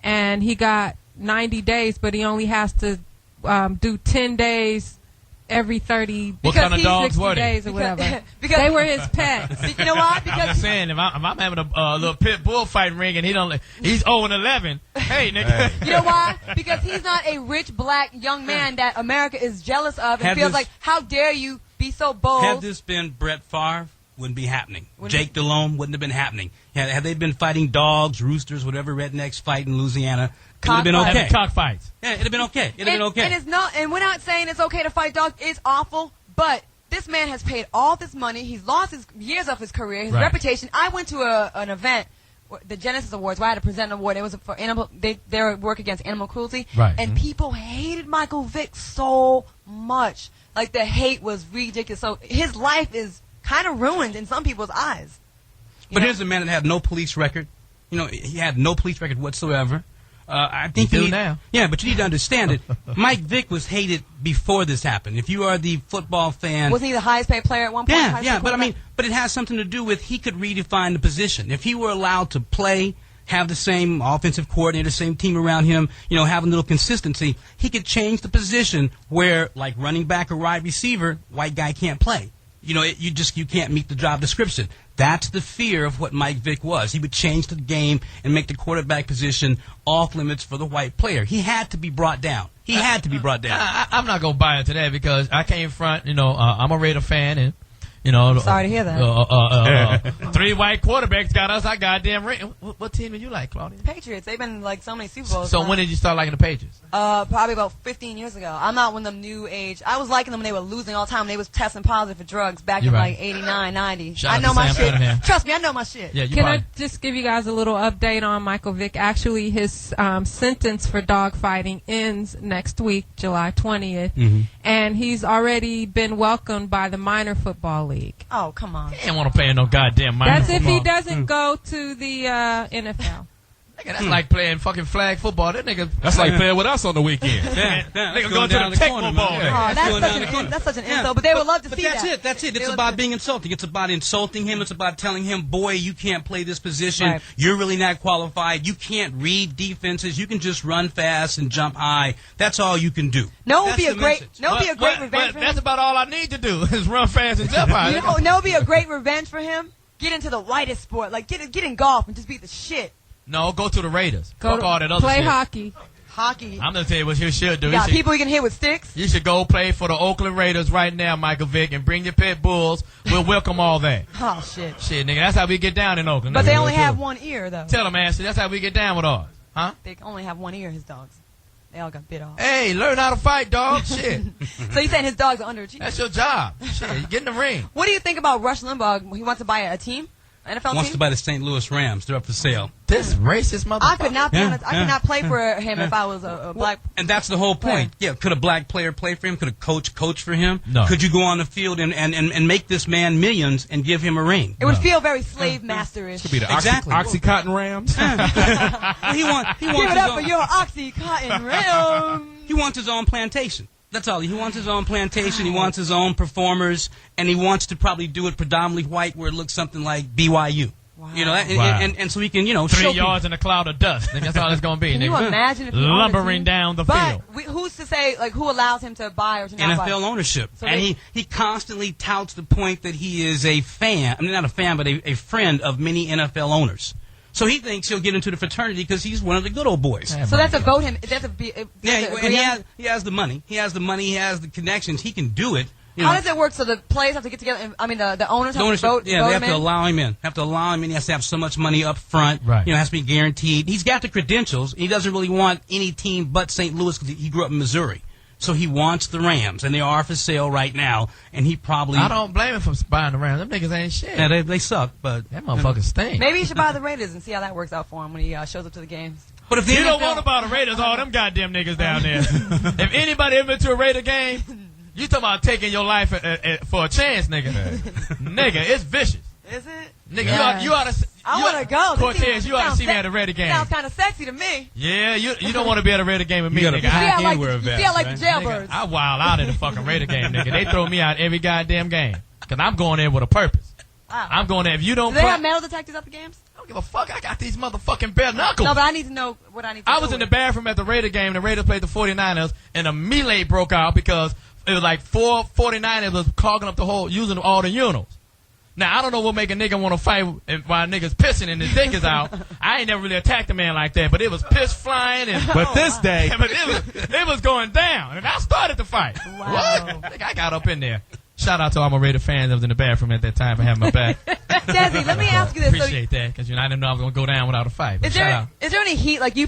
and he got 90 days, but he only has to do 10 days every 30 What kind of dogs 60 were they? days or whatever. Because they were his pets. You know why? I'm Because just saying, if I'm having a little pit bull fighting ring and he's 0-11, hey nigga. you know why? Because he's not a rich black young man that America is jealous of and Had feels this- like, how dare you be so bold? had this been Brett Favre, wouldn't be happening. Jake Delhomme wouldn't have been happening. Had they been fighting dogs, roosters, whatever rednecks fight in Louisiana, it would have been okay. Cockfights. Yeah, it'd have been okay. It'd have been okay. And it's not. And we're not saying it's okay to fight dogs. It's awful, but this man has paid all this money. He's lost years of his career, his Right. reputation. I went to an event, the Genesis Awards, where I had to present an award. It was for animal. They work against animal cruelty, Right. and people hated Michael Vick so much. Like the hate was ridiculous. So his life is kind of ruined in some people's eyes. But here's a man that had no police record. He had no police record whatsoever. I think You do now. Yeah, but you need to understand it. Mike Vick was hated before this happened. If you are the football fan, Wasn't he the highest paid player at one point? yeah, but but it has something to do with he could redefine the position. If he were allowed to play, have the same offensive coordinator, same team around him, have a little consistency, he could change the position where, like running back or wide receiver, white guy can't play. You can't meet the job description. That's the fear of what Mike Vick was. He would change the game and make the quarterback position off limits for the white player. He had to be brought down. I'm not gonna buy into that because I came front. I'm a Raider fan, and Sorry to hear that. 3 white quarterbacks got us. I goddamn ring. What team do you like, Claudia? Patriots. They've been like so many Super Bowls. So now. when did you start liking the Patriots? Probably about 15 years ago. I'm not one of them new age. I was liking them when they were losing all the time. They was testing positive for drugs back You're in right. like 89, 90. Shout I out know to my Sam shit. Cunningham. Trust me, I know my shit. Yeah, Can I just give you guys a little update on Michael Vick? Actually, his sentence for dogfighting ends next week, July 20th, and he's already been welcomed by the Minor Football League. Oh, come on. He ain't want to pay no goddamn money. That's if he doesn't go to the NFL. Nigga, that's like playing fucking flag football. That nigga. That's like playing with us on the weekend. Nigga going to the Tecmo Bowl. That's such an insult, but they would love to see that. That's it. It's about being insulting. It's about insulting him. It's about telling him, boy, you can't play this position. Right. You're really not qualified. You can't read defenses. You can just run fast and jump high. That's all you can do. No, would be a great revenge But for that's him. about all I need to do is run fast and jump high. No, would be a great revenge for him. Get into the whitest sport. Like, get in golf and just beat the shit. No, go to the Raiders. Go Fuck all that other play shit. hockey. Hockey. I'm gonna tell you what you should do. You got people you can hit with sticks. You should go play for the Oakland Raiders right now, Michael Vick, and bring your pit bulls. We'll welcome all that. Oh, shit. Shit, nigga, that's how we get down in Oakland. But That's they what only we'll have do. one ear, though. Tell them, Ashley, that's how we get down with ours. Huh? They only have one ear, his dogs. They all got bit off. Hey, learn how to fight, dog. Shit. So you saying his dogs are underachievers? That's your job. Shit, you get in the ring. What do you think about Rush Limbaugh? He wants to buy a team? NFL Wants team? to buy the St. Louis Rams. They're up for sale. This racist motherfucker. I could not be I could not play for him if I was a black. And that's the whole point. Yeah, could a black player play for him? Could a coach for him? No. Could you go on the field and make this man millions and give him a ring? It would feel very slave masterish. Could be the Exactly. Oxycontin Rams. He wants Give his it up own, for your Oxycontin Rim. He wants his own plantation. That's all. He wants his own plantation. He wants his own performers, and he wants to probably do it predominantly white, where it looks something like BYU. Wow. You know, Wow. and so he can, 3 show yards in a cloud of dust. That's all it's gonna be. Can you nigga. imagine if he owned a lumbering team? down the But field? who's to say like who allows him to buy or to not buy? NFL ownership. So And they- he constantly touts the point that he is a fan. I mean, not a fan, but a friend of many NFL owners. So he thinks he'll get into the fraternity because he's one of the good old boys. So that's a vote him. That's a be. Yeah, and he has the money. He has the money. He has the connections. He can do it. You How know. does it work? So the players have to get together. And, I mean, the owners The have ownership, to vote. yeah, vote they have him to in? allow him in. Have to allow him in. He has to have so much money up front. Right. It has to be guaranteed. He's got the credentials. He doesn't really want any team but St. Louis because he grew up in Missouri. So he wants the Rams, and they are for sale right now. And he probably. I don't blame him for buying the Rams. Them niggas ain't shit. Yeah, they suck, but that motherfucker stink. Maybe he should buy the Raiders and see how that works out for him when he shows up to the games. But if you don't want to buy the Raiders, all them goddamn niggas down there. If anybody ever been to a Raider game, you talking about taking your life for a chance, nigga. Nigga, it's vicious. Is it? Nigga, you ought to. I want to go. Cortez, you ought to see me at a Raider game. Sounds kind of sexy to me. Yeah, you don't want to be at a Raider game with me, You gotta nigga. pack like, in wear a you vest, see, I like right? the jailbirds. I wild out at the fucking Raider game, nigga. They throw me out every goddamn game. Because I'm going there with a purpose. Wow. I'm going there. If you don't Do they play, have metal detectors at the games? I don't give a fuck. I got these motherfucking bare knuckles. No, but I need to know what I need to I do was in the with. bathroom at the Raider game. The Raiders played the 49ers, and a melee broke out because it was like 4 49ers was clogging up the whole, using all the urinals. Now, I don't know what make a nigga want to fight while niggas pissing and his dick is out. I ain't never really attacked a man like that, but it was piss flying. And, But this day, but it was going down, and I started the fight. Wow. What? Nigga, I got up in there. Shout out to all my Raider fans that was in the bathroom at that time for having my back. Desi, let me ask you this. Appreciate that, because I didn't know I was going to go down without a fight. But Is shout out. there any heat, like you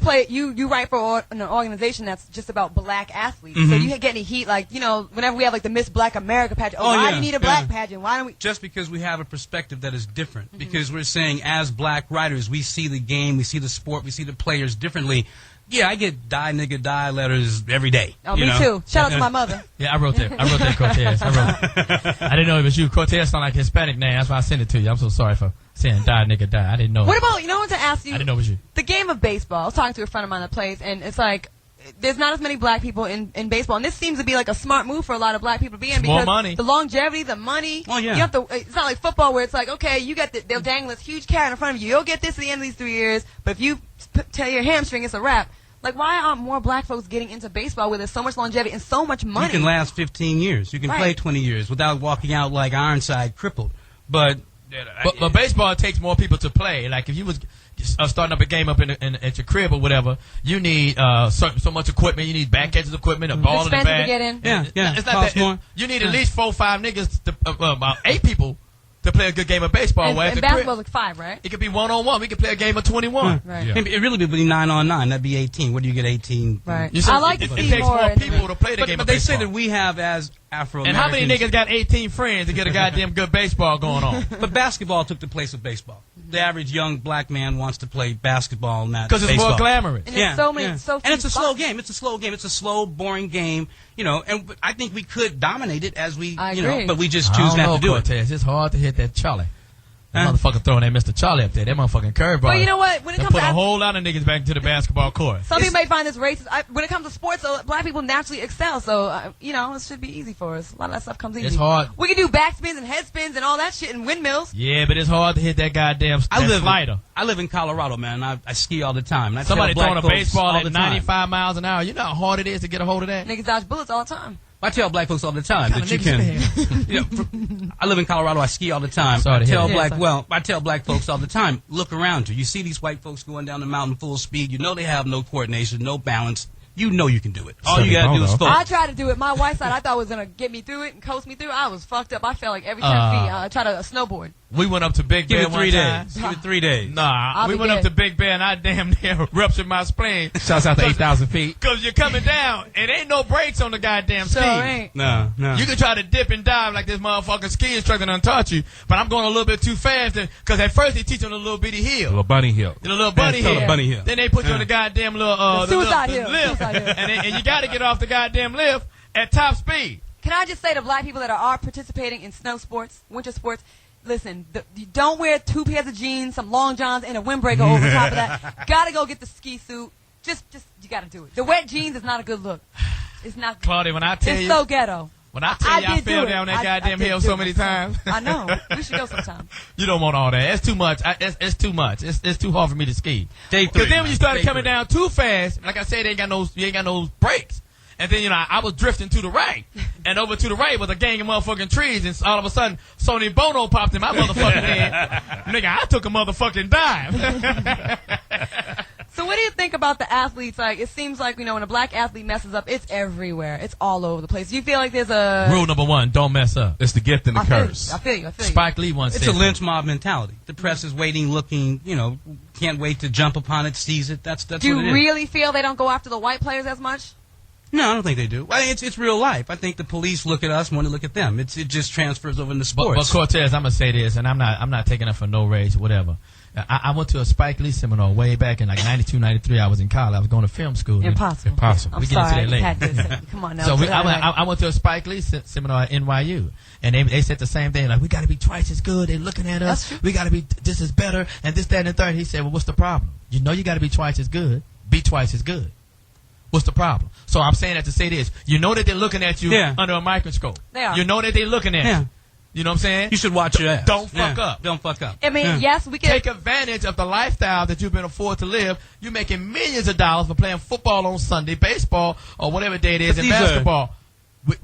write for an organization that's just about black athletes, Mm-hmm. so you get any heat, like, whenever we have like the Miss Black America pageant, why yeah, do you need a black yeah. pageant? Why don't we? just because we have a perspective that is different. Mm-hmm. Because we're saying, as black writers, we see the game, we see the sport, we see the players differently. Yeah, I get die nigga die letters every day. Oh, me too. Shout out to my mother. Yeah, I wrote that, Cortez. I didn't know it was you. Cortez sound like a Hispanic name. That's why I sent it to you. I'm so sorry for saying die, nigga, die. I didn't know. What about, I want to ask you, I didn't know it was you. the game of baseball. I was talking to a friend of mine that plays, and it's like, there's not as many black people in baseball, and this seems to be like a smart move for a lot of black people to be in More because money. the longevity, the money. Oh, yeah. You have to. It's not like football where it's like, okay, you got they'll dangle this huge carrot in front of you. You'll get this at the end of these 3 years, but if you tear your hamstring, it's a wrap. Like, why aren't more black folks getting into baseball where there's so much longevity and so much money? You can last 15 years. You can Right. play 20 years without walking out like Ironside crippled. But But baseball takes more people to play. Like, if you was starting up a game up at your crib or whatever, you need so much equipment. You need back catches equipment, a ball in the expensive bag. to get in. Yeah, It's not costs that. more. You need at least 4 or 5 niggas, about 8 people, to play a good game of baseball. And, where at and the crib, basketball's like 5, right? it could be 1-on-1. We could play a game of 21. Right. Yeah. it really would be 9-on-9. That'd be 18. What do you get 18? Right. You see, I like to it see takes more more in the- people to play the game But of they say baseball. that we have, as Afro And how many niggas got 18 friends to get a goddamn good baseball going on? But basketball took the place of baseball. The average young black man wants to play basketball, not Because it's baseball. more glamorous. And there's so many, so few And it's a slow spots. game. It's a slow game. It's a slow, boring game. And I think we could dominate it as we, I agree. but we just I choose don't not know, to do it. Cortez. It's hard to hit that Charlie. That motherfucker throwing that Mr. Charlie up there. That motherfucking curveball. But you know what? When it They comes put to a whole lot of niggas back into the basketball court. some people may find this racist. When it comes to sports, though, black people naturally excel. So, it should be easy for us. A lot of that stuff comes easy. It's hard. We can do backspins and headspins and all that shit and windmills. Yeah, but it's hard to hit that goddamn slider. I live in Colorado, man. I ski all the time. And I Somebody tell throwing black a folks baseball all at the time. 95 miles an hour. You know how hard it is to get a hold of that? Niggas dodge bullets all the time. I tell black folks all the time What that you kind can. of niggas I live in Colorado. I ski all the time. Sorry to hear that. I tell black folks all the time. Look around you. You see these white folks going down the mountain full speed. You know they have no coordination, no balance. You know you can do it. All you gotta do is focus. I tried to do it. My white side I thought was going to get me through it and coast me through. I was fucked up. I fell like every 10 feet. I tried to snowboard. We went up to Big Give Bear it one 3 time. days. Give it 3 days. Nah, we went up to Big Bear and I damn near ruptured my spleen. Shouts out to 8,000 feet. Because you're coming down and ain't no brakes on the goddamn ski. ain't. No. You can try to dip and dive like this motherfucking ski instructor done taught you, but I'm going a little bit too fast because at first they teach you on a little bitty hill. Little bunny hill. The little bunny It's called hill. a bunny hill. Then they put you on the goddamn little The suicide the hill. lift. Suicide hill. And you got to get off the goddamn lift at top speed. Can I just say to black people that are participating in snow sports, winter sports, listen, you don't wear 2 pairs of jeans, some long johns, and a windbreaker over top of that. Gotta go get the ski suit. Just you gotta do it. The wet jeans is not a good look. It's not. Claudia, when I tell it's you. so ghetto. When I tell you I did fell do it. down that I goddamn did hill do so it many myself. times. I know. We should go sometime. You don't want all that. It's too much. It's too much. It's too hard for me to ski. Day 3. Because then when you started Day coming 3. down too fast, like I said, you ain't got no brakes. And then, I was drifting to the right. And over to the right was a gang of motherfucking trees. And all of a sudden, Sonny Bono popped in my motherfucking head. Nigga, I took a motherfucking dive. So what do you think about the athletes? Like, it seems like, when a black athlete messes up, it's everywhere. It's all over the place. Do you feel like there's a... Rule number 1, don't mess up. It's the gift and the curse. I feel you. Spike Lee once It's said a lynch mob mentality. The press is waiting, looking, can't wait to jump upon it, seize it. That's Do what it you is. really feel they don't go after the white players as much? No, I don't think they do. It's real life. I think the police look at us more than look at them. It just transfers over into sports. But Cortez, I'm gonna say this, and I'm not taking it for no rage or whatever. I went to a Spike Lee seminar way back in like 92, 93. I was in college. I was going to film school. Impossible. Impossible. I'm we sorry. get into that Had later. to come on now. So I went to a Spike Lee seminar at NYU, and they said the same thing. Like, we got to be twice as good. They're looking at us. We got to be this is better, and this, that, and the third. He said, well, what's the problem? You know you got to be twice as good. Be twice as good. What's the problem? So I'm saying that to say this. You know that they're looking at you under a microscope. They are. You know that they're looking at you. You know what I'm saying? You should watch your ass. Don't fuck up. Don't fuck up. I mean, yes, we can take advantage of the lifestyle that you've been afforded to live. You're making millions of dollars for playing football on Sunday, baseball, or whatever day it is, and basketball.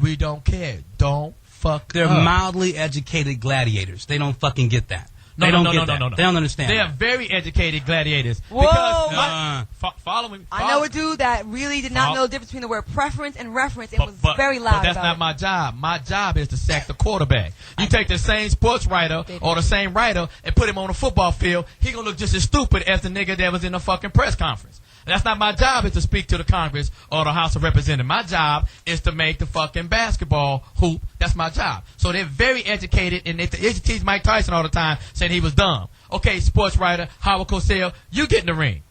We don't care. Don't fuck They're up. mildly educated gladiators. They don't fucking get that. No. They don't understand. They are very educated gladiators. Whoa! Follow me. I know a dude that really did not know the difference between the word preference and reference. It was very loud. But that's not my job. My job is to sack the quarterback. You take the same sports writer or the same writer and put him on a football field, he gonna look just as stupid as the nigga that was in the fucking press conference. That's not my job, is to speak to the Congress or the House of Representatives. My job is to make the fucking basketball hoop. That's my job. So they're very educated, and they teach Mike Tyson all the time, saying he was dumb. Okay, sports writer, Howard Cosell, you get in the ring.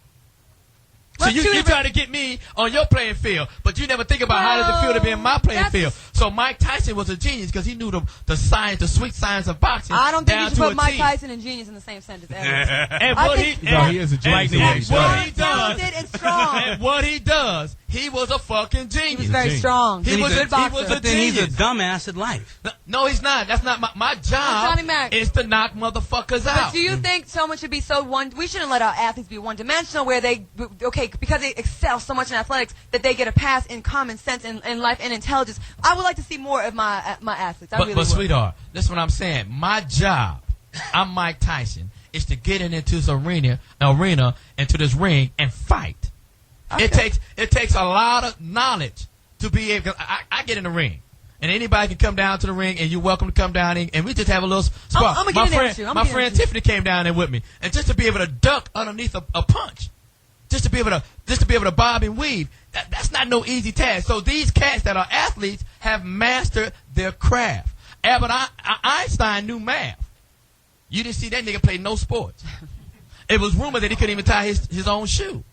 So you try to get me on your playing field, but you never think about how does it feel to be in my playing field. So Mike Tyson was a genius because he knew the science, the sweet science of boxing. I don't think you should put Mike T. Tyson and genius in the same sentence. And what he is a genius. Talented and strong. And what he does, he was a fucking genius. He was very strong. He was a boxer. But then he's a dumbass at life. No, he's not. That's not my job. Johnny Mack is to knock motherfuckers out. But do you think someone should be so we shouldn't let our athletes be one-dimensional where they, because they excel so much in athletics that they get a pass in common sense and life and intelligence. I would like to see more of my athletes. But sweetheart, that's what I'm saying. My job, I'm Mike Tyson, is to get into this arena, into this ring and fight. Okay. It takes a lot of knowledge to be able. I get in the ring, and anybody can come down to the ring, and you're welcome to come down, and we just have a little spot. My friend Tiffany came down there with me, and just to be able to duck underneath a punch, just to be able to bob and weave, that's not no easy task. So these cats that are athletes have mastered their craft. Albert Einstein knew math. You didn't see that nigga play no sports. It was rumored that he couldn't even tie his own shoe.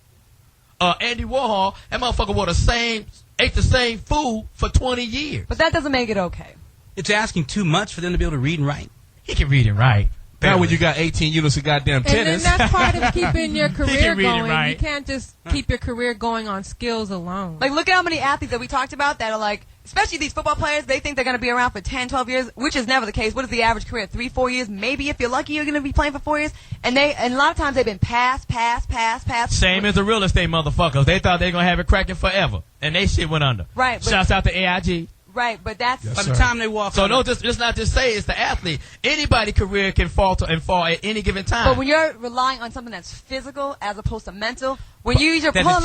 Andy Warhol, that motherfucker ate the same food for 20 years. But that doesn't make it okay. It's asking too much for them to be able to read and write. He can read and write. Now when you got 18 units of goddamn tennis. And then that's part of keeping your career read and going. write. You can't just keep your career going on skills alone. Like, look at how many athletes that we talked about that are like, especially these football players, they think they're going to be around for 10, 12 years, which is never the case. What is the average career? 3, 4 years? Maybe if you're lucky, you're going to be playing for 4 years. And a lot of times they've been passed. Same as the real estate motherfuckers. They thought they were going to have it cracking forever. And they shit went under. Right. Shouts out to AIG. Right, but that's... By the time they walk So let's not just say it's the athlete. Anybody's career can falter and fall at any given time. But when you're relying on something that's physical as opposed to mental, when you use your... I'm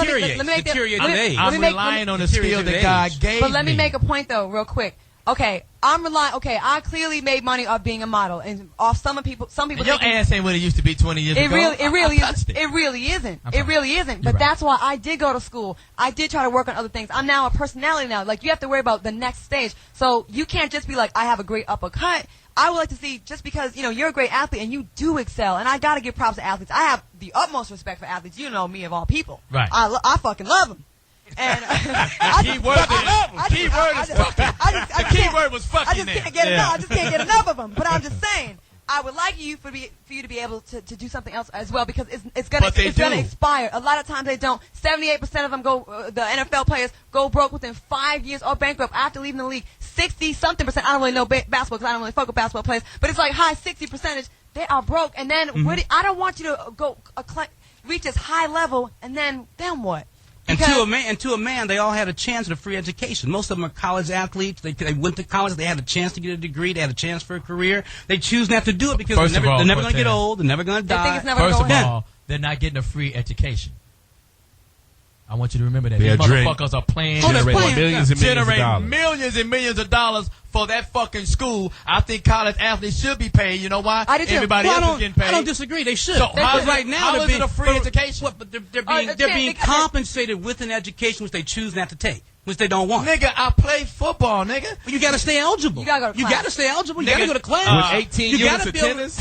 relying on the skill that God gave me. But let me make a point, though, real quick. Okay, I'm relying. Okay, I clearly made money off being a model, and off some people. And your ass ain't what it used to be 20 years ago. It really isn't. It really isn't. It really isn't. But that's why I did go to school. I did try to work on other things. I'm now a personality now. Like, you have to worry about the next stage. So you can't just be like, I have a great uppercut. I would like to see, just because, you're a great athlete and you do excel, and I got to give props to athletes. I have the utmost respect for athletes. You know me of all people. Right. I fucking love them. And the key word was fucking. I just can't get enough. I just can't get enough of them. But I'm just saying, I would like you for you to be able to do something else as well, because it's gonna expire. A lot of times they don't. 78% of them go. The NFL players go broke within 5 years or bankrupt after leaving the league. 60-something%. I don't really know basketball because I don't really fuck with basketball players, but it's like high 60%. They are broke, and then I don't want you to go reach this high level, and then what? And to a man, they all had a chance at a free education. Most of them are college athletes. They went to college. They had a chance to get a degree. They had a chance for a career. They choose not to do it because they're never going to get old. They're never going to die. First of all, they're not getting a free education. I want you to remember that. These motherfuckers are playing. Generating millions and millions of dollars for that fucking school. I think college athletes should be paid. You know why? Everybody else is getting paid. I don't disagree. They should. So how is it a free education? But they're being compensated with an education which they choose not to take, which they don't want. Nigga, I play football, nigga. But you got to stay eligible. You got to go to class. You got to stay eligible. You got to go to class. With 18 units of tennis?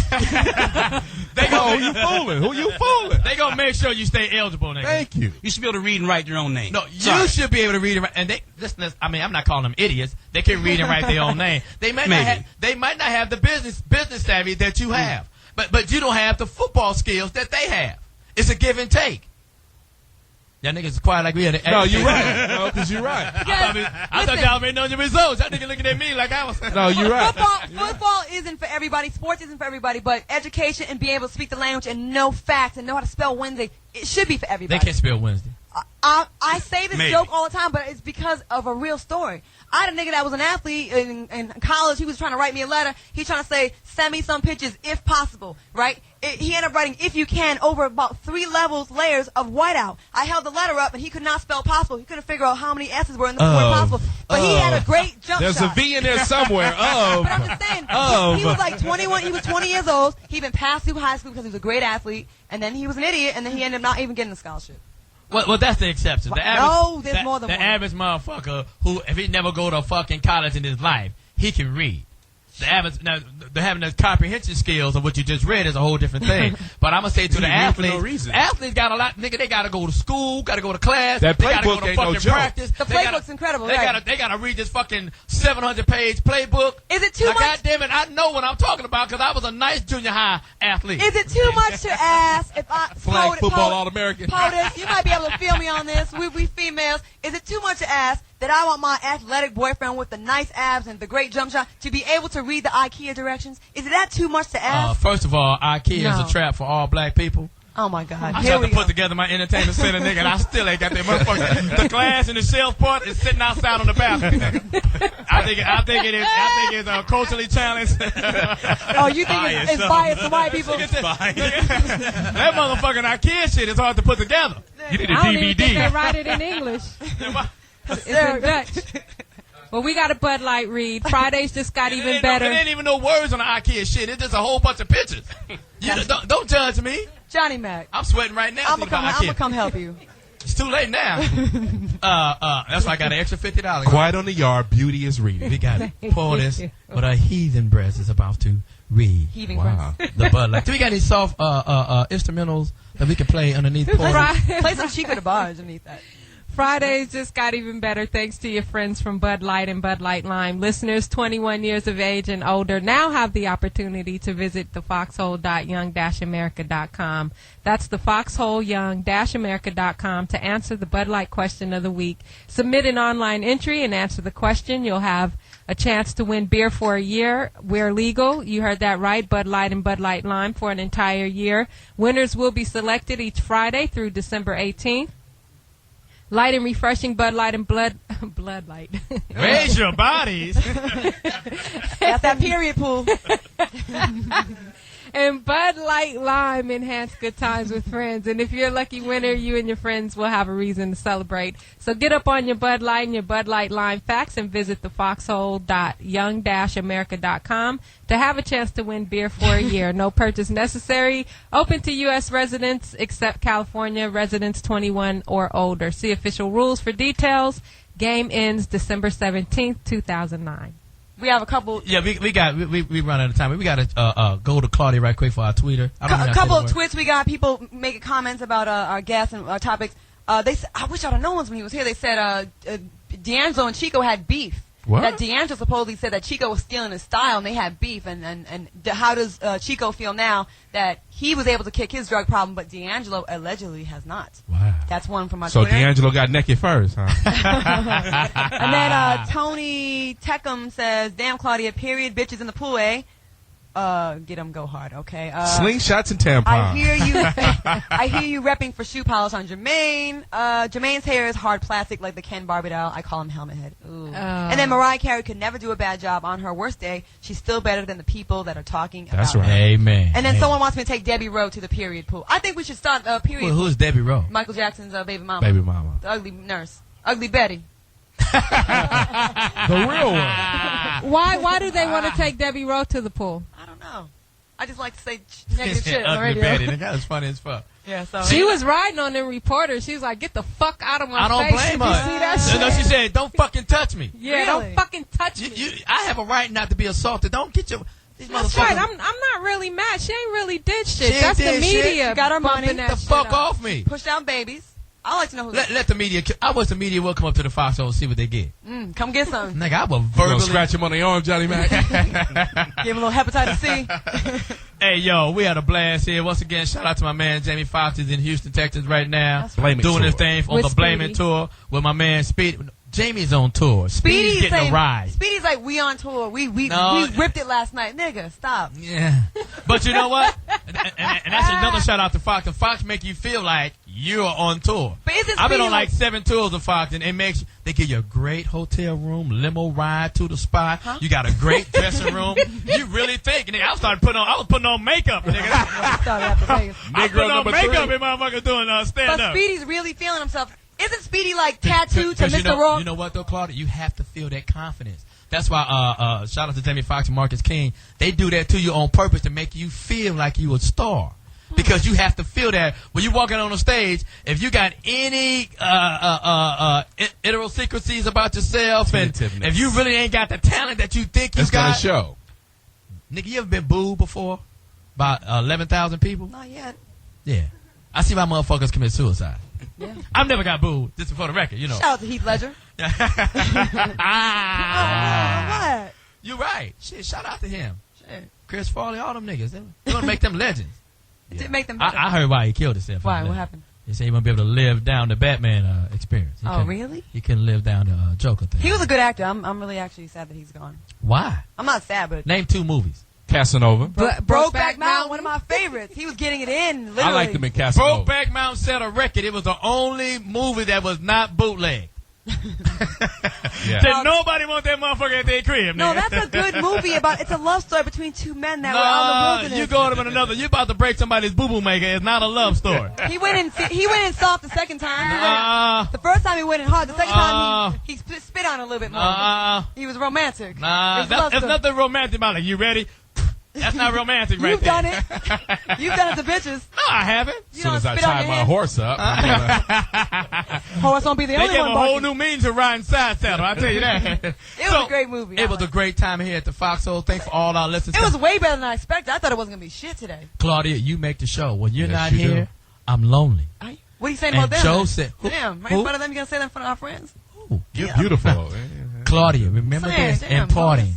Who you fooling? Who you fooling? They gonna make sure you stay eligible, nigga. Thank you. You should be able to read and write your own name. No, you should be able to read and write. And listen, I mean, I'm not calling them idiots. They can read and write their own name. They might not have the business savvy that you have. But you don't have the football skills that they have. It's a give and take. Y'all niggas is quiet like we had an No, you're right. No, because you're right. I thought y'all made known your results. Y'all niggas looking at me like I was. No, you're right. Football isn't for everybody. Sports isn't for everybody. But education and being able to speak the language and know facts and know how to spell Wednesday, it should be for everybody. They can't spell Wednesday. I say this joke all the time, but it's because of a real story. I had a nigga that was an athlete in college. He was trying to write me a letter. He's trying to say, send me some pictures if possible, right? He ended up writing, if you can, over about 3 layers of whiteout. I held the letter up, and he could not spell possible. He couldn't figure out how many S's were in the word possible. But he had a great jump shot. There's a V in there somewhere. But I'm just saying, he was like 21. He was 20 years old. He'd been passed through high school because he was a great athlete. And then he was an idiot, and then he ended up not even getting a scholarship. Well, that's the exception. There's more than one. The average motherfucker who, if he never go to fucking college in his life, he can read. Having the comprehension skills of what you just read is a whole different thing. But I'm gonna say to the athletes, athletes got a lot. Nigga, they gotta go to school, gotta go to class, that they gotta go to ain't fucking no joke. practice. The playbook's incredible. They gotta read this fucking 700-page playbook. Is it too much? God damn it, I know what I'm talking about because I was a nice junior high athlete. Is it too much to ask if flag football All-American? POTUS, you might be able to feel me on this. We females. Is it too much to ask that I want my athletic boyfriend with the nice abs and the great jump shot to be able to read the IKEA directions? Is that too much to ask? First of all, IKEA is a trap for all black people. Oh my God! I tried to put together my entertainment center, nigga, and I still ain't got that motherfucker. The glass and the shelf part is sitting outside on the balcony. I think it is culturally challenged. Oh, you think it's biased to white people? That motherfucking IKEA shit is hard to put together. You need a DVD. I don't even think they write it in English. It's in Dutch. Well, we got a Bud Light read. Fridays just got even better. There ain't even no words on the IKEA shit. It's just a whole bunch of pictures. Don't judge me. Johnny Mack. I'm sweating right now. I'm gonna come help you. It's too late now. That's why I got an extra $50. Quiet on the Yard, beauty is reading. We got Poetess, but a heathen breast is about to read. Heaving breast. The Bud Light. Do we got any soft instrumentals that we can play underneath Poetess? Play some Chico DeBarge underneath that. Fridays just got even better thanks to your friends from Bud Light and Bud Light Lime. Listeners 21 years of age and older now have the opportunity to visit the foxhole.young-america.com. That's the foxhole-young-america.com to answer the Bud Light question of the week. Submit an online entry and answer the question. You'll have a chance to win beer for a year. We're legal. You heard that right. Bud Light and Bud Light Lime for an entire year. Winners will be selected each Friday through December 18th. Light and refreshing Bud Light and Blood Light. Raise your bodies. That's that period pool. And Bud Light Lime enhance good times with friends. And if you're a lucky winner, you and your friends will have a reason to celebrate. So get up on your Bud Light and your Bud Light Lime facts and visit the foxhole.young-america.com to have a chance to win beer for a year. No purchase necessary. Open to U.S. residents except California residents 21 or older. See official rules for details. Game ends December 17th, 2009. We have a couple. Yeah, we run out of time. We got to go to Claudia right quick for our Twitter. A couple of tweets. We got people making comments about our guests and our topics. They said, I wish I'd have known when he was here. They said D'Angelo and Chico had beef. What? That D'Angelo supposedly said that Chico was stealing his style and they had beef. And how does Chico feel now that he was able to kick his drug problem, but D'Angelo allegedly has not? Wow. That's one from my So Twitter. D'Angelo got naked first, huh? And then Tony Teckham says, damn, Claudia, period, bitches in the pool, eh? Get them go hard, okay? Slingshots and tampons. I hear you. I hear you repping for shoe polish on Jermaine. Jermaine's hair is hard plastic like the Ken Barbie doll. I call him Helmet Head. Ooh. And then Mariah Carey could never do a bad job on her worst day. She's still better than the people that are talking That's about right. her. Amen. And then someone wants me to take Debbie Rowe to the period pool. I think we should start period Well, pool. who's Debbie Rowe? Michael Jackson's baby mama. Baby mama. The ugly nurse. Ugly Betty. The real one. Why do they want to take Debbie Rowe to the pool? I don't know. I just like to say negative shit on the Ugly radio. Betty. That was funny as fuck. Yeah, so She was riding on them reporters. She was like, get the fuck out of my I don't face. blame Did her. you see that shit? No, she said, don't fucking touch me. Yeah, Really? don't fucking touch me. I have a right not to be assaulted. Don't get your... These That's motherfuckers... right. I'm not really mad. She ain't really did shit. She ain't That's the did shit. media. She got her money. bumping that the shit fuck up. off me. Pushed out babies. I like to know who. Let the media... I wish the media will come up to the Foxhole and see what they get. Come get some. Nigga, I will You gonna verbally... scratch him on the arm, Johnny Mack? Give him a little hepatitis C. Hey, yo, we had a blast here. Once again, shout out to my man Jamie Foxx. He's in Houston, Texas right now. Blame It doing his tour. thing on With the Blame It Speedy. tour with my man Speedy. Jamie's on tour. Speedy's getting saying, a ride. Speedy's like, we on tour. We No. ripped it last night. Nigga, stop. Yeah. But you know what? And that's another shout out to Fox. And Fox make you feel like you're on tour. But isn't I've been Speedy on like 7 tours of Fox, and it makes they give you a great hotel room, limo ride to the spot. Huh? You got a great dressing room. You really think? Nigga, I was putting on makeup, nigga. Started after Vegas. I was putting on number makeup, 3. and motherfuckers doing stand But up. Speedy's really feeling himself. Isn't Speedy like tattooed to Because Mr. Raw? you know what though, Claudia? You have to feel that confidence. That's why shout out to Jamie Foxx and Marcus King. They do that to you on purpose to make you feel like you a star. Because you have to feel that when you're walking on the stage. If you got any idiosyncrasies about yourself, and Tentativeness. if you really ain't got the talent that you think you It's gonna got, show. nigga, you ever been booed before? About 11,000 people? Not yet. Yeah. I see why motherfuckers commit suicide. Yeah. I've never got booed. Just for the record, you know. Shout out to Heath Ledger. What? You're right. Shit, shout out to him. Shit. Chris Farley, all them niggas. They gonna make them legends. It did make them better. I heard why he killed himself. Why? What happened? He said he wouldn't be able to live down the Batman experience. He Oh, couldn't- really? He couldn't live down the Joker thing. He was a good actor. I'm really actually sad that he's gone. Why? I'm not sad, but Name 2 movies. Casanova. Brokeback Mountain, one of my favorites. He was getting it in, literally. I liked him in Casanova. Brokeback Mountain set a record. It was the only movie that was not bootleg. Yeah. Did nobody want that motherfucker at their crib? No, nigga? that's a good movie about. It's a love story between two men that were out in the No, wilderness. you going to another. You about to break somebody's boo boo maker. It's not a love story. He went in soft the second time. Nah. The first time he went in hard. The second time he spit on it a little bit more. Nah. He was romantic. Nah, It was a love there's story. nothing romantic about it. You ready? That's not romantic right You've there. done it. You've done it to bitches. No, I haven't. As soon as I spit on tied your my hand. horse up. Horse won't be the They only give one a whole barking. new meaning to riding side saddle. I tell you that. It was a great movie. It was a great time here at the Foxhole. Thanks for all our listeners. It was way better than I expected. I thought it wasn't gonna be shit today. Claudia, you make the show. When you're Yes, not you here, do. I'm lonely. What are you saying And about them? Joe then? said- who- Damn, right who? in front of them, you gonna say that in front of our friends? You're beautiful. Claudia, remember Saying, this. damn, In parting,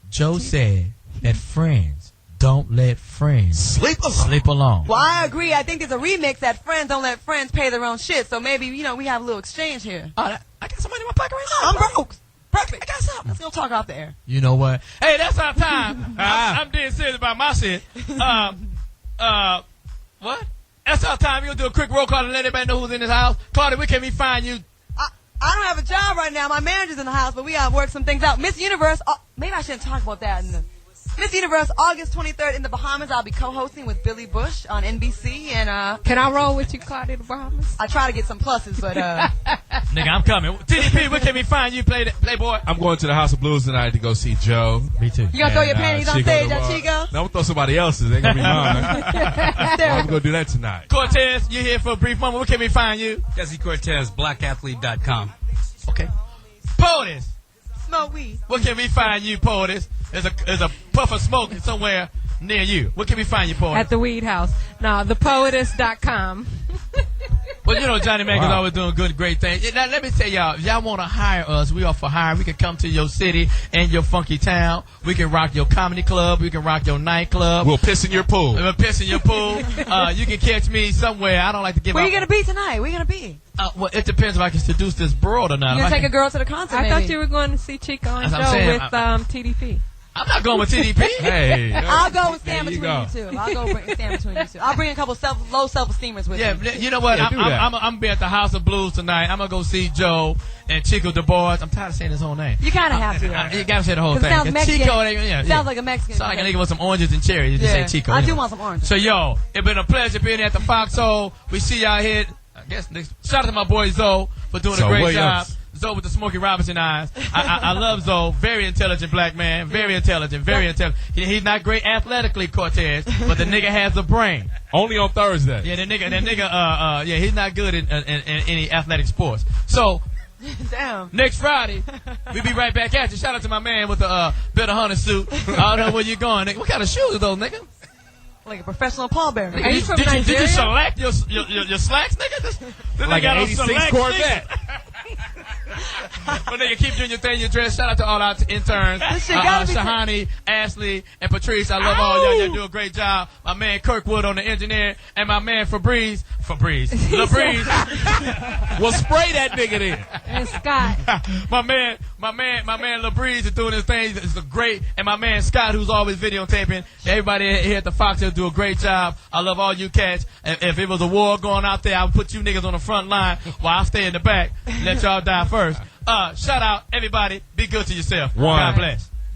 Joe said that friends don't let friends sleep alone. Well, I agree. I think there's a remix that Friends Don't Let Friends Pay Their Own Shit. So maybe, we have a little exchange here. I got some money in my pocket right now. I'm broke. Perfect. I got something. Let's go talk off the air. You know what? Hey, that's our time. I'm dead serious about my shit. What? That's our time. We're going to do a quick roll call and let everybody know who's in this house. Claudia, where can we find you? I don't have a job right now. My manager's in the house, but we got to work some things out. Miss Universe, maybe I shouldn't talk about that in the Miss Universe, August 23rd in the Bahamas. I'll be co-hosting with Billy Bush on NBC. And can I roll with you, Claudia, the Bahamas? I try to get some pluses, but nigga, I'm coming. TDP, where can we find you, Playboy? I'm going to the House of Blues tonight to go see Joe. Me too. You gonna throw your panties on stage at Chico? No, I'm gonna throw somebody else's. They ain't gonna be mine. I'm gonna do that tonight. Cortez, you're here for a brief moment. Where can we find you? Desi Cortez, blackathlete.com. Okay. Poetess. Smoke weed. Where can we find you, Poetess? There's a puff of smoke somewhere near you. Where can we find you, Poetess? At the Weed House. No, thepoetess.com. Well, you know, Johnny Mack is always doing great things. Now, let me tell y'all, if y'all want to hire us, we are for hire. We can come to your city and your funky town. We can rock your comedy club. We can rock your nightclub. We'll piss in your pool. We'll piss in your pool. You can catch me somewhere. I don't like to give Where out. you going to be tonight? Where you going to be? Well, it depends if I can seduce this broad or not. You going to take a girl to the concert, I maybe? thought you were going to see Chico and That's what I'm Joe saying. with TDP. I'm not going with TDP. Hey. I'll go and stand There you between you two. I'll go stand between you two. I'll bring a couple low self-esteemers with me. You know what? Yeah, I'm going to be at the House of Blues tonight. I'm going to go see Joe and Chico DeBarge. I'm tired of saying his whole name. You kind of have to. You got to say the whole 'Cause it thing. sounds Mexican. Chico, Sounds like a Mexican. Sounds like a nigga with some oranges and cherries. You just say Chico. I do anyway. want some oranges. So, yo, it's been a pleasure being at the Foxhole. We see y'all here. I guess next. Shout out to my boy Zoe for doing a great job. Zoe with the Smokey Robinson eyes. I love Zoe. Very intelligent black man. Very intelligent. Very intelligent. He's not great athletically, Cortez, but the nigga has a brain. Only on Thursday. Yeah, that nigga, he's not good in any athletic sports. So, damn. Next Friday, we be right back at you. Shout out to my man with the Bitter Hunter suit. I don't know where you going, nigga. What kind of shoes are those, nigga? Like a professional pallbearer. Are you from Nigeria? Did you select your slacks, nigga? This Like got an on 86 Corvette. But nigga, keep doing your thing, your dress. Shout out to all our interns. Shahani, Ashley, and Patrice. I love all y'all. Y'all do a great job. My man Kirkwood on the engineer, and my man Labreeze. Well, spray that nigga then. And Scott. my man Labreeze is doing his thing. It's great. And my man Scott, who's always videotaping. Everybody here at the Foxhole do a great job. I love all you cats. If it was a war going out there, I would put you niggas on the front line while I stay in the back. Let y'all die first. Shout out everybody. Be good to yourself. God bless.